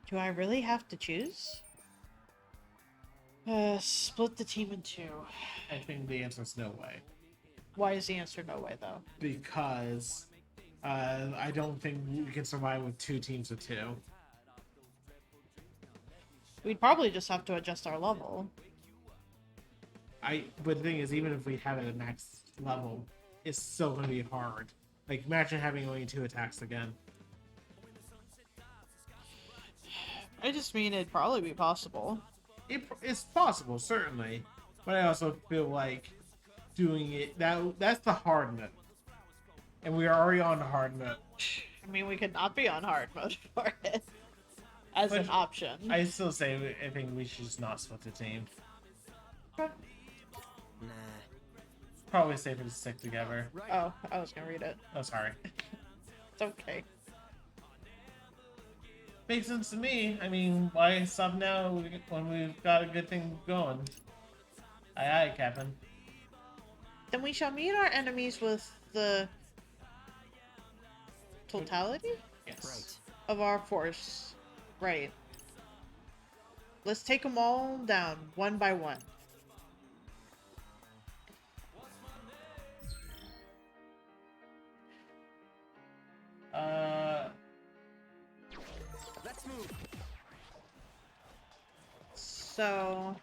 Do I really have to choose? Split the team in two. I think the answer is no way. Why is the answer no way, though? Because I don't think we can survive with 2 teams of 2. We'd probably just have to adjust our level. But the thing is, even if we have it at max level, it's still going to be hard. Like, imagine having only 2 attacks again. I just mean it'd probably be possible. It's possible, certainly, but I also feel like doing it that's the hard mode, and we are already on the hard mode. I mean, we could not be on hard mode for it as an option. I still say I think we should just not split the team. Nah. Probably safer to stick together. Oh, I was gonna read it. Oh, sorry. It's okay. Makes sense to me. I mean, why stop now when we've got a good thing going? Aye, aye, Captain. Then we shall meet our enemies with the totality Yes. Right. of our force. Right. Let's take them all down, one by one. Let's move. So,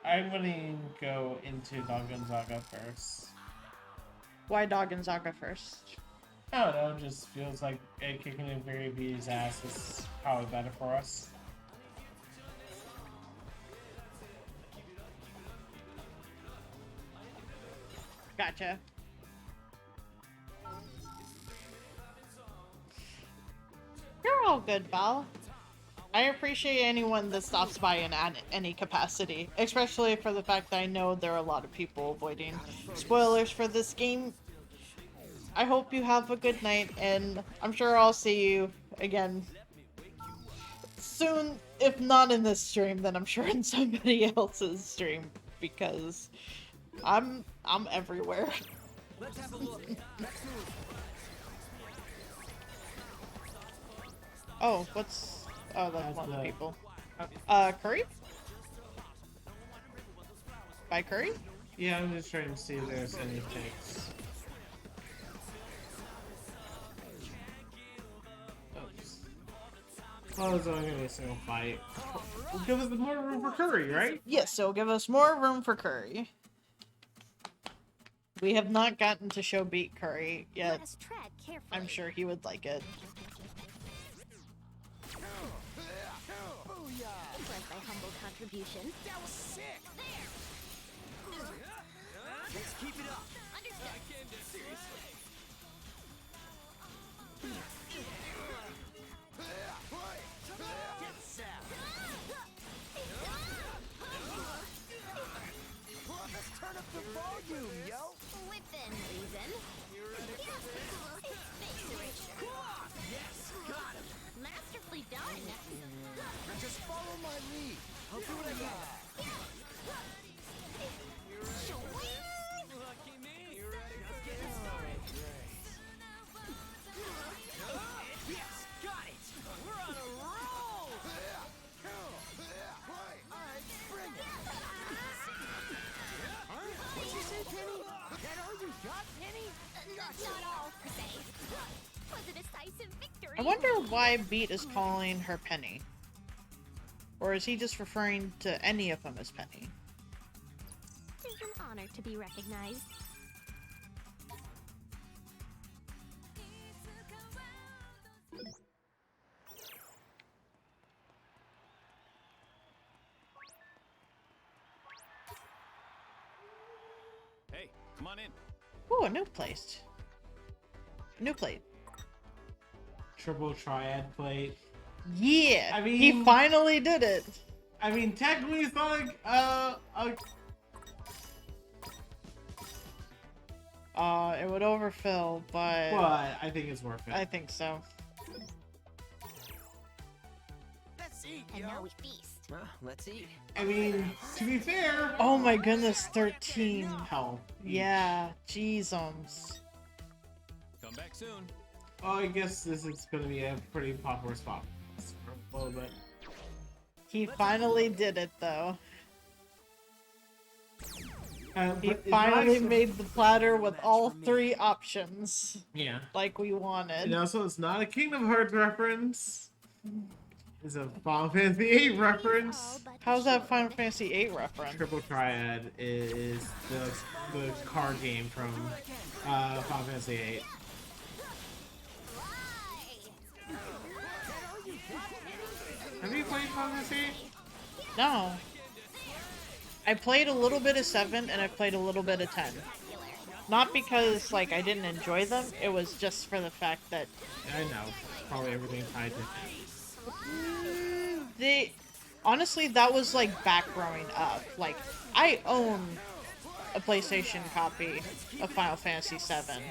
I'm gonna go into Gonzaga first. why Gonzaga first? I don't know, it just feels like kicking a very beat's ass is probably better for us. Gotcha. You're all good, Val. I appreciate anyone that stops by in any capacity, especially for the fact that I know there are a lot of people avoiding spoilers for this game. I hope you have a good night, and I'm sure I'll see you again soon. If not in this stream, then I'm sure in somebody else's stream, because I'm everywhere. Let's have a look. Let's move. Oh, what's... Oh, that's That's one of the the- people. Curry? By Curry? Yeah, I'm just trying to see if there's any picks. Oops. Well, it's only gonna be a single fight. Will give us more room for Curry, right? Yes, so give us more room for Curry. We have not gotten to show beat Curry yet. Let us tread carefully. I'm sure he would like it. Bless thy humble contribution. That was sick. Let's keep it up. Understood. Seriously. Get set. Let's turn up the volume, yo! Within reason. Face erasure. Yes, got him. Masterfully done. Just follow my lead. I'll do what I got. Lucky me. Let's get it started. Yes, got it. We're on a roll. Alright, bring it! What'd you say, Penny? That all you got, Penny? Not all, per se. Was a decisive victory. I wonder why Beat is calling her Penny. Or is he just referring to any of them as Penny? It is an honor to be recognized. Hey, come on in. Ooh, a new place. New plate. Triple triad plate. Yeah! I he mean- finally did it! I mean, technically, it's not like It would overfill, but but I think it's worth it. I think so. Let's eat, And yo. now we feast. Well, let's eat. I mean, to be fair, Oh my goodness, 13. hell. Yeah, jeezums. Come back soon. Oh, I guess this is gonna be a pretty popular spot for a little bit. He finally did it, though. He But it's finally nice. made the platter with all 3 options, Yeah. like we wanted. And also, it's not a Kingdom Hearts reference. It's a Final Fantasy VIII All reference. but the How's that shield. Final Fantasy VIII reference? Triple Triad is the card game from Final Fantasy VIII. Have you played Final Fantasy VIII? No. I played a little bit of 7 and I played a little bit of 10. Not because like I didn't enjoy them, it was just for the fact that I know. Probably everything tied to it. they honestly that was like back growing up. Like I own a PlayStation copy of Final Fantasy 7.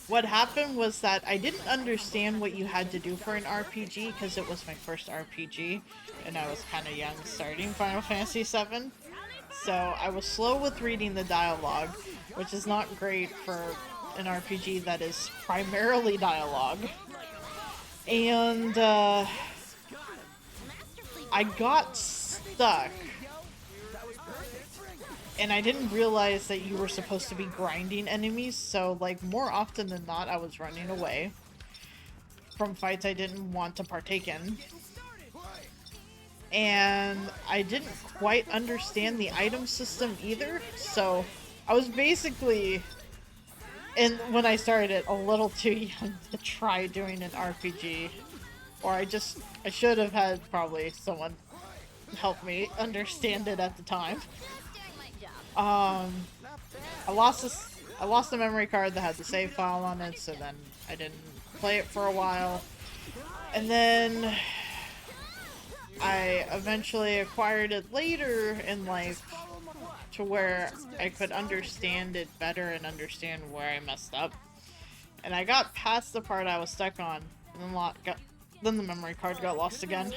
What happened was that I didn't understand what you had to do for an RPG because it was my first RPG and I was kind of young starting Final Fantasy 7. So I was slow with reading the dialogue, which is not great for an RPG that is primarily dialogue. And I got stuck. And I didn't realize that you were supposed to be grinding enemies, so like more often than not I was running away from fights I didn't want to partake in. And I didn't quite understand the item system either, so I was basically, and when I started it, a little too young to try doing an RPG. Or I should have had probably someone help me understand it at the time. I lost a memory card that had the save file on it, so then I didn't play it for a while. And then I eventually acquired it later in life to where I could understand it better and understand where I messed up. And I got past the part I was stuck on, and then the memory card got lost again.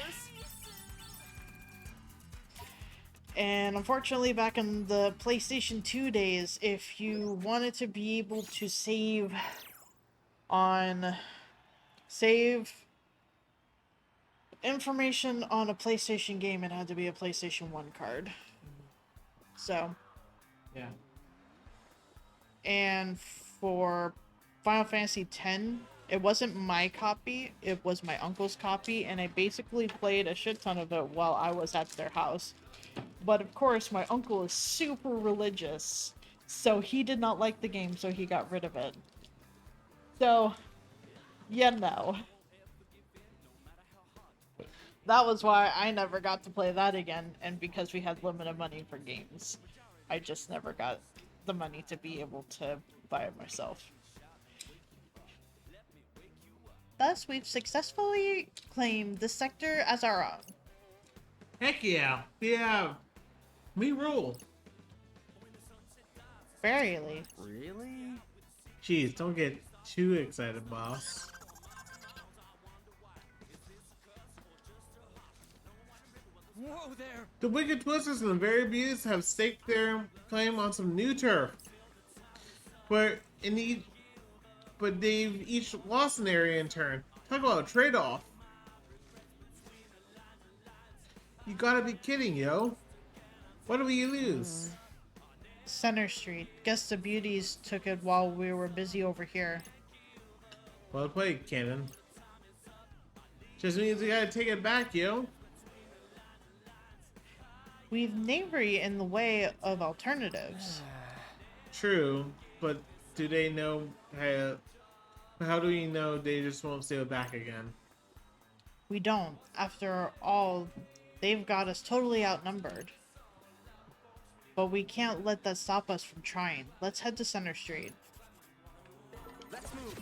And unfortunately, back in the PlayStation 2 days, if you wanted to be able to save information on a PlayStation game, it had to be a PlayStation 1 card. So, Yeah. and for Final Fantasy X, it wasn't my copy, it was my uncle's copy, and I basically played a shit ton of it while I was at their house. But of course, my uncle is super religious, so he did not like the game, so he got rid of it. So, yeah, no. That was why I never got to play that again, and because we had limited money for games, I just never got the money to be able to buy it myself. Thus, we've successfully claimed this sector as our own. Heck yeah. Yeah. We rule. Barely. Really? Jeez, don't get too excited, boss. Whoa there! The Wicked Twisters and the Very Abused have staked their claim on some new turf. But they've each lost an area in turn. Talk about a trade-off. You gotta be kidding, yo. What do we lose? Center Street. Guess the beauties took it while we were busy over here. Well played, Cannon. Just means we gotta take it back, yo. We've knavery in the way of alternatives. True, but do they know how do we know they just won't steal it back again? We don't. After all, they've got us totally outnumbered. But we can't let that stop us from trying. Let's head to Center Street. Let's move!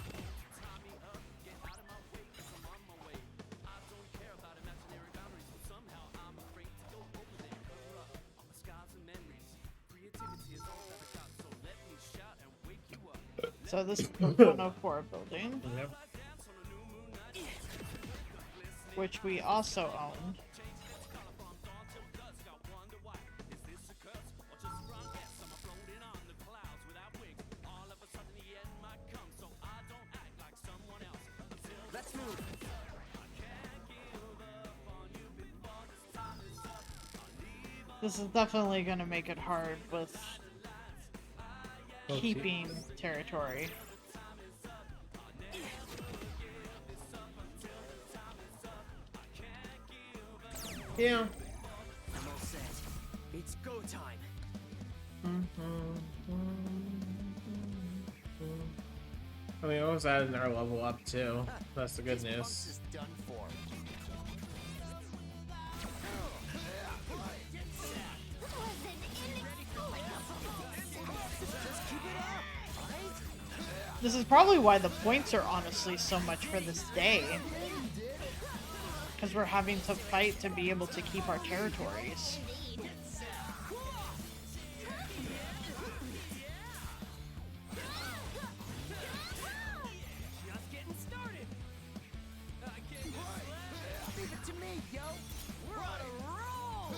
So this is the 104 building, Yep. which we also own. Let's move! This is definitely gonna make it hard with Okay. keeping territory. Yeah. I'm all set. It's go time. I mean, I was adding our level up too. That's the good This news. box is done for. Just keep it up, alright? This is probably why the points are honestly so much for this day. Because we're having to fight to be able to keep our territories. Just getting started. Leave it to me, yo. We're on a roll.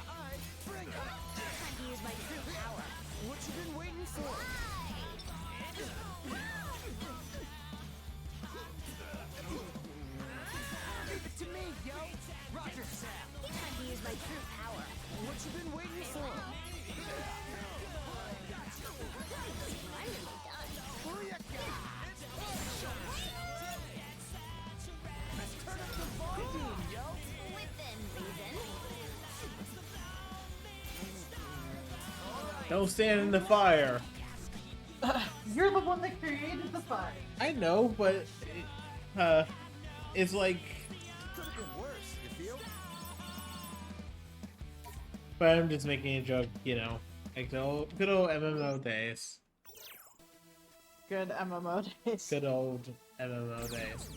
Alright, bring it. Time to use my true power. What you been waiting for? Leave it to me, yo. Roger. Time to use my true power. What you been waiting for? Booyaka! Let's turn up the volume, yo. Within reason. Don't stand in the fire. You're the one that created the fire. I know, but it's like. Could have been worse, you feel? But I'm just making a joke, you know, like the good old MMO days. Good MMO days. Good old MMO days.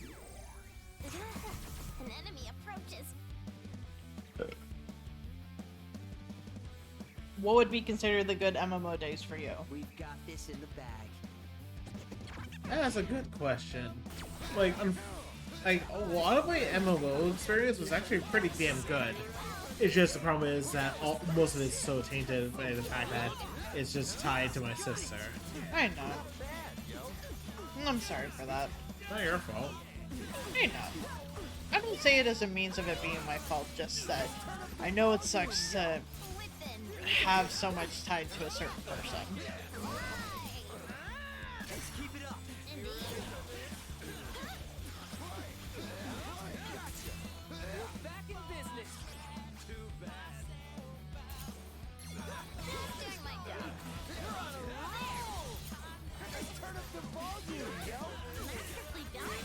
An enemy approaches. What would be considered the good MMO days for you? We've got this in the bag. That's a good question. Like, like a lot of my MMO experience was actually pretty damn good. It's just the problem is that most of it's so tainted by the fact that it's just tied to my sister. I know. I'm sorry for that. Not your fault. I know. I don't say it as a means of it being my fault, just that I know it sucks to have so much tied to a certain person. Let's keep it up. Back in business. Too bad. Doing my job. Let's turn up the volume, yo. Masterfully done.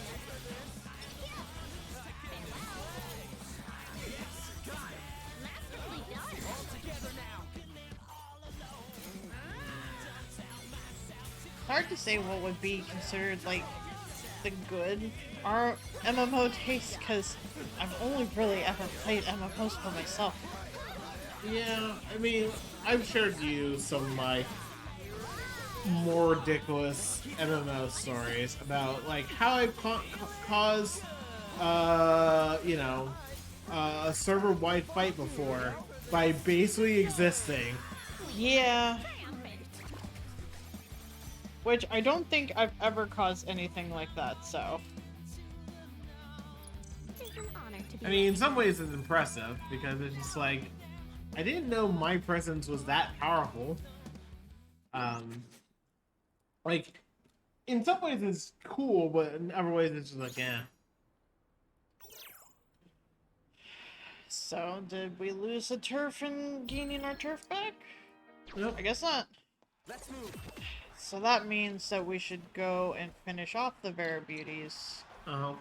Masterfully done. Together now. It's hard to say what would be considered like the good our MMO taste, because I've only really ever played MMOs by myself. Yeah, I mean, I've shared you some of my more ridiculous MMO stories about like how I caused, you know, a server-wide fight before by basically existing. Yeah. Which I don't think I've ever caused anything like that, so. It's an honor to be I mean, in some ways it's impressive because it's just like I didn't know my presence was that powerful. Like in some ways it's cool, but in other ways it's just like, yeah. So, did we lose the turf in gaining our turf back? Nope. I guess not. Let's move. So that means that we should go and finish off the Vera Beauties. Uh-huh.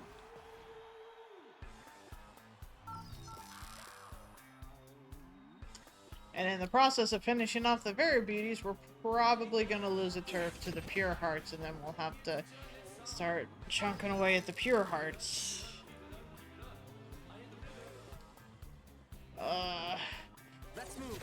And in the process of finishing off the Vera Beauties, we're probably going to lose a turf to the Pure Hearts, and then we'll have to start chunking away at the Pure Hearts. Let's move.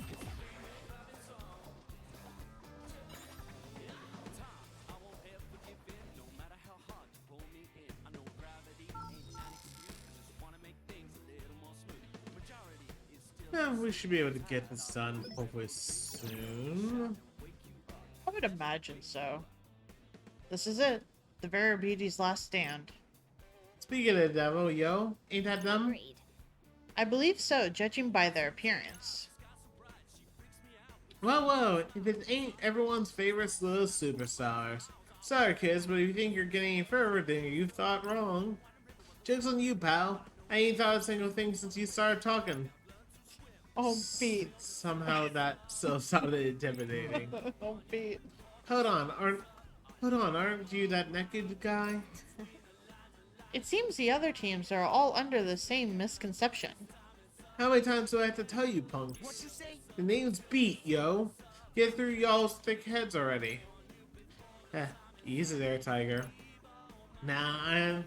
Yeah, we should be able to get this done hopefully soon. I would imagine so. This is it. The Vera Beauty's last stand. Speaking of the devil, yo, ain't that dumb? agreed. I believe so, judging by their appearance. Well, if it ain't everyone's favorite little superstars. Sorry, kids, but if you think you're getting any further, then you've thought wrong. Joke's on you, pal. I ain't thought a single thing since you started talking. Oh, Pete. Somehow that still sounded intimidating. Oh, Pete. Hold on, aren't you that naked guy? It seems the other teams are all under the same misconception. How many times do I have to tell you, punks? What you say? The name's Beat, yo. Get through y'all's thick heads already. Easy there, Tiger. Nah,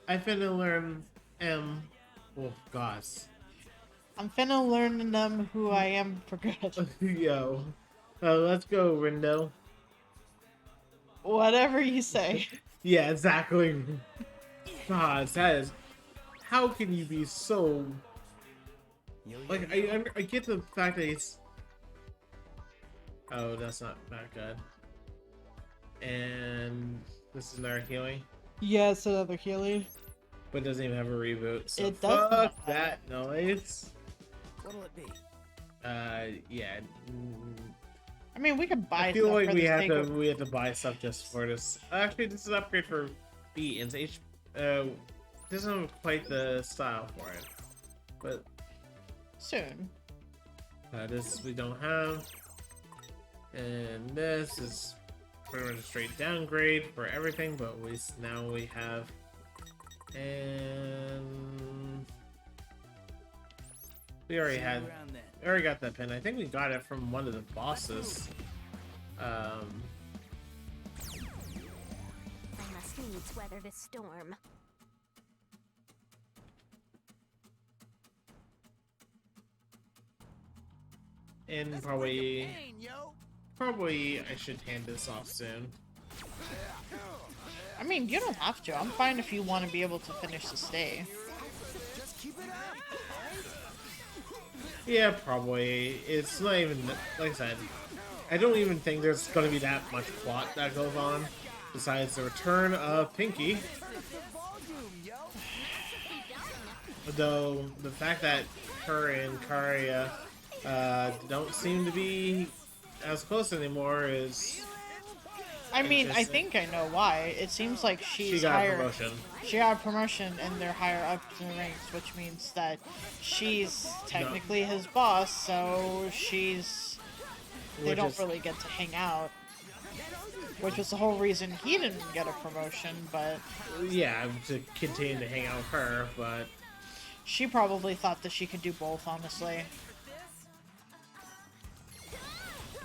I finna learn oh gosh. I'm finna learn them who I am for good. Yo. Let's go, Rindo. Whatever you say. Yeah, exactly. God, that is... How can you be so... Like, I get the fact that he's... Oh, that's not that good. And... This is another healing. Yes, another healing. But it doesn't even have a reboot, so It does fuck not. that noise. What'll it be? Yeah. I mean, we could buy I feel stuff like for we the have sake to of- we have to buy stuff just for this. Actually, this is an upgrade for B. It's doesn't have quite the style for it, but soon. this we don't have, and this is pretty much a straight downgrade for everything. But at least now we have, and we already had. Around then. We already got that pin. I think we got it from one of the bosses. I must needs weather this storm. And Let's probably, bring the pain, yo. probably I should hand this off soon. I mean, you don't have to. I'm fine if you want to be able to finish the stay. Just keep it up. Yeah, probably. It's not even, like I said, I don't even think there's going to be that much plot that goes on, besides the return of Pinky. Turn up the volume, yo. Though, the fact that her and Karia don't seem to be as close anymore is... I mean, I Interesting. think I know why. It seems like She she's got a higher. promotion. She got a promotion, and they're higher up in the ranks, which means that she's technically his boss. So she's. They Which don't is- really get to hang out, which was the whole reason he didn't get a promotion. But Yeah, to continue to hang out with her, but... she probably thought that she could do both. Honestly,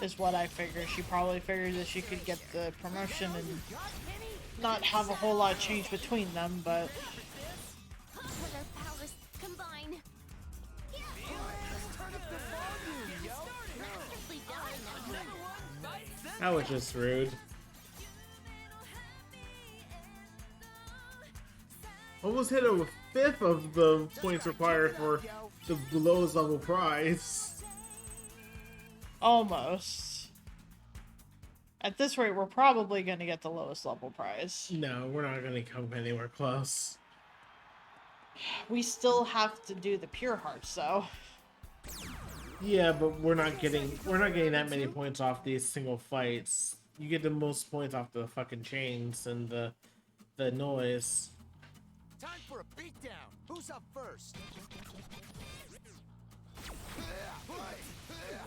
is what I figure. She probably figured that she could get the promotion and not have a whole lot change between them, but When our powers combine. Masterfully done. That was just rude. Almost hit a fifth of the points required for the lowest level prize. almost. At this rate, we're probably going to get the lowest level prize. No, we're not gonna come anywhere close. We still have to do the pure hearts, though. Yeah, but we're not getting that many points off these single fights. You get the most points off the fucking chains and the noise. Time for a beatdown. Who's up first?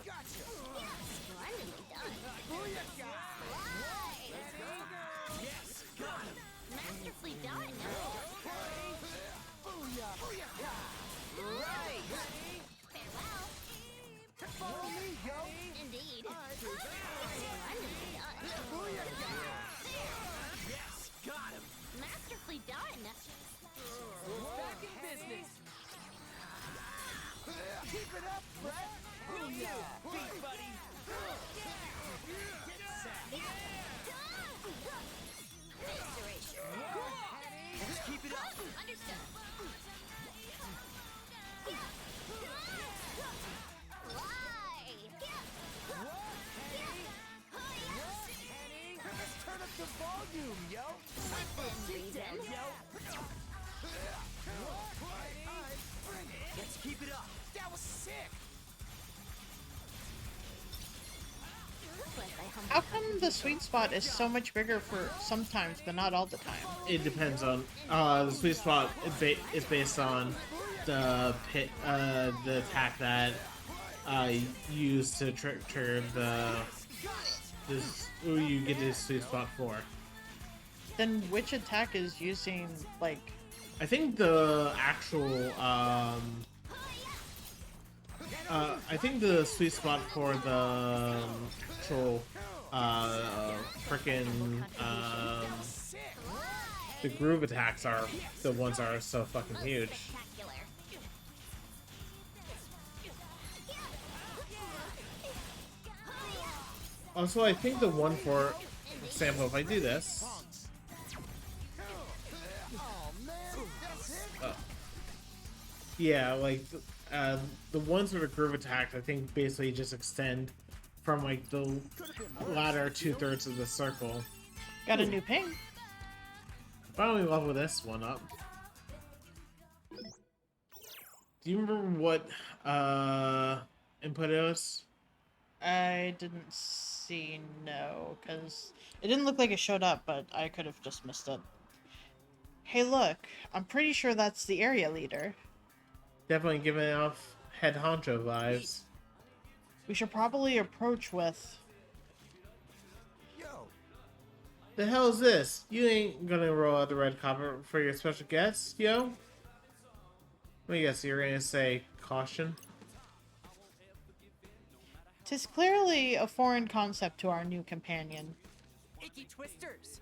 Gotcha. Splendidly done. Booyah! Yes, got him. Masterfully done. Right. Farewell. Follow me, yo. Indeed. Splendidly done. Yes, got him. Masterfully done. Back in business. Keep it up, Brett. Booyah. Beat, buddy. Restoration. Just keep it up. Understood. Why? Henny, let's turn up the volume, yo. Within reason. Yo. Let's keep How come the sweet spot is so much bigger for sometimes, but not all the time? It depends on the sweet spot. Is based on the attack that used to trigger who you get this sweet spot for. Then which attack is using, like... I think the actual I think the sweet spot for the actual frickin' the groove attacks are the ones that are so fucking huge. Also, I think the one for example, if I do this, yeah, like the ones that are groove attacked, I think basically just extend from like the latter 2/3 of the circle. Got a new ping. Finally level this one up. Do you remember what input it was? I didn't see, no, because it didn't look like it showed up, but I could have just missed it. Hey, look, I'm pretty sure that's the area leader. Definitely giving off head honcho vibes. We should probably approach with... Yo, The hell is this? You ain't gonna roll out the red carpet for your special guest, yo? I guess you're gonna say caution. 'Tis clearly a foreign concept to our new companion. Icky twisters.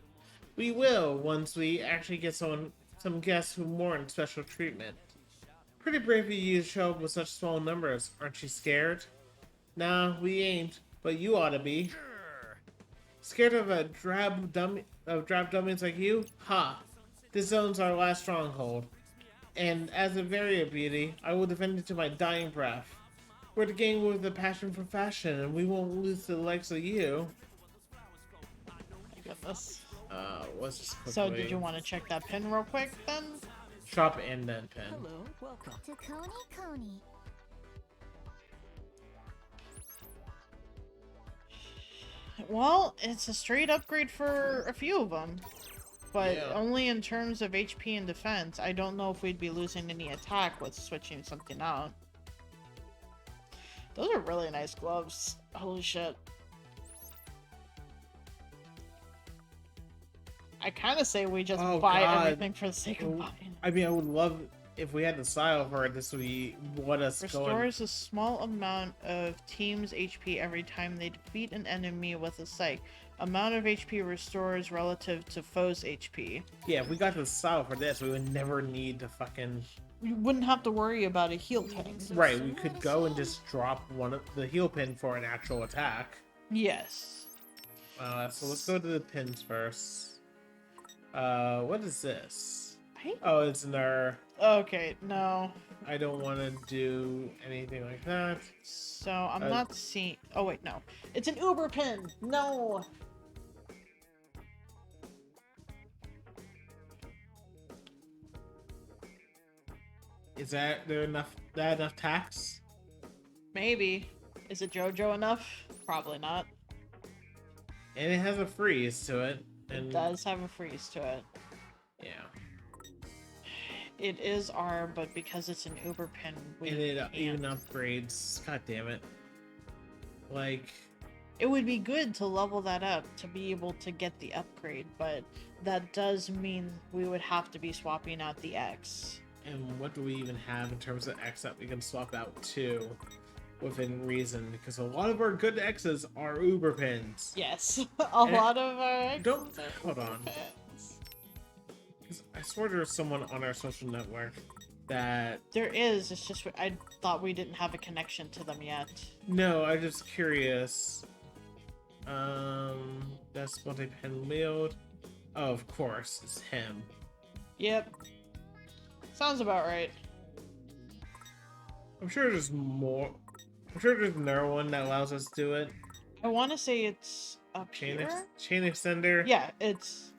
We will once we actually get some guests who warrant special treatment. Pretty brave of you to show up with such small numbers. Aren't you scared? Nah, we ain't, but you ought to be. Scared of a drab dummies like you? Ha! This zone's our last stronghold. And as a very beauty, I will defend it to my dying breath. We're the gang with a passion for fashion, and we won't lose to the likes of you. My goodness. Let's just quickly... So, did you want to check that pin real quick, then? Shop and then pin. Hello, welcome. To Coney. Well, it's a straight upgrade for a few of them. But Yeah. only in terms of HP and defense. I don't know if we'd be losing any attack with switching something out. Those are really nice gloves. Holy shit. I kind of say we just Oh, buy God. everything for the sake of buying. I mean, I would love if we had the style for it. This would be what us going. Restores a small amount of team's HP every time they defeat an enemy with a psych. Amount of HP restores relative to foe's HP. Yeah, if we got the style for this, we would never need to fucking. You wouldn't have to worry about a heal tank. Right, we could go and just drop one of the heal pin for an actual attack. Yes. So let's go to the pins first. What is this? Right? Oh, it's another. Okay, no. I don't want to do anything like that. So I'm not seeing. Oh wait, no. It's an Uber pin. No. Is that enough tax? Maybe. Is it JoJo enough? Probably not. And it has a freeze to it. And It does have a freeze to it. yeah. It is R, but because it's an Uber pin, we And it can't. even upgrades. God damn it. Like, It would be good to level that up to be able to get the upgrade, but that does mean we would have to be swapping out the X. and what do we even have in terms of X that we can swap out to within reason? Because a lot of our good X's are Uber pins. Yes, a lot of our X's Don't- are hold Uber on. pins. 'Cause I swear there's someone on our social network that. There is, it's just I thought we didn't have a connection to them yet. No, I'm just curious. That's multi-pin wield. Oh, of course, it's him. Yep. Sounds about right. I'm sure there's more. I'm sure there's another one that allows us to do it. I want to say it's up Chain, here. chain extender. Yeah, it's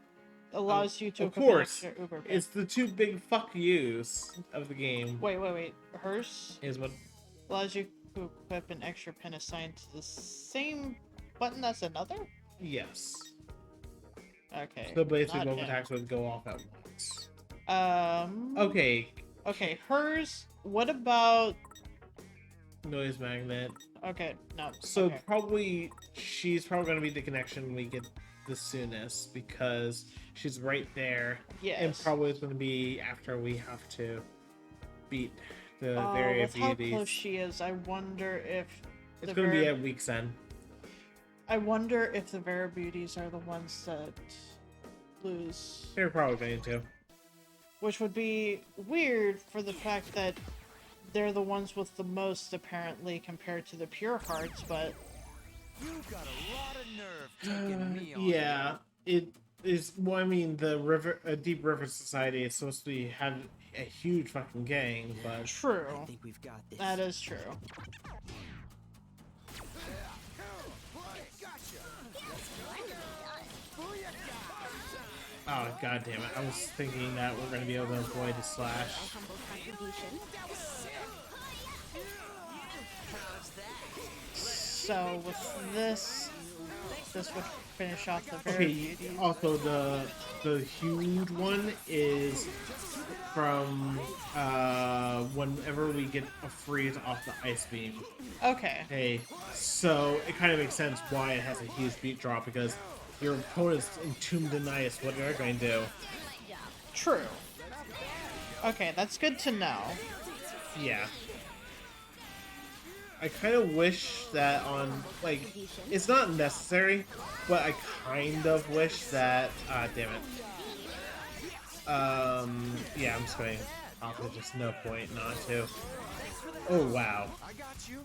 allows you to of equip an course. extra Uber pin. It's the two big fuck yous of the game. Wait. Hers Is what. allows you to equip an extra pin assigned to the same button as another? Yes. Okay. So basically, not both him. attacks would go off at once. Okay. Okay, Okay, hers. What about? noise magnet. Okay, no. So okay. probably she's probably gonna be the connection we get the soonest because she's right there, and Yes. probably it's gonna be after we have to beat the Oh, various with how deities. close she is, I wonder if It's the gonna be Ver- at week's end. I wonder if the Vera beauties are the ones that lose, They're probably going to. which would be weird for the fact that they're the ones with the most apparently compared to the pure hearts, but You got a lot of nerve taking me on. Yeah, it is. Well, I mean, the river, Deep River Society is supposed to be have a huge fucking gang, but true. I think we've got this. That is true. oh god damn it! I was thinking that we're gonna be able to avoid the slash. Humble contribution. So with this would finish off the Vera Okay. beauties. Also, the huge one is from whenever we get a freeze off the ice beam. Okay. Okay, so it kind of makes sense why it has a huge beat drop because your opponent's entombed in ice. What they're going to do? True. Okay, that's good to know. Yeah. I kind of wish that on, like, it's not necessary, but I kind of wish that, damn it. Yeah, I'm just going off with just no point not to. Oh, wow. I got you.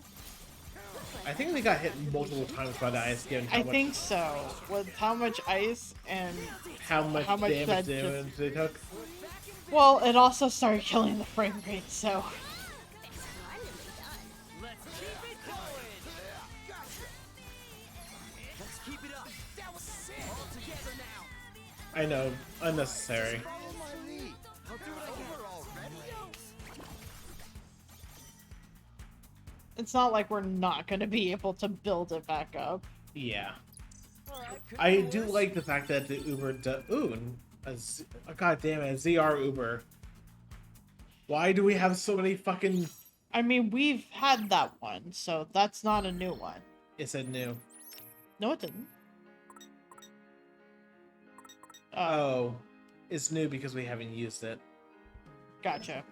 I think they got hit multiple times by the ice, given how I much, think so. With how much ice and how much that damage just- they took. well, it also started killing the frame rate, so Let's keep it going. Gotcha. Let's keep it up. That was sick. All together now. I know, unnecessary. Follow my lead. I'll do it over already. it's not like we're not going to be able to build it back up. Yeah. All right, I do like the fact that the Uber god damn it, ZR Uber. Why do we have so many fucking... I mean, we've had that one, so that's not a new one. It said new. No, it didn't. Oh. It's new because we haven't used it. Gotcha.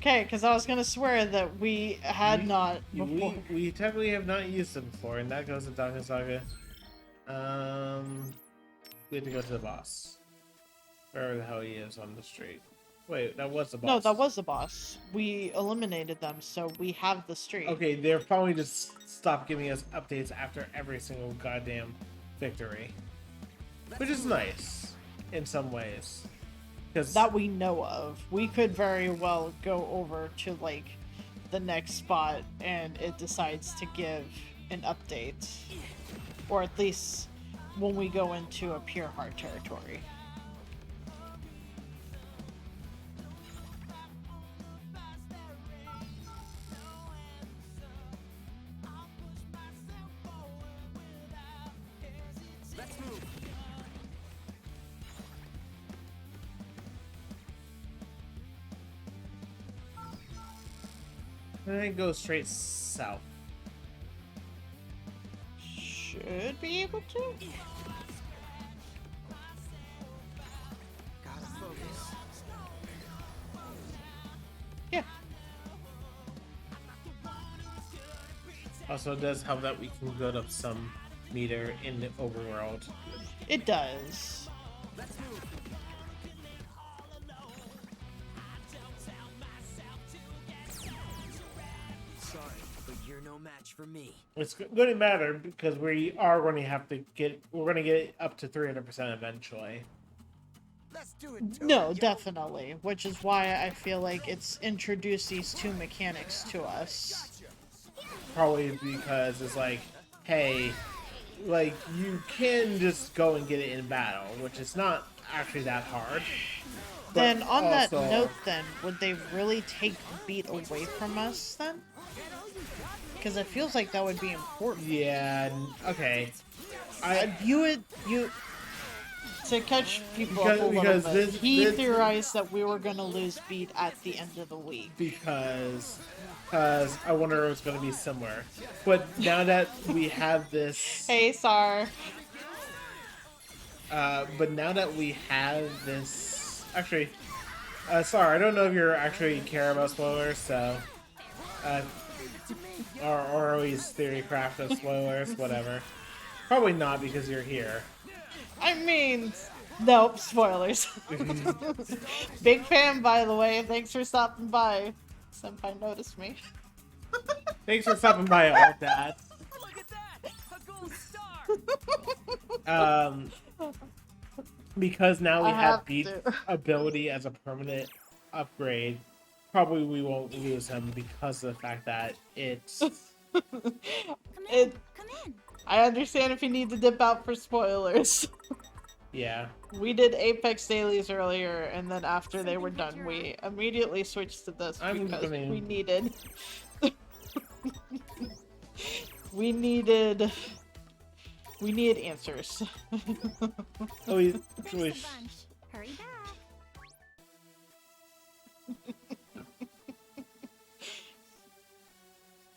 Okay, because I was gonna swear that we had not before. We technically have not used it before, and that goes to Dungeon Saga. We have to go to the boss. Wherever the hell he is on the street. Wait, that was the boss. No, that was the boss. We eliminated them, so we have the streak. Okay, they're probably just stop giving us updates after every single goddamn victory. Which is nice, in some ways. Because That we know of. We could very well go over to, like, the next spot and it decides to give an update. Or at least when we go into a pure heart territory. Let's move. and then go straight south. Should be able to? Gotta focus. Yeah. Also, it does help that we can build up some meter in the overworld. It does. Let's move. Sorry, but you're no match for me. It's going to matter because we are going to have to get. We're going to get it up to 300% eventually. Let's do it. To No, it, yo. definitely. Which is why I feel like it's introduced these two mechanics to us. Gotcha. Probably because it's like, hey, like you can just go and get it in battle, which is not actually that hard. But Then, on that also- note, then, would they really take the beat away from us, then? Because it feels like that would be important. Yeah. Okay. You to catch people up a little Because bit. He this theorized that we were gonna lose beat at the end of the week. because I wonder if it was going to be similar. But now that we have this, Hey, Sar. but now that we have this, actually, sorry, I don't know if you actually care about spoilers, so, or always theory craft of spoilers, whatever. Probably not because you're here. I mean, nope, spoilers. Big fan, by the way. Thanks for stopping by. Senpai noticed me. Thanks for stopping by, all that. Look at that! A gold star! Because now we I have have beat to. ability as a permanent upgrade. Probably we won't lose him because of the fact that it's. Come in. It- Come in. I understand if you need to dip out for spoilers. Yeah. We did Apex dailies earlier, and then after they were done, we immediately switched to this I'm because gonna- we needed. we needed answers. Oh, we, Thanks we, a bunch. Hurry back.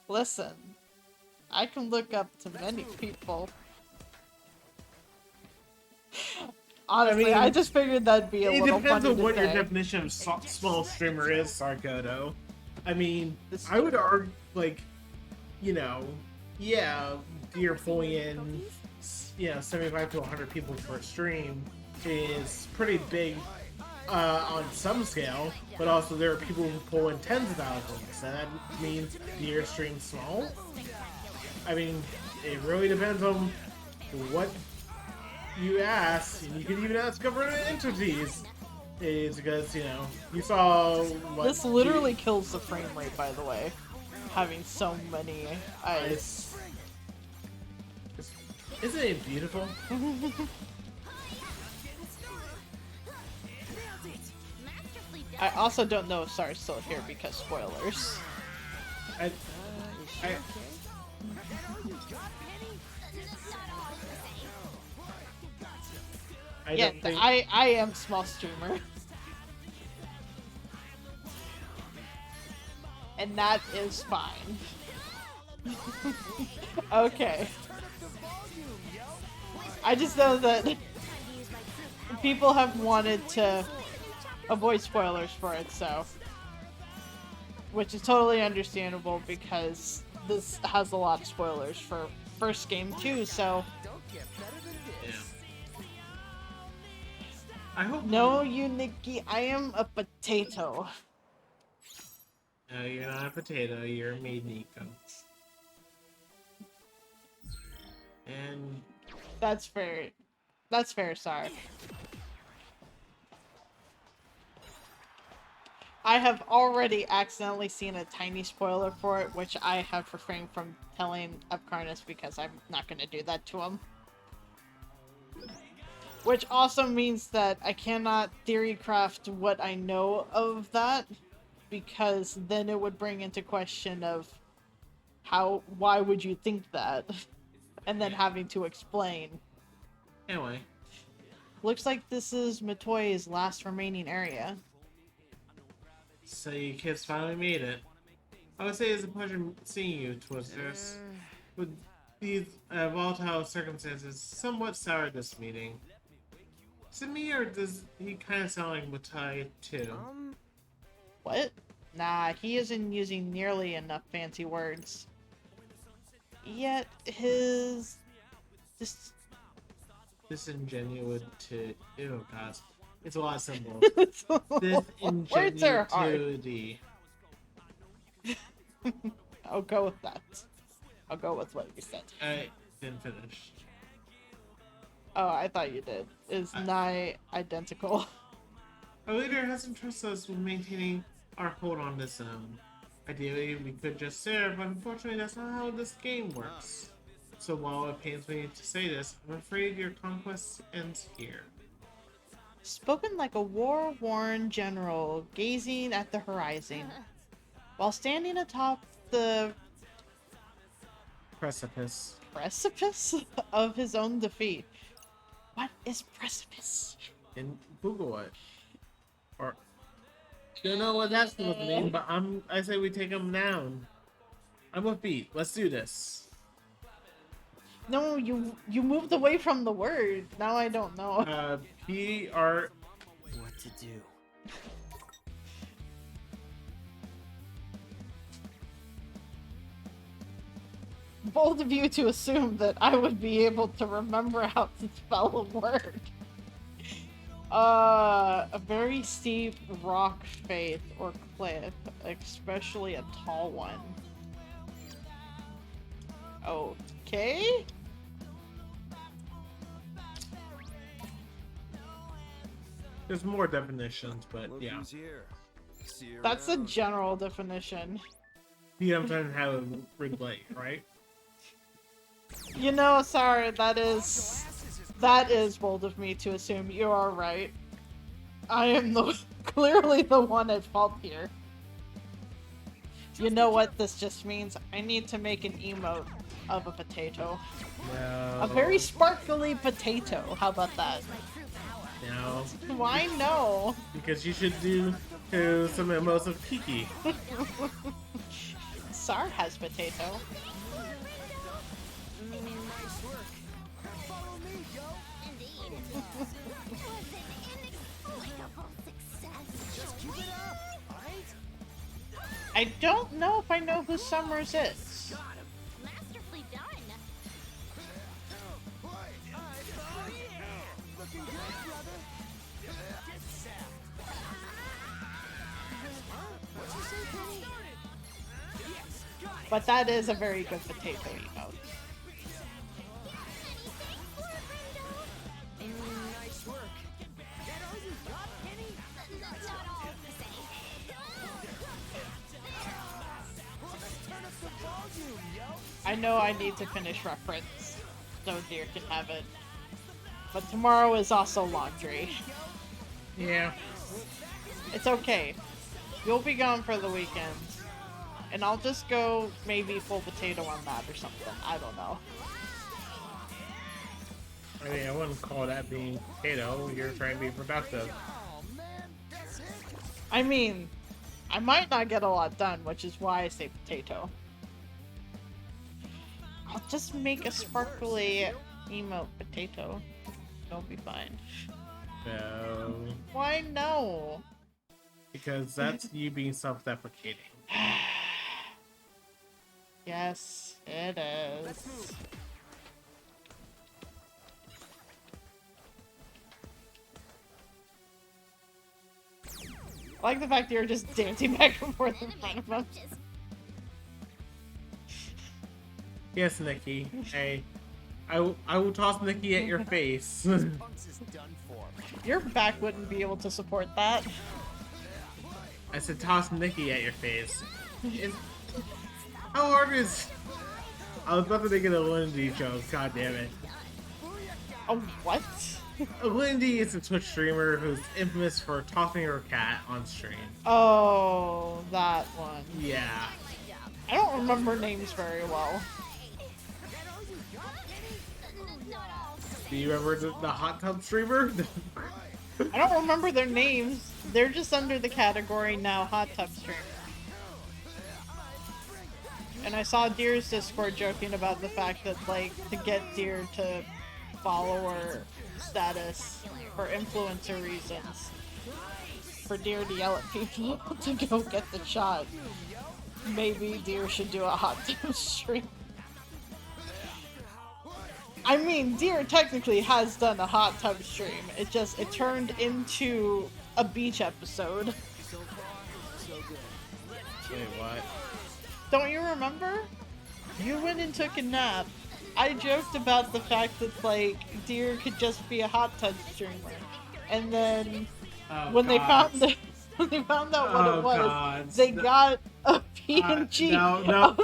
Listen, I can look up to many people. Honestly, I mean, just figured that'd be a it little depends funny on to what your say. definition of small streamer is, Sarkoto. I mean, This- I would argue, like, you know, yeah, you're pulling in, 75 to 100 people per stream is pretty big on some scale, but also there are people who pull in tens of thousands, and that means your stream's small. I mean, it really depends on what you ask, and you can even ask government entities. Is because, you saw what This literally kills the frame rate, by the way. Having so many eyes. Isn't it beautiful? Masterfully done. I also don't know if Sar's still here because spoilers. I, I, I Yeah, don't think. I am small streamer. And that is fine. Okay. I just know that people have wanted to avoid spoilers for it, so. Which is totally understandable because this has a lot of spoilers for first game too, so. I hope. No, you Nikki, I am a potato. No, you're not a potato. You're a maid Nico. And That's fair. That's fair, sorry. I have already accidentally seen a tiny spoiler for it, which I have refrained from telling Apcarnist because I'm not going to do that to him. Which also means that I cannot theory craft what I know of that, because then it would bring into question of why would you think that? And then having to explain. anyway, Looks like this is Matoi's last remaining area. so you kids finally made it. I would say it's a pleasure seeing you, Twisters. With these volatile circumstances, somewhat sour this meeting. Is it me, or does he kind of sound like Matai too? What? Nah, he isn't using nearly enough fancy words. Yet his... Disingenuous to... Ew, God. It's a lot of symbols. Words are hard. Disingenuity. I'll go with that. I'll go with what you said. I didn't finish. Oh, I thought you did. Is nigh identical. Our leader has entrusted us with maintaining our hold on this zone. Ideally, we could just serve, but unfortunately that's not how this game works. So while it pains me to say this, I'm afraid your conquest ends here. Spoken like a war-worn general gazing at the horizon. While standing atop the precipice. Precipice of his own defeat. What is precipice? And Google it. Or don't know what that's supposed to mean, but I say we take him down. I'm with Beat. Let's do this. No, you moved away from the word. Now I don't know. PR. What to do? Bold of you to assume that I would be able to remember how to spell a word. A very steep rock face or cliff, especially a tall one. Okay. There's more definitions, but Look yeah. who's here. See you That's a around. general definition. You understand how to relate, right? You know, sorry, that is bold of me to assume. You are right. I am the clearly the one at fault here. You know what this just means? I need to make an emote of a potato. No. A very sparkly potato. How about that? No. Why no? Because you should do some emotes of Kiki. Sar has potato. Nice work. Follow me, yo. Indeed. Was an inexplicable success. Just keep it up, alright? I don't know if I know who Summers is. Masterfully done. Looking good, brother. What'd you say, Penny? But that is a very good potato emote. Nice work. That all you got, Penny? Not all the same. Well, let's turn up the volume, yo. I know I need to finish reference so Deer can have it. But tomorrow is also laundry. Yeah. It's okay. You'll be gone for the weekend. And I'll just go maybe full potato on that or something. I don't know. I mean, I wouldn't call that being potato. You're trying to be productive. Oh, man, that's it. I mean, I might not get a lot done, which is why I say potato. I'll just make a sparkly emote potato. It'll be fine. No. Why no? Because that's you being self-deprecating. Yes, it is. I like the fact that you're just dancing back and forth in front of him. Yes, Nikki. Hey, I will toss Nikki at your face. Punks is done for. Your back wouldn't be able to support that. I said toss Nikki at your face. How hard is... I was about to make it a Lindy joke, god damn it. Oh, what? Lindy is a Twitch streamer who's infamous for tossing her cat on stream. Oh, that one. Yeah. I don't remember names very well. Not all the same. Do you remember the hot tub streamer? I don't remember their names. They're just under the category now hot tub streamer. And I saw Deer's Discord joking about the fact that, like, to get Deer to follower status for influencer reasons, for Deer to yell at people to go get the shot, maybe Deer should do a hot tub stream. I mean, Deer technically has done a hot tub stream. It turned into a beach episode. Wait, what? Don't you remember? You went and took a nap. I joked about the fact that, like, Deer could just be a hot tub streamer. And then when they found out what it was, God. they got a PNG no.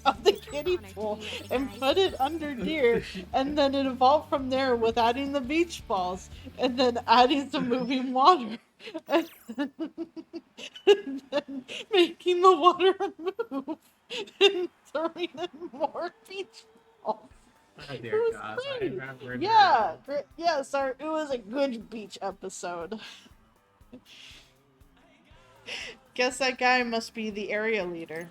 of the kiddie pool and put it under Deer, and then it evolved from there with adding the beach balls and then adding some moving water and then making the water move and throwing in more beach was a good beach episode. Guess that guy must be the area leader.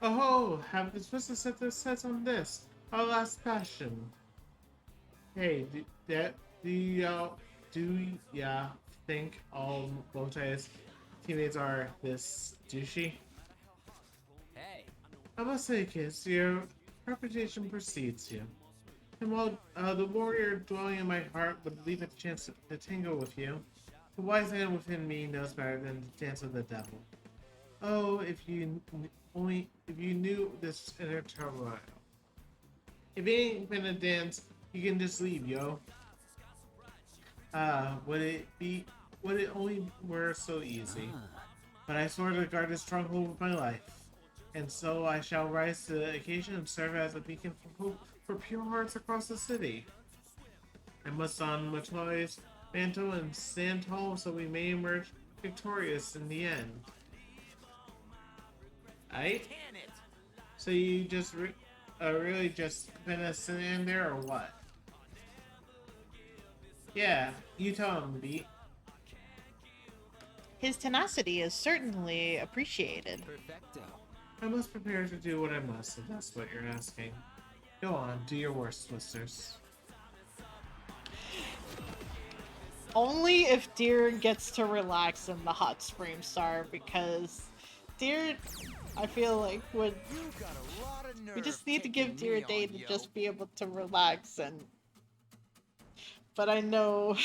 Oh, have been supposed to set their sights on this. Our last passion. Hey, do you think all Bowtie's teammates are this douchey? Hey, I must say, kids, your reputation precedes you. And while the warrior dwelling in my heart would leave a chance to tango with you, the wise man within me knows better than to dance with the devil. Oh, if you knew this inner turmoil. If it ain't been a dance, you can just leave, yo. Would it only were so easy. But I swore to guard this stronghold with my life. And so I shall rise to the occasion and serve as a beacon for hope for pure hearts across the city. I must don Matoi's mantle and stand tall so we may emerge victorious in the end. Aight? can it? So you just really just gonna sit in there or what? Yeah, you tell him, Beat. His tenacity is certainly appreciated. Perfecto. I must prepare to do what I must, if that's what you're asking. Go on, do your worst, Twisters. Only if Deer gets to relax in the hot spring star, because Deer, I feel like, would. You got a lot of nerve. We just need to give taking Deer a me day on, to yo. just be able to relax and. But I know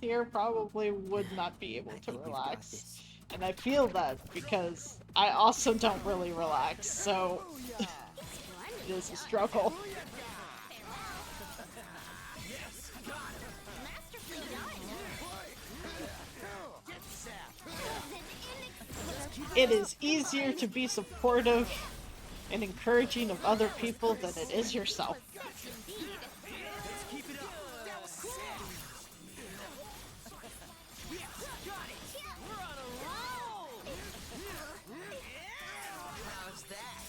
Deer probably would not be able I to think we've got relax. this. And I feel that because I also don't really relax, so Booyah! it is a struggle. Masterfully done. It is easier to be supportive and encouraging of other people than it is yourself. Indeed. Let's keep it up. That was sick. Got it. We're on a roll. How's that?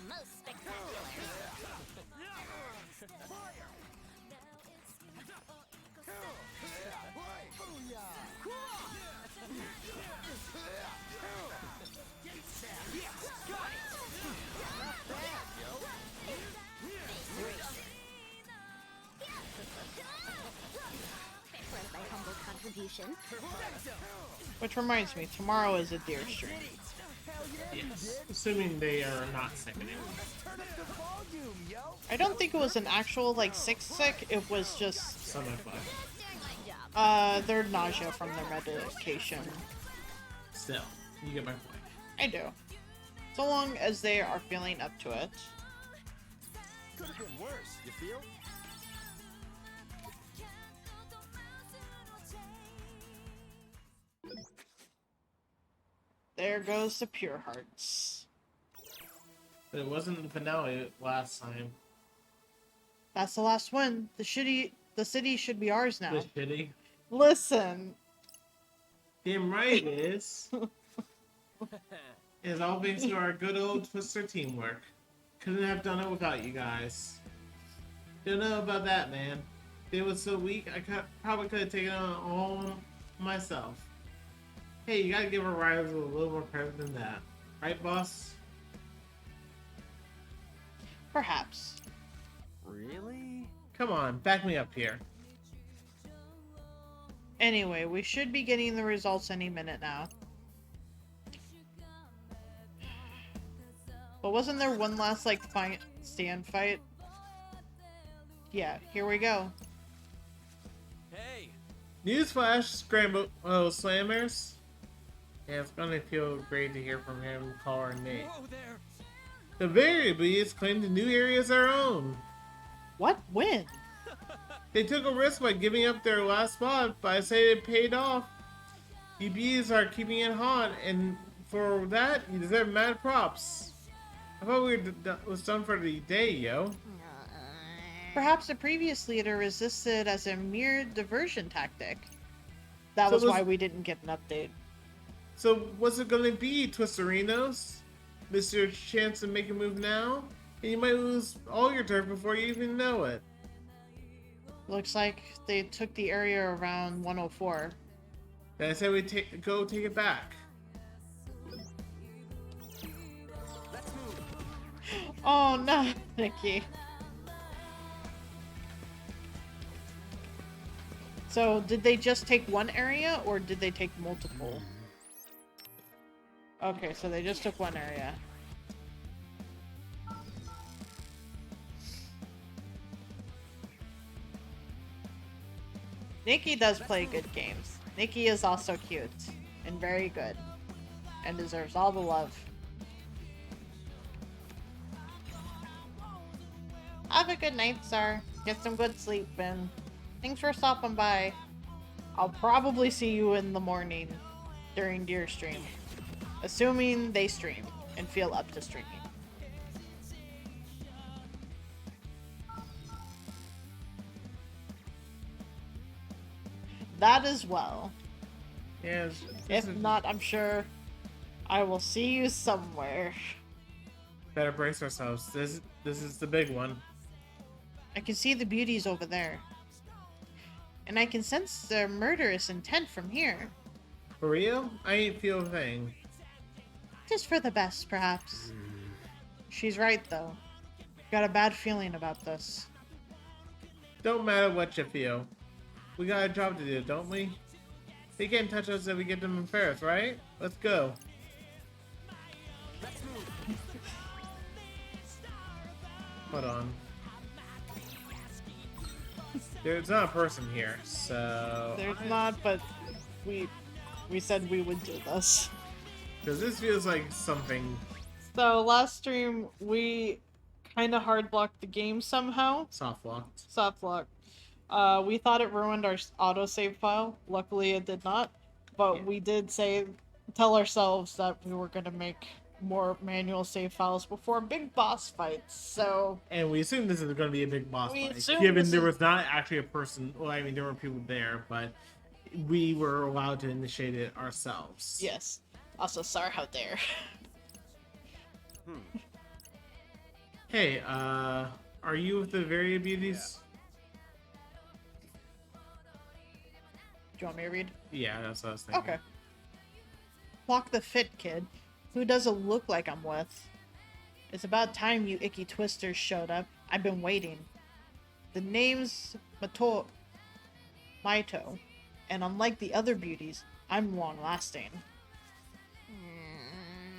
Most spectacular. For thy humble contribution. Which reminds me, tomorrow is a Deer stream. Yes. Assuming they are not sickening. Turn up the volume, yo. I don't think it was an actual, like, sick, it was just, Stomach bug. Doing my job. their nausea from their medication. Still, you get my point. I do. So long as they are feeling up to it. Could have been worse, you feel? There goes the Pure Hearts. But it wasn't the finale last time. That's the last one. The city should be ours now. The shitty. Listen, Damn right it is. It's all thanks to our good old Twister teamwork. Couldn't have done it without you guys. Don't know about that, man. They was so weak, probably could have taken it on all myself. Hey, you gotta give our rivals a little more credit than that. Right, boss? perhaps. Really? Come on, back me up here. Anyway, we should be getting the results any minute now. But wasn't there one last, like, stand fight? Yeah, here we go. Hey, Newsflash, Scramble Slammers. Yeah, it's gonna feel great to hear from him call our name. whoa there. The Variables claimed the new area as their own. What? When? They took a risk by giving up their last spot, but I say it paid off. You bees are keeping it hot, and for that, you deserve mad props. I thought we was done for the day, yo. Perhaps the previous leader resisted as a mere diversion tactic. That So was was- why we didn't get an update. So what's it gonna be, Twisterinos? Miss your chance to make a move now? And you might lose all your turf before you even know it. Looks like they took the area around 104. Then I said we go take it back. Let's move. Oh no, Nikki. So, did they just take one area, or did they take multiple? Okay, so they just took one area. Nikki does play good games. Nikki is also cute and very good and deserves all the love. Have a good night, sir. Get some good sleep and thanks for stopping by. I'll probably see you in the morning during Deer stream. Assuming they stream and feel up to streaming. That as well. Yeah. If not, I'm sure I will see you somewhere. Better brace ourselves. This is the big one. I can see the beauties over there. And I can sense their murderous intent from here. For real? I ain't feel a thing. Just for the best, perhaps. She's right, though. Got a bad feeling about this. Don't matter what you feel. We got a job to do, don't we? They can't touch us if we get them in Ferris, right? Let's go. Let's move. Hold on. There's not a person here, so... There's not, but we said we would do this. Because this feels like something... So last stream we kind of hard blocked the game somehow. soft-locked. Soft lock. We thought it ruined our autosave file. Luckily it did not. But Yeah. we did tell ourselves that we were gonna make more manual save files before big boss fights. So And we assume this is going to be a big boss We fight. assume Given this there is- was not actually a person... Well, I mean, there were people there, but we were allowed to initiate it ourselves. yes. Also, sorry how dare. Hey, are you with the Varia Beauties? Do you want me to read? Yeah, that's what I was thinking. Okay. Clock the fit kid. Who doesn't look like I'm with? It's about time you icky twisters showed up. I've been waiting. The name's Maito, and unlike the other beauties, I'm long-lasting.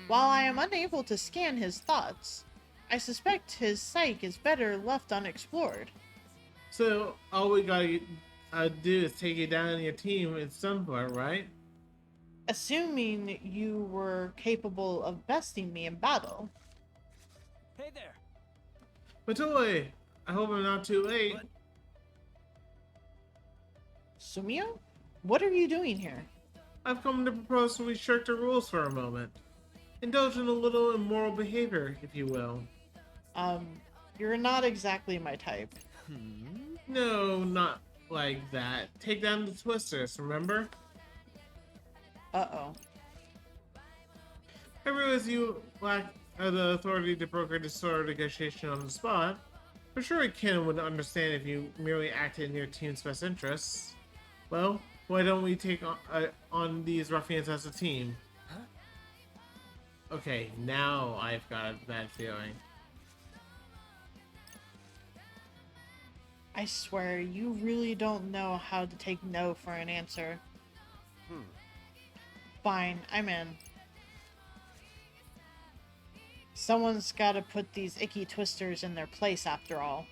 While I am unable to scan his thoughts, I suspect his psyche is better left unexplored. So, all we gotta do is take you down on your team in some part, right? Assuming you were capable of besting me in battle. Hey there. Matoi, I hope I'm not too late. What? Sumio? What are you doing here? I've come to propose we shirk the rules for a moment. Indulge in a little immoral behavior, if you will. You're not exactly my type. No, not like that. Take down the twisters, remember? Uh-oh. I realize you lack the authority to broker this sort of negotiation on the spot, but sure Ken would understand if you merely acted in your team's best interests. Well, why don't we take on these ruffians as a team? Huh? Okay, now I've got a bad feeling. I swear, you really don't know how to take no for an answer. Fine, I'm in. Someone's gotta put these icky twisters in their place after all.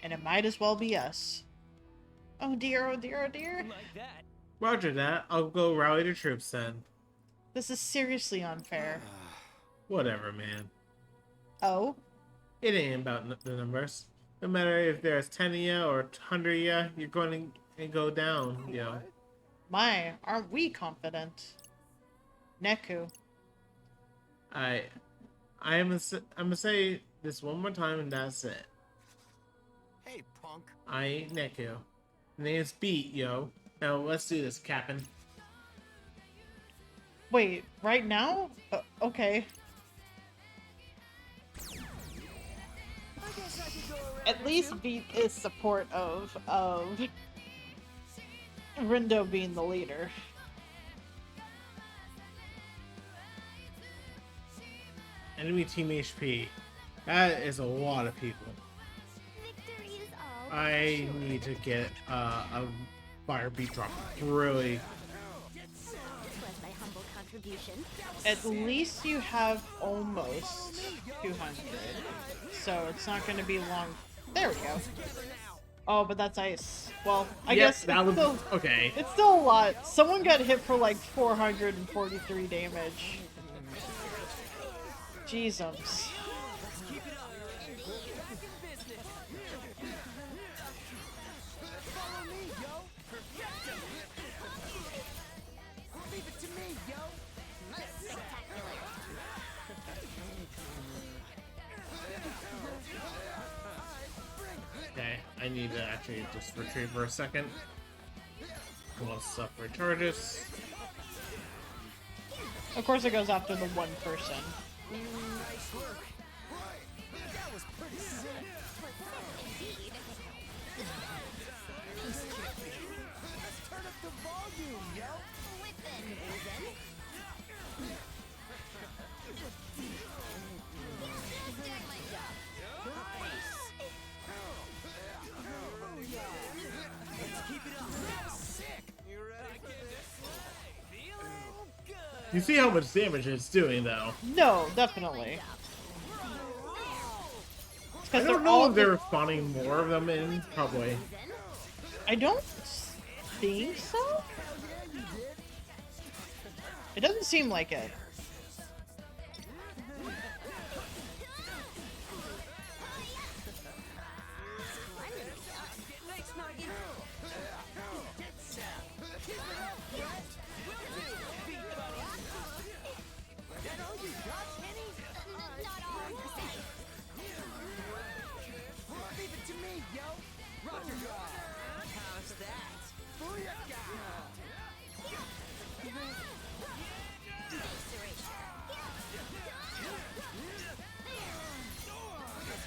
And it might as well be us. Oh dear, oh dear, oh dear. Like that. Roger that, I'll go rally the troops then. This is seriously unfair. Whatever, man. Oh? It ain't about the numbers. No matter if there's 10 of ya or 100 of ya, you're going to go down, yo. My, aren't we confident? Neku. I'm gonna say this one more time and that's it. Hey, punk. I ain't Neku. The name's Beat, yo. Now let's do this, Captain. Wait, right now? Okay. I guess I could At least Beat is support of Rindo being the leader. Enemy team HP. That is a lot of people. Victory is all. I need to get a fire beat drop really. This was my humble contribution. At least you have almost 200. So it's not going to be long. There we go. Oh, but that's ice. Well, I Yep, guess that was still, okay. it's still a lot. Someone got hit for like 443 damage. Jesus. Follow me, yo. Leave it to me, yo. Okay, I need to actually just retreat for a second. Once up recharges. Of course, it goes after the one person. Nice work. That was pretty sick. Indeed. Let's turn up the volume, yo. Within reason. Just doing my job. Let's keep it up. That was sick. You ready for this? Feeling good. You see how much damage it's doing, though. No, definitely. I Because don't know if they're spawning more of them in. Probably. I don't think so. It doesn't seem like it. Thanks, Nugget. Not all per se. Leave it to me, yo. Roger. How's that?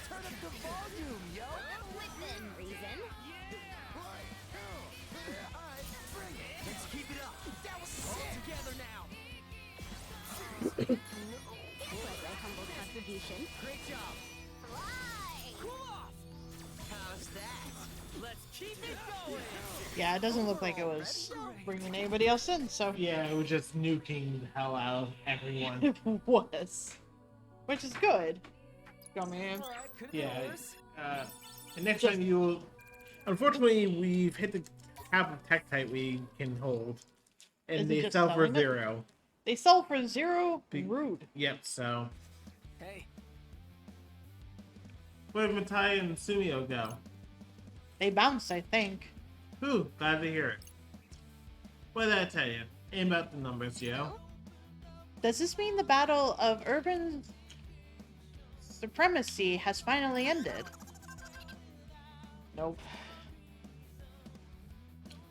Turn up the volume, yo. Within reason. Let's keep it up. That was sick. All together now. This was my humble contribution. Great job. Fly! Cool off. How's that? Let's keep it going. Yeah, it doesn't look like it was bringing anybody else in, so Yeah, it was just nuking the hell out of everyone. it was. Which is good. Come in. All right, could have been Yeah. worse. And next time you, unfortunately, we've hit the cap of Tektite we can hold, Is and it they just sell for selling it? 0. They sell for 0? Be- Rude. Yep. So Hey, where did Matai and Sumio go? They bounced, I think. Whew, glad to hear it. What did I tell you? Ain't about the numbers, yo. Does this mean the battle of urban supremacy has finally ended? Nope.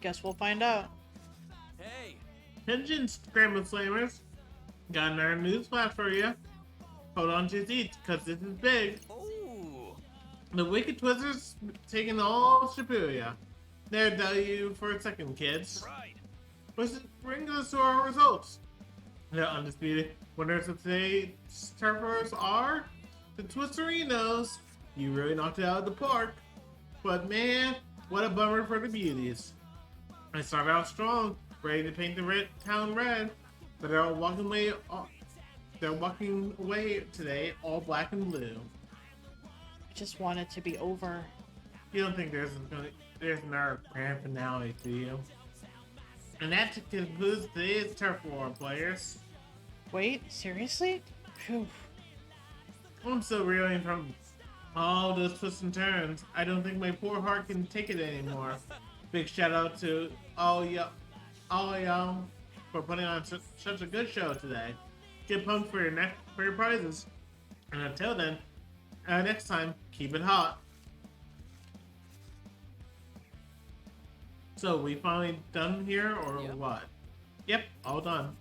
Guess we'll find out. hey. Attention, Scramble Slammers. Got another news flash for you. Hold on to your seats, cause this is big. Ooh. The Wicked Twizzlers taking all of Shibuya. There to tell you for a second, kids. Right. Which brings us to our results. The undisputed winners of today's Turf Wars are the Twisterinos. You really knocked it out of the park. But man, what a bummer for the beauties. They started out strong, ready to paint the town red, but they're all walking away. They're walking away today, all black and blue. I just want it to be over. You don't think there's another grand finale, do you? And that concludes today's Turf War, players. Wait, seriously? Phew. I'm still reeling from all those twists and turns. I don't think my poor heart can take it anymore. Big shout out to all y'all for putting on such a good show today. Get pumped for your prizes. And until then, next time, keep it hot. So we finally done here, or Yep. what? Yep, all done.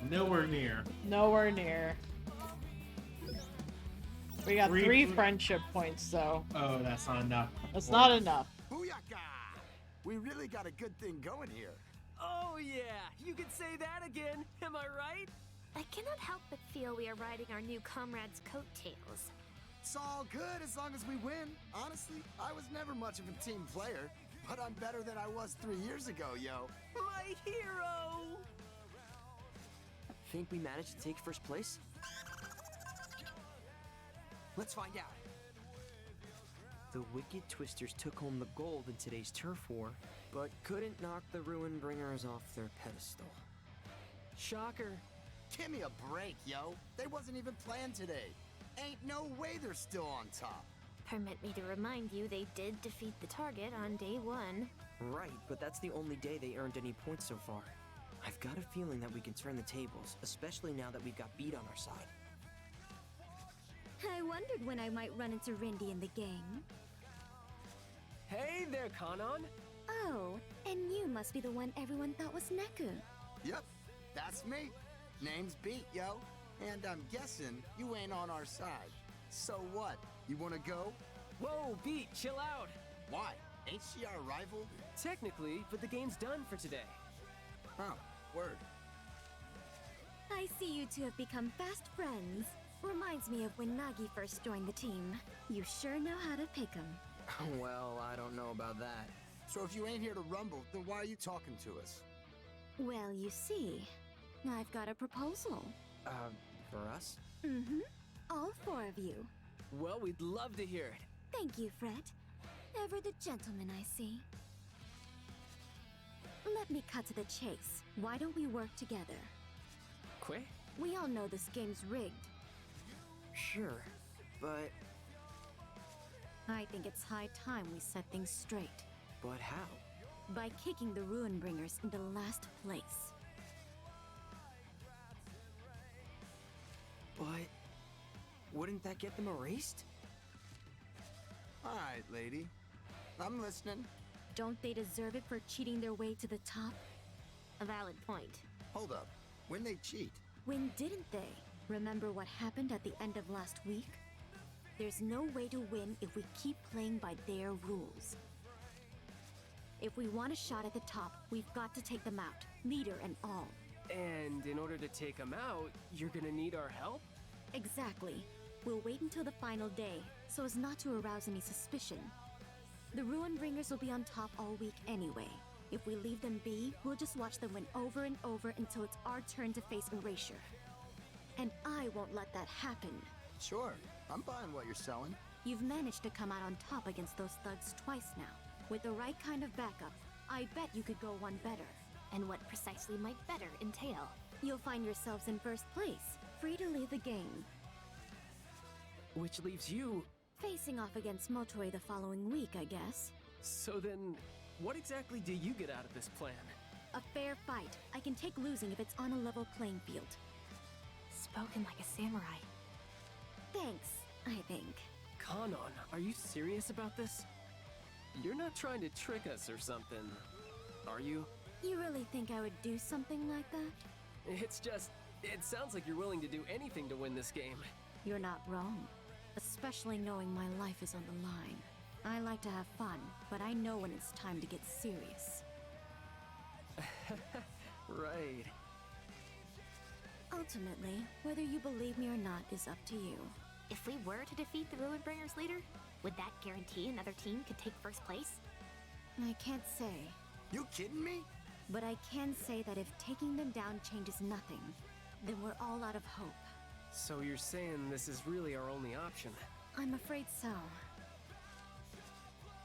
Nowhere near. Nowhere near. We got Three three fr- friendship points, though. Oh, that's not enough. That's not enough. Booyaka! We really got a good thing going here. Oh yeah, you could say that again. Am I right? I cannot help but feel we are riding our new comrade's coattails. It's all good as long as we win. Honestly, I was never much of a team player, but I'm better than I was 3 years ago, yo. My hero! Think we managed to take first place? Let's find out. The Wicked Twisters took home the gold in today's turf war, but couldn't knock the Ruin Bringers off their pedestal. Shocker. Give me a break, yo. They wasn't even planned today. Ain't no way they're still on top. Permit me to remind you they did defeat the target on day 1. Right, but that's the only day they earned any points so far. I've got a feeling that we can turn the tables, especially now that we've got beat on our side. I wondered when I might run into Rindy in the gang. Hey there, Kanon. Oh, and you must be the one everyone thought was Neku. Yep, that's me. Name's Beat, yo. And I'm guessing you ain't on our side. So what? You wanna go? Whoa, Beat, chill out. Why? Ain't she our rival? Technically, but the game's done for today. Huh, word. I see you two have become fast friends. Reminds me of when Nagi first joined the team. You sure know how to pick 'em. Well, I don't know about that. So if you ain't here to rumble, then why are you talking to us? Well, you see, I've got a proposal. For us? Mm-hmm. All 4 of you. Well, we'd love to hear it. Thank you, Fred. Ever the gentleman, I see. Let me cut to the chase. Why don't we work together? Quick? We all know this game's rigged. Sure, but I think it's high time we set things straight. but how? By kicking the Ruin Bringers into last place. But wouldn't that get them erased? Alright, lady. I'm listening. Don't they deserve it for cheating their way to the top? A valid point. Hold up. When they cheat, When didn't they? Remember what happened at the end of last week? There's no way to win if we keep playing by their rules. If we want a shot at the top, we've got to take them out, leader and all. And in order to take them out, you're gonna need our help? Exactly. We'll wait until the final day, so as not to arouse any suspicion. The Ruin Bringers will be on top all week anyway. If we leave them be, we'll just watch them win over and over until it's our turn to face erasure. And I won't let that happen. sure, I'm buying what you're selling. You've managed to come out on top against those thugs twice now. With the right kind of backup, I bet you could go one better. And what precisely might better entail? You'll find yourselves in first place, free to leave the game. Which leaves you... Facing off against Motoi the following week, I guess. So then, what exactly do you get out of this plan? A fair fight. I can take losing if it's on a level playing field. Spoken like a samurai. Thanks, I think. Kanon, are you serious about this? You're not trying to trick us or something, are you? You really think I would do something like that? It's just, it sounds like you're willing to do anything to win this game. You're not wrong. Especially knowing my life is on the line. I like to have fun, but I know when it's time to get serious. Right. Ultimately, whether you believe me or not is up to you. If we were to defeat the Ruin Bringers leader, would that guarantee another team could take first place? I can't say, You kidding me? but I can say that if taking them down changes nothing, then we're all out of hope. So you're saying this is really our only option? I'm afraid so.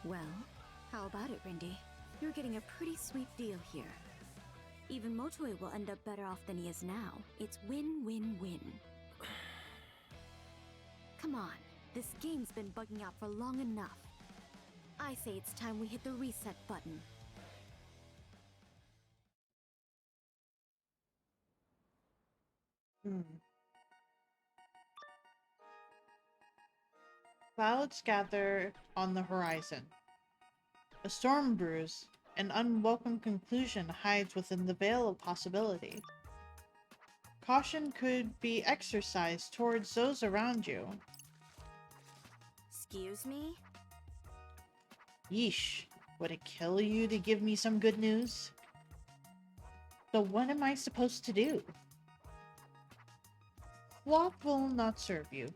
Well, how about it, Rindy? You're getting a pretty sweet deal here. Even Motoi will end up better off than he is now. It's win-win-win. Come on, this game's been bugging out for long enough. I say it's time we hit the reset button. Clouds gather on the horizon. A storm brews. An unwelcome conclusion hides within the veil of possibility. Caution could be exercised towards those around you. Excuse me? Yeesh. Would it kill you to give me some good news? So what am I supposed to do? Flop will not serve you.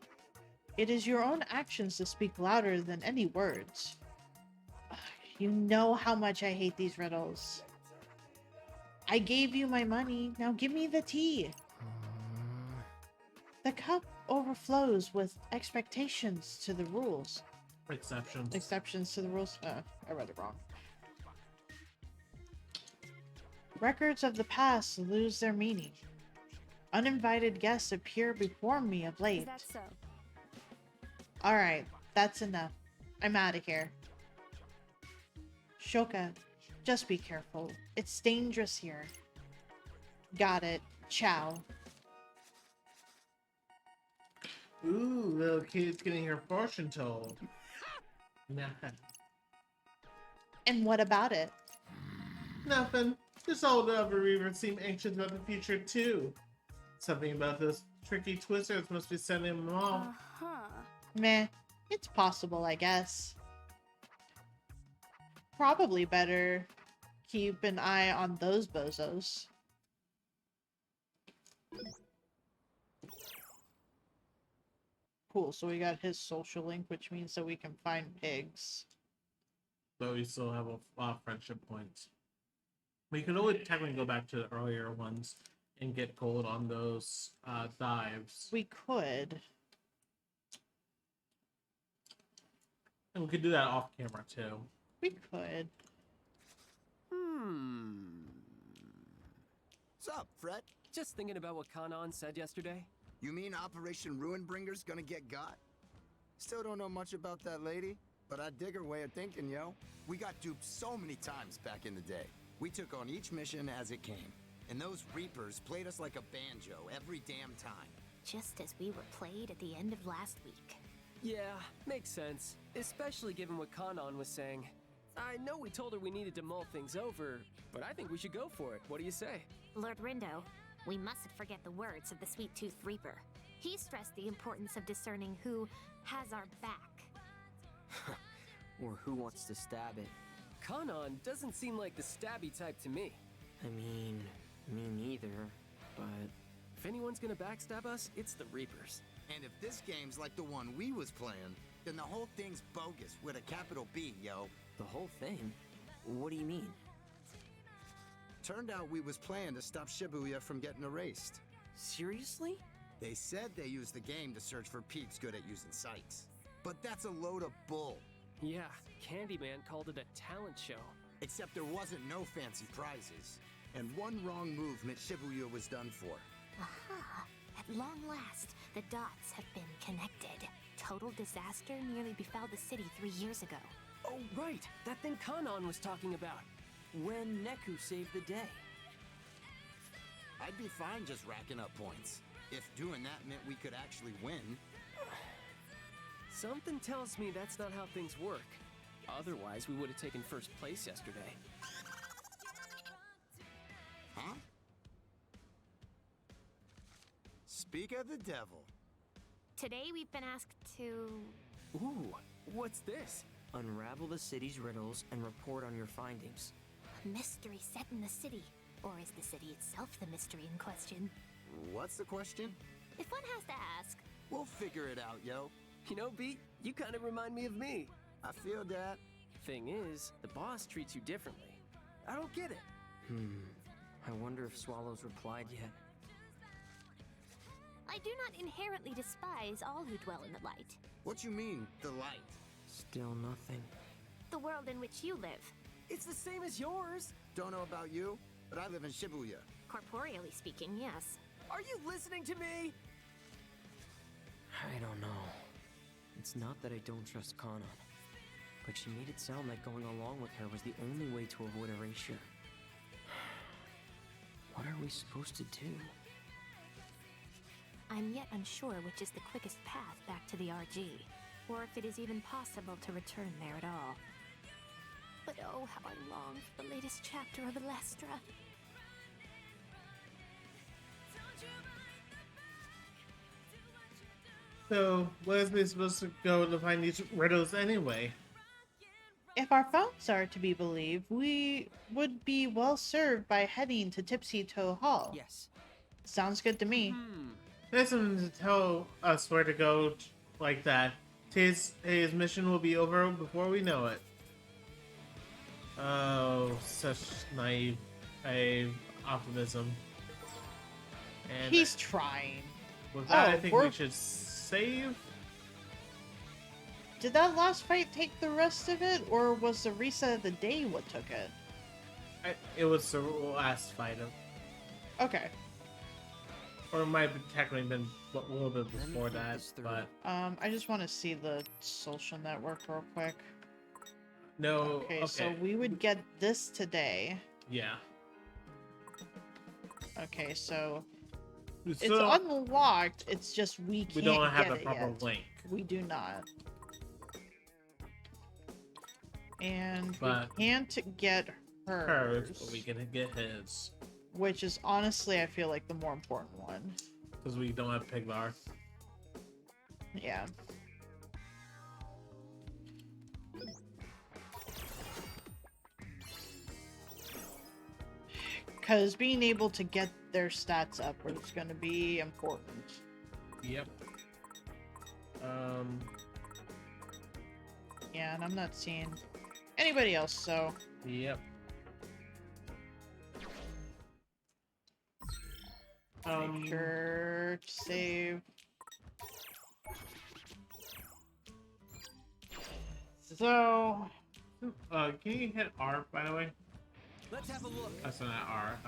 It is your own actions that speak louder than any words. Ugh, you know how much I hate these riddles. I gave you my money, now give me the tea. The cup overflows with expectations to the rules. Exceptions. Exceptions to the rules? I read it wrong. Records of the past lose their meaning. Uninvited guests appear before me of Is late. that so? Alright, that's enough. I'm out of here. Shoka, just be careful. It's dangerous here. Got it. Ciao. Ooh, little kid's getting her fortune told. Nah. And what about it? Nothing. This old Reaver seemed anxious about the future too. Something about those tricky twisters must be sending him off. Uh-huh. Meh. It's possible, I guess. Probably better keep an eye on those bozos. Cool, so we got his social link, which means that we can find pigs. But we still have a lot of friendship points. We could always technically go back to the earlier ones and get gold on those dives. We could. And we could do that off camera too. We could. What's up, Fred? Just thinking about what Kanan said yesterday. You mean Operation Ruinbringer's gonna get got? Still don't know much about that lady, but I dig her way of thinking, yo. We got duped so many times back in the day. We took on each mission as it came. And those Reapers played us like a banjo every damn time. Just as we were played at the end of last week. Yeah, makes sense. Especially given what Kanan was saying. I know we told her we needed to mull things over, but I think we should go for it. What do you say? Lord Rindo, we mustn't forget the words of the Sweet Tooth Reaper. He stressed the importance of discerning who has our back. Or who wants to stab it. Kanan doesn't seem like the stabby type to me. I mean, me neither, but... If anyone's gonna backstab us, it's the Reapers. And if this game's like the one we was playing, then the whole thing's bogus with a capital B, yo. The whole thing? What do you mean? Turned out we was playing to stop Shibuya from getting erased. Seriously? They said they used the game to search for peeps good at using sites. But that's a load of bull. Yeah, Candyman called it a talent show. Except there wasn't no fancy prizes. And one wrong move meant Shibuya was done for. Aha! At long last, the dots have been connected. Total disaster nearly befell the city 3 years ago. Oh, right! That thing Kanan was talking about. When Neku saved the day. I'd be fine just racking up points. If doing that meant we could actually win. Something tells me that's not how things work. Otherwise, we would have taken first place yesterday. Huh? Speak of the devil. Today we've been asked to... Ooh, what's this? Unravel the city's riddles and report on your findings. A mystery set in the city. Or is the city itself the mystery in question? What's the question? If one has to ask. We'll figure it out, yo. You know, Beat, you kind of remind me of me. I feel that. Thing is, the boss treats you differently. I don't get it. I wonder if Swallow's replied yet. I do not inherently despise all who dwell in the light. What you mean, the light? Still nothing. The world in which you live. It's the same as yours. Don't know about you, but I live in Shibuya. Corporeally speaking, yes. Are you listening to me? I don't know. It's not that I don't trust Kanan, but she made it sound like going along with her was the only way to avoid erasure. What are we supposed to do? I'm yet unsure which is the quickest path back to the RG, or if it is even possible to return there at all. But oh, how I long for the latest chapter of Elestra. So, where is they supposed to go to find these riddles anyway? If our phones are to be believed, we would be well served by heading to Tipsy Toe Hall. Yes. Sounds good to me. There's something to tell us where to go like that. His mission will be over before we know it. Oh, such naive optimism. And He's trying. with that, Oh, I think we should save. Did that last fight take the rest of it, or was the reset of the day what took it? It was the last fight of, Okay. or it might have technically been a little bit Let me before think that, this through. but I just want to see the social network real quick. no. Okay, so we would get this today. Yeah. Okay, so We it's still unlocked. It's just we can't don't have get the it proper yet. link. We do not. And But we can't get hers, hers, but we can get his which is honestly, I feel like the more important one. because we don't have Piglar. Yeah. Because being able to get their stats up is going to be important. Yep. Yeah, and I'm not seeing anybody else, so... Yep. Make sure to save. So... can you hit R, by the way? Let's have a look. That's not R.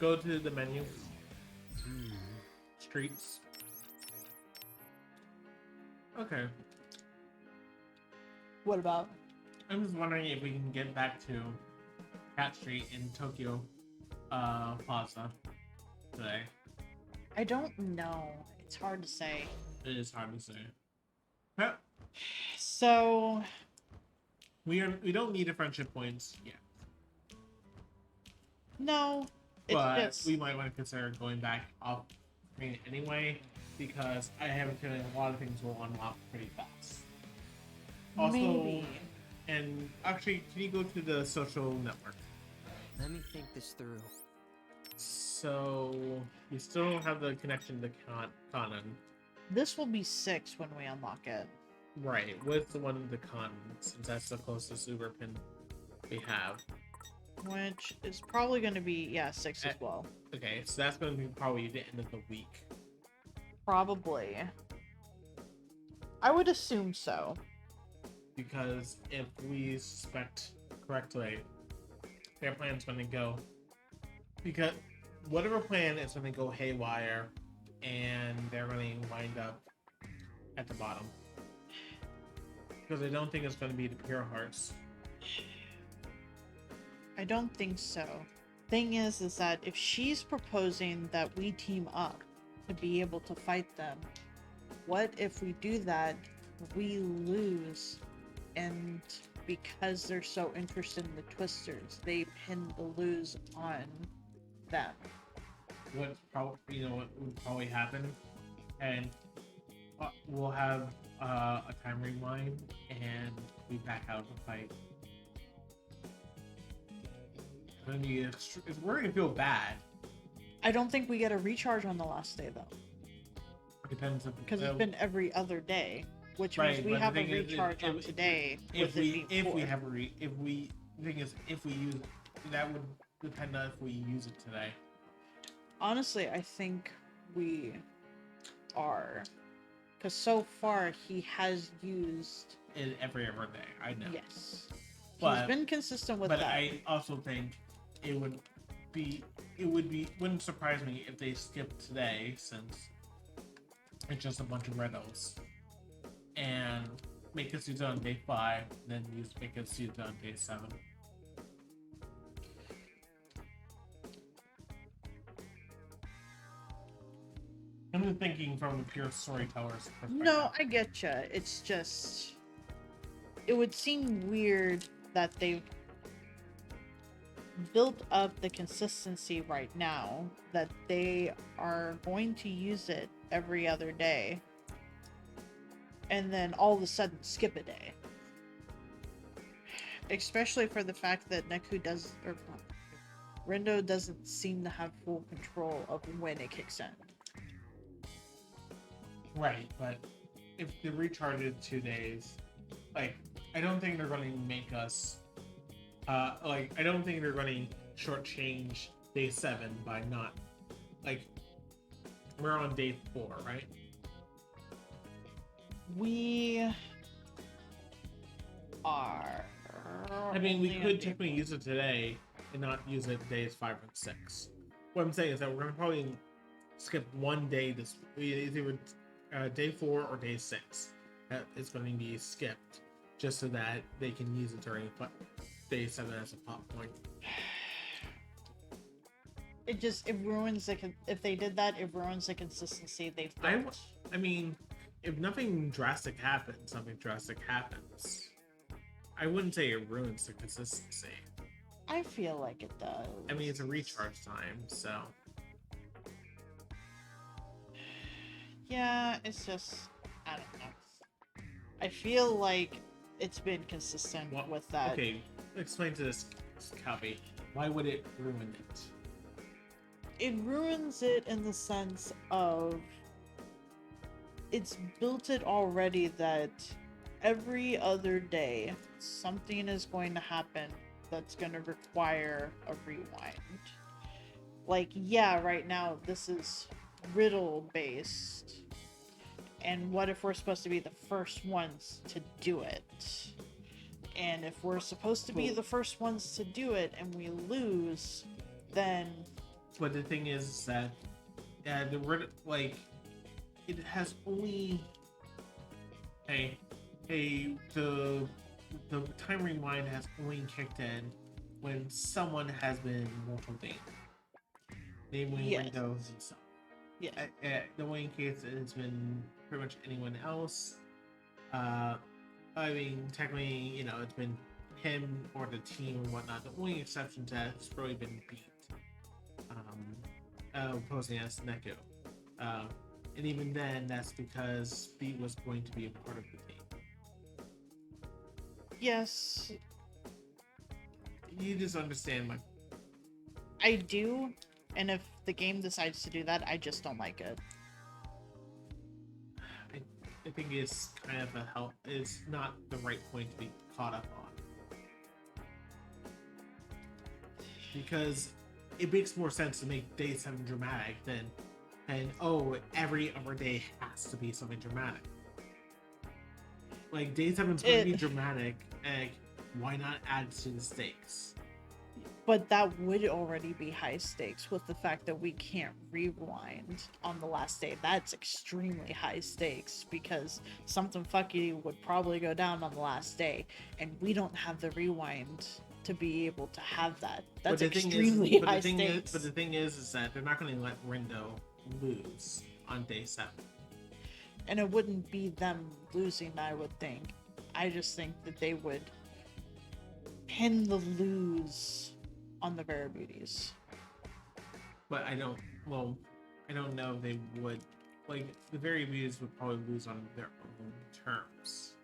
Go to the menu. Streets. Okay. What about? I'm just wondering if we can get back to Cat Street in Tokyo Plaza today. I don't know. It's hard to say. It is hard to say. Yeah. So... We don't need a friendship points yet. No. It's But just... we might want to consider going back off screen anyway, because I have a feeling a lot of things will unlock pretty fast. Also, Maybe. and actually, can you go to the social network? Let me think this through. So you still don't have the connection to Conan. This will be 6 when we unlock it. Right, what's the one with the Conan, since that's the closest Uber pin we have. Which is probably going to be, yeah, 6 as well. Okay, so that's going to be probably the end of the week. Probably. I would assume so. Because if we suspect correctly, their plan's going to go. Because whatever plan is going to go haywire, and they're going to wind up at the bottom. Because I don't think it's going to be the Pure Hearts. I don't think so. Thing is that if she's proposing that we team up to be able to fight them, what if we do that, we lose, and because they're so interested in the Twisters, they pin the lose on them. What would probably happen, and we'll have a time rewind, and we back out of the fight. We're gonna feel bad. I don't think we get a recharge on the last day though, Depends if because it's been every other day, which means we but the have a thing is, recharge on today. If with it being 4. the thing is, if we use that would depend on if we use it today. Honestly, I think we are, because so far he has used. Every other day, I know. Yes, But- he's been consistent with But that. I also think wouldn't surprise me if they skipped today, since it's just a bunch of riddles, and make us use it on day 5, then make us use it on day 7. I'm thinking from a pure storyteller's perspective. No, I get you. It's just, it would seem weird that they've built up the consistency right now that they are going to use it every other day, and then all of a sudden skip a day. Especially for the fact that Rindo doesn't seem to have full control of when it kicks in. Right, but if they recharge it 2 days, like, I don't think they're going to make us, I don't think they're going to shortchange day 7 by not, like, we're on day 4, right? We are. I mean, we only on could day technically use it today and not use it days 5 and 6. What I'm saying is that we're going to probably skip one day this either day 4 or day 6. It's going to be skipped just so that they can use it during day 7 as a pop point. It ruins if they did that, it ruins the consistency they've built. I mean, if nothing drastic happens, something drastic happens. I wouldn't say it ruins the consistency. I feel like it does. I mean, it's a recharge time, so. Yeah, it's just, I don't know. I feel like it's been consistent with that. Okay, explain to this copy. Why would it ruin it? It ruins it in the sense of it's built it already that every other day something is going to happen that's going to require a rewind. Like, yeah, right now this is riddle based, and what if we're supposed to be the first ones to do it? And if we're supposed to be the first ones to do it and we lose, then But the thing is that it has only the time rewind has only kicked in when someone has been mortal danger, namely Yes. Windows himself. yeah. The only case it's been pretty much anyone else. I mean, technically, it's been him or the team and whatnot. The only exception to that has really been Beat. Posing as Neko. And even then, that's because Beat was going to be a part of the team. Yes, You just understand I do, and if the game decides to do that, I just don't like it. I think it's kind of it's not the right point to be caught up on. Because it makes more sense to make day 7 dramatic than every other day has to be something dramatic. Like, day 7's going to be dramatic, and why not add to the stakes? But that would already be high stakes with the fact that we can't rewind on the last day. That's extremely high stakes because something fucky would probably go down on the last day, and we don't have the rewind to be able to have that. That's extremely high stakes. But the thing is that they're not going to let Rindo lose on day 7. And it wouldn't be them losing, I would think. I just think that they would pin the lose on the Vera Beauties. But I don't know if they would. Like, the Very Beauties would probably lose on their own terms.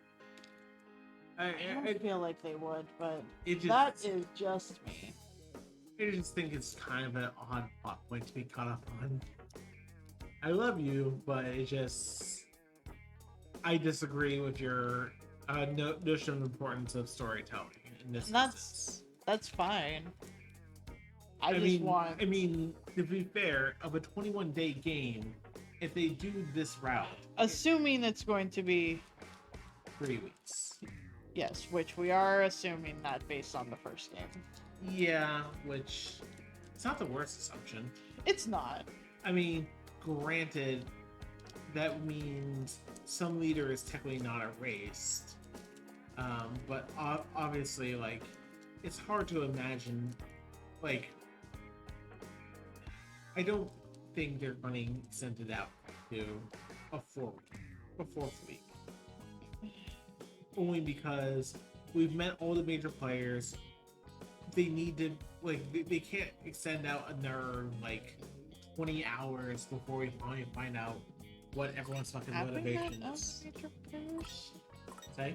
I don't feel like they would, but It that is just me. I just think it's kind of an odd plot point to be caught up on. I love you, but it just... I disagree with your notion of the importance of storytelling in this instance. That's fine. I mean, to be fair, of a 21-day game, if they do this route... Assuming it's going to be... 3 weeks. Yes, which we are assuming that based on the first game. Yeah, which... It's not the worst assumption. It's not. I mean, granted, that means some leader is technically not erased. But obviously, like, it's hard to imagine, like, I don't think they're going to send it out to a fourth week. Only because we've met all the major players. They need to, like, they can't extend out another, like, 20 hours before we finally find out what everyone's fucking Have we met motivation all is. the major players? Say?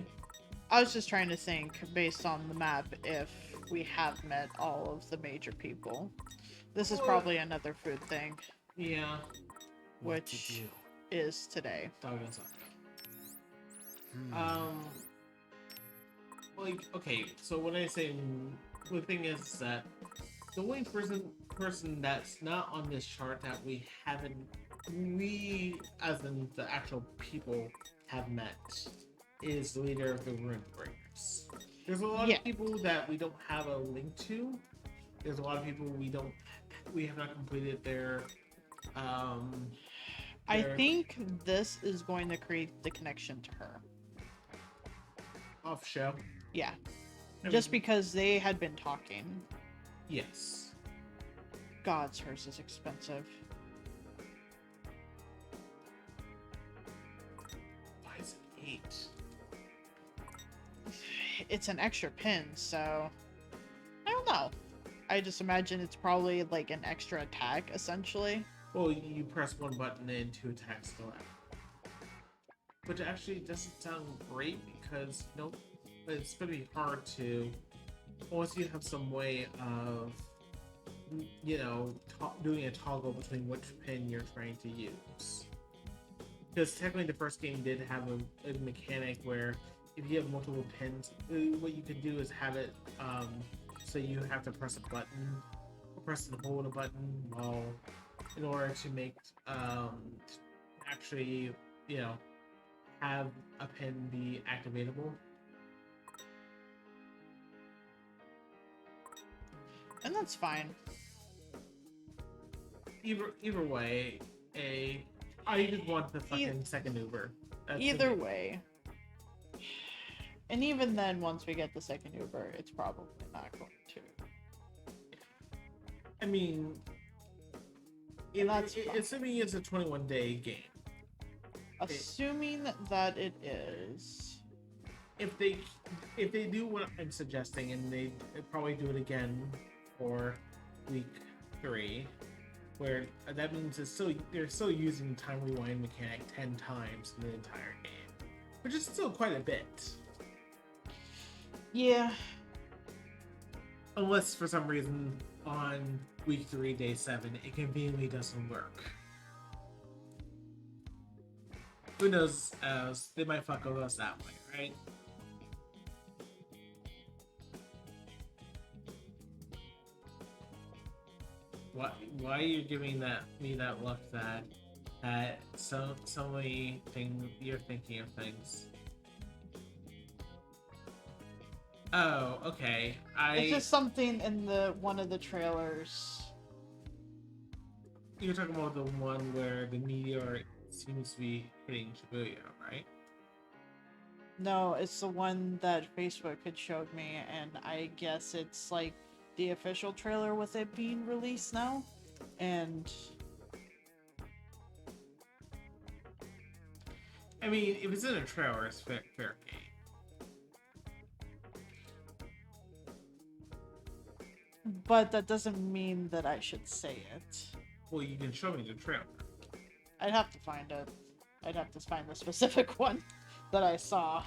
I was just trying to think, based on the map, if we have met all of the major people. This is Well, probably another food thing, Yeah. What to which do? is today. Dog and Soccer. Hmm. Like, okay, so when I say the thing is that the only person that's not on this chart that we as in the actual people have met is the leader of the Ruin Bringers. There's a lot Yeah. of people that we don't have a link to. There's a lot of people we have not completed their I their think this is going to create the connection to her. off show. Yeah. I Just mean, because they had been talking. yes. God's hers is expensive. Why is it 8? It's an extra pin, so I don't know. I just imagine it's probably like an extra attack, essentially. Well, you press one button and 2 attacks go out. Which actually doesn't sound great because, it's going to be hard to, unless you have some way of, doing a toggle between which pin you're trying to use. Because technically the first game did have a mechanic where if you have multiple pins, what you can do is have it, so you have to press a button, or press and hold a button while, in order to make, actually, have a pin be activatable. And that's fine. Either way, I just want the fucking second Uber. That's Either way. And even then, once we get the second Uber, it's probably not going to. I mean, That's fine. assuming it's a 21-day game. Assuming that it is. If they do what I'm suggesting, and they probably do it again for week 3, where that means they're still using time rewind mechanic 10 times in the entire game, which is still quite a bit. Yeah. Unless for some reason on week 3, day 7, it conveniently doesn't work. Who knows? They might fuck with us that way, right? Why are you giving me that look that so many things you're thinking of things? Oh, okay. It's just something in one of the trailers. You're talking about the one where the meteor seems to be hitting Shibuya, right? No, it's the one that Facebook had showed me, and I guess it's like the official trailer with it being released now. And I mean, if it's in a trailer, it's fair game. but that doesn't mean that I should say it. Well, you can show me the trailer. I'd have to find it. I'd have to find the specific one that I saw.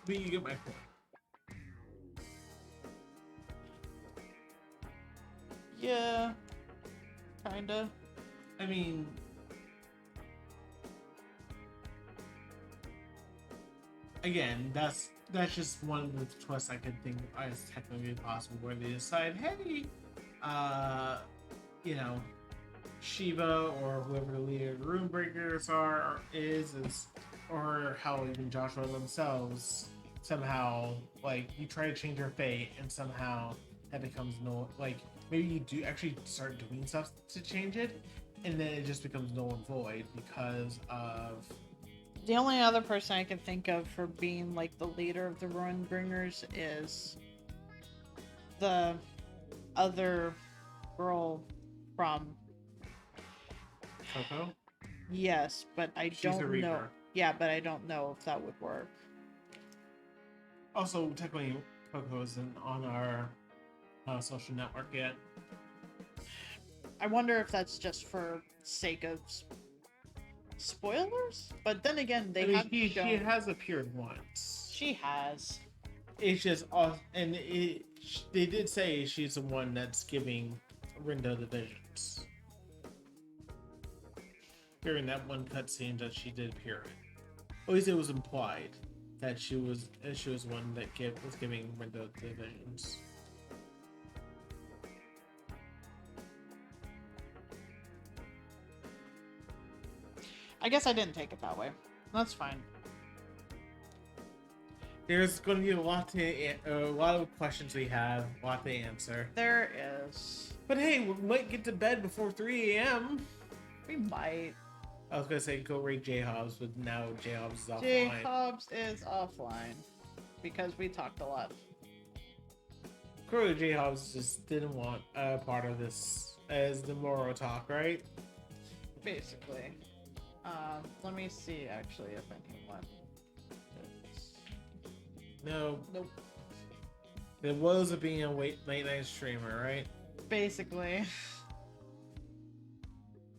But you get my point. Yeah, kinda. I mean, again, that's just one of the twists I could think as technically possible, where they decide, hey, Shiva or whoever the leader of the Runebreakers is, or how even Joshua themselves somehow, like, you try to change your fate and somehow that becomes maybe you do actually start doing stuff to change it, and then it just becomes null and void because of. The only other person I can think of for being like the leader of the Ruinbringers is the other girl from. Coco? Yes, but I She's a don't know. Reaper. Yeah, but I don't know if that would work. Also, technically, Coco isn't on our social network yet. I wonder if that's just for sake of spoilers, but then again, they I mean, have she shown has appeared once. she has. It's just and they did say she's the one that's giving Rindo the visions during that one cutscene that she did appear in. At least it was implied that she was one that was giving Rindo the visions. I guess I didn't take it that way. That's fine. There's going to be a lot of questions we have, a lot to answer. There is. But hey, we might get to bed before 3 a.m. We might. I was gonna say go raid J-Hobbs, but now J-Hobbs is offline. J-Hobbs is offline because we talked a lot. Clearly, J-Hobbs just didn't want a part of this as the Moro talk, right? Basically. Let me see actually if anyone. No. Nope. There was a being a late night streamer, right? Basically.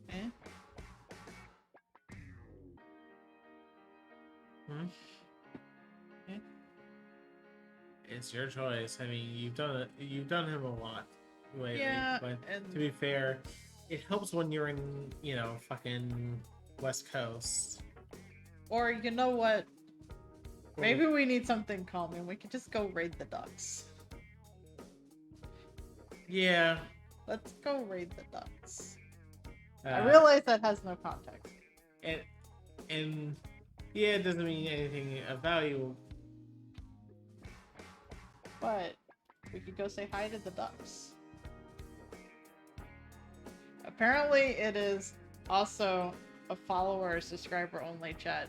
Eh? Eh? It's your choice. I mean, you've done it. You've done him a lot lately. Yeah, but and to be fair, it helps when you're in, fucking West Coast. or you know what? Maybe we need something calming. We could just go raid the ducks. Yeah. Let's go raid the ducks. Uh, I realize that has no context. And yeah, it doesn't mean anything of value. But we could go say hi to the ducks. Apparently it is also a follower subscriber only chat.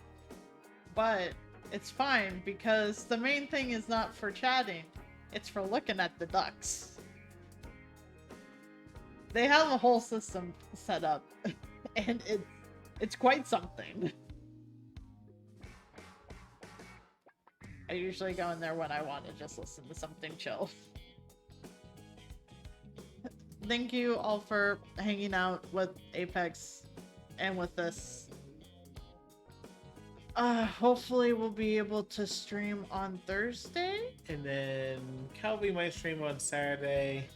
But it's fine because the main thing is not for chatting. It's for looking at the ducks. They have a whole system set up and it's quite something. I usually go in there when I want to just listen to something chill. Thank you all for hanging out with Apex and with this. Hopefully we'll be able to stream on Thursday. And then Calvi might stream on Saturday.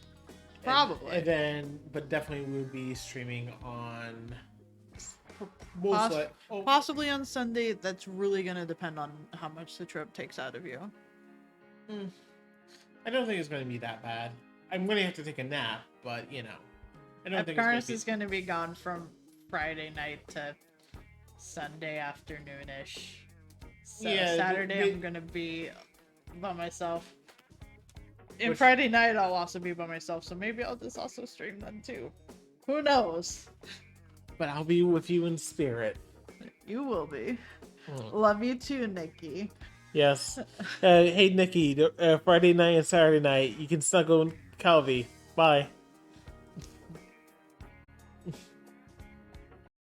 Probably. And then, but definitely we'll be streaming on. Possibly on Sunday. That's really gonna depend on how much the trip takes out of you. I don't think it's going to be that bad. I'm going to have to take a nap, but I don't think Apcarnist it's is gonna be gone from Friday night to Sunday afternoonish. So Yeah, Saturday I'm gonna be by myself. And Which- Friday night I'll also be by myself, so maybe I'll just also stream then too. Who knows? But I'll be with you in spirit. You will be. Hmm. Love you too, Nikki. Yes. Hey, Nikki, Friday night and Saturday night, you can snuggle in Calvi. Bye.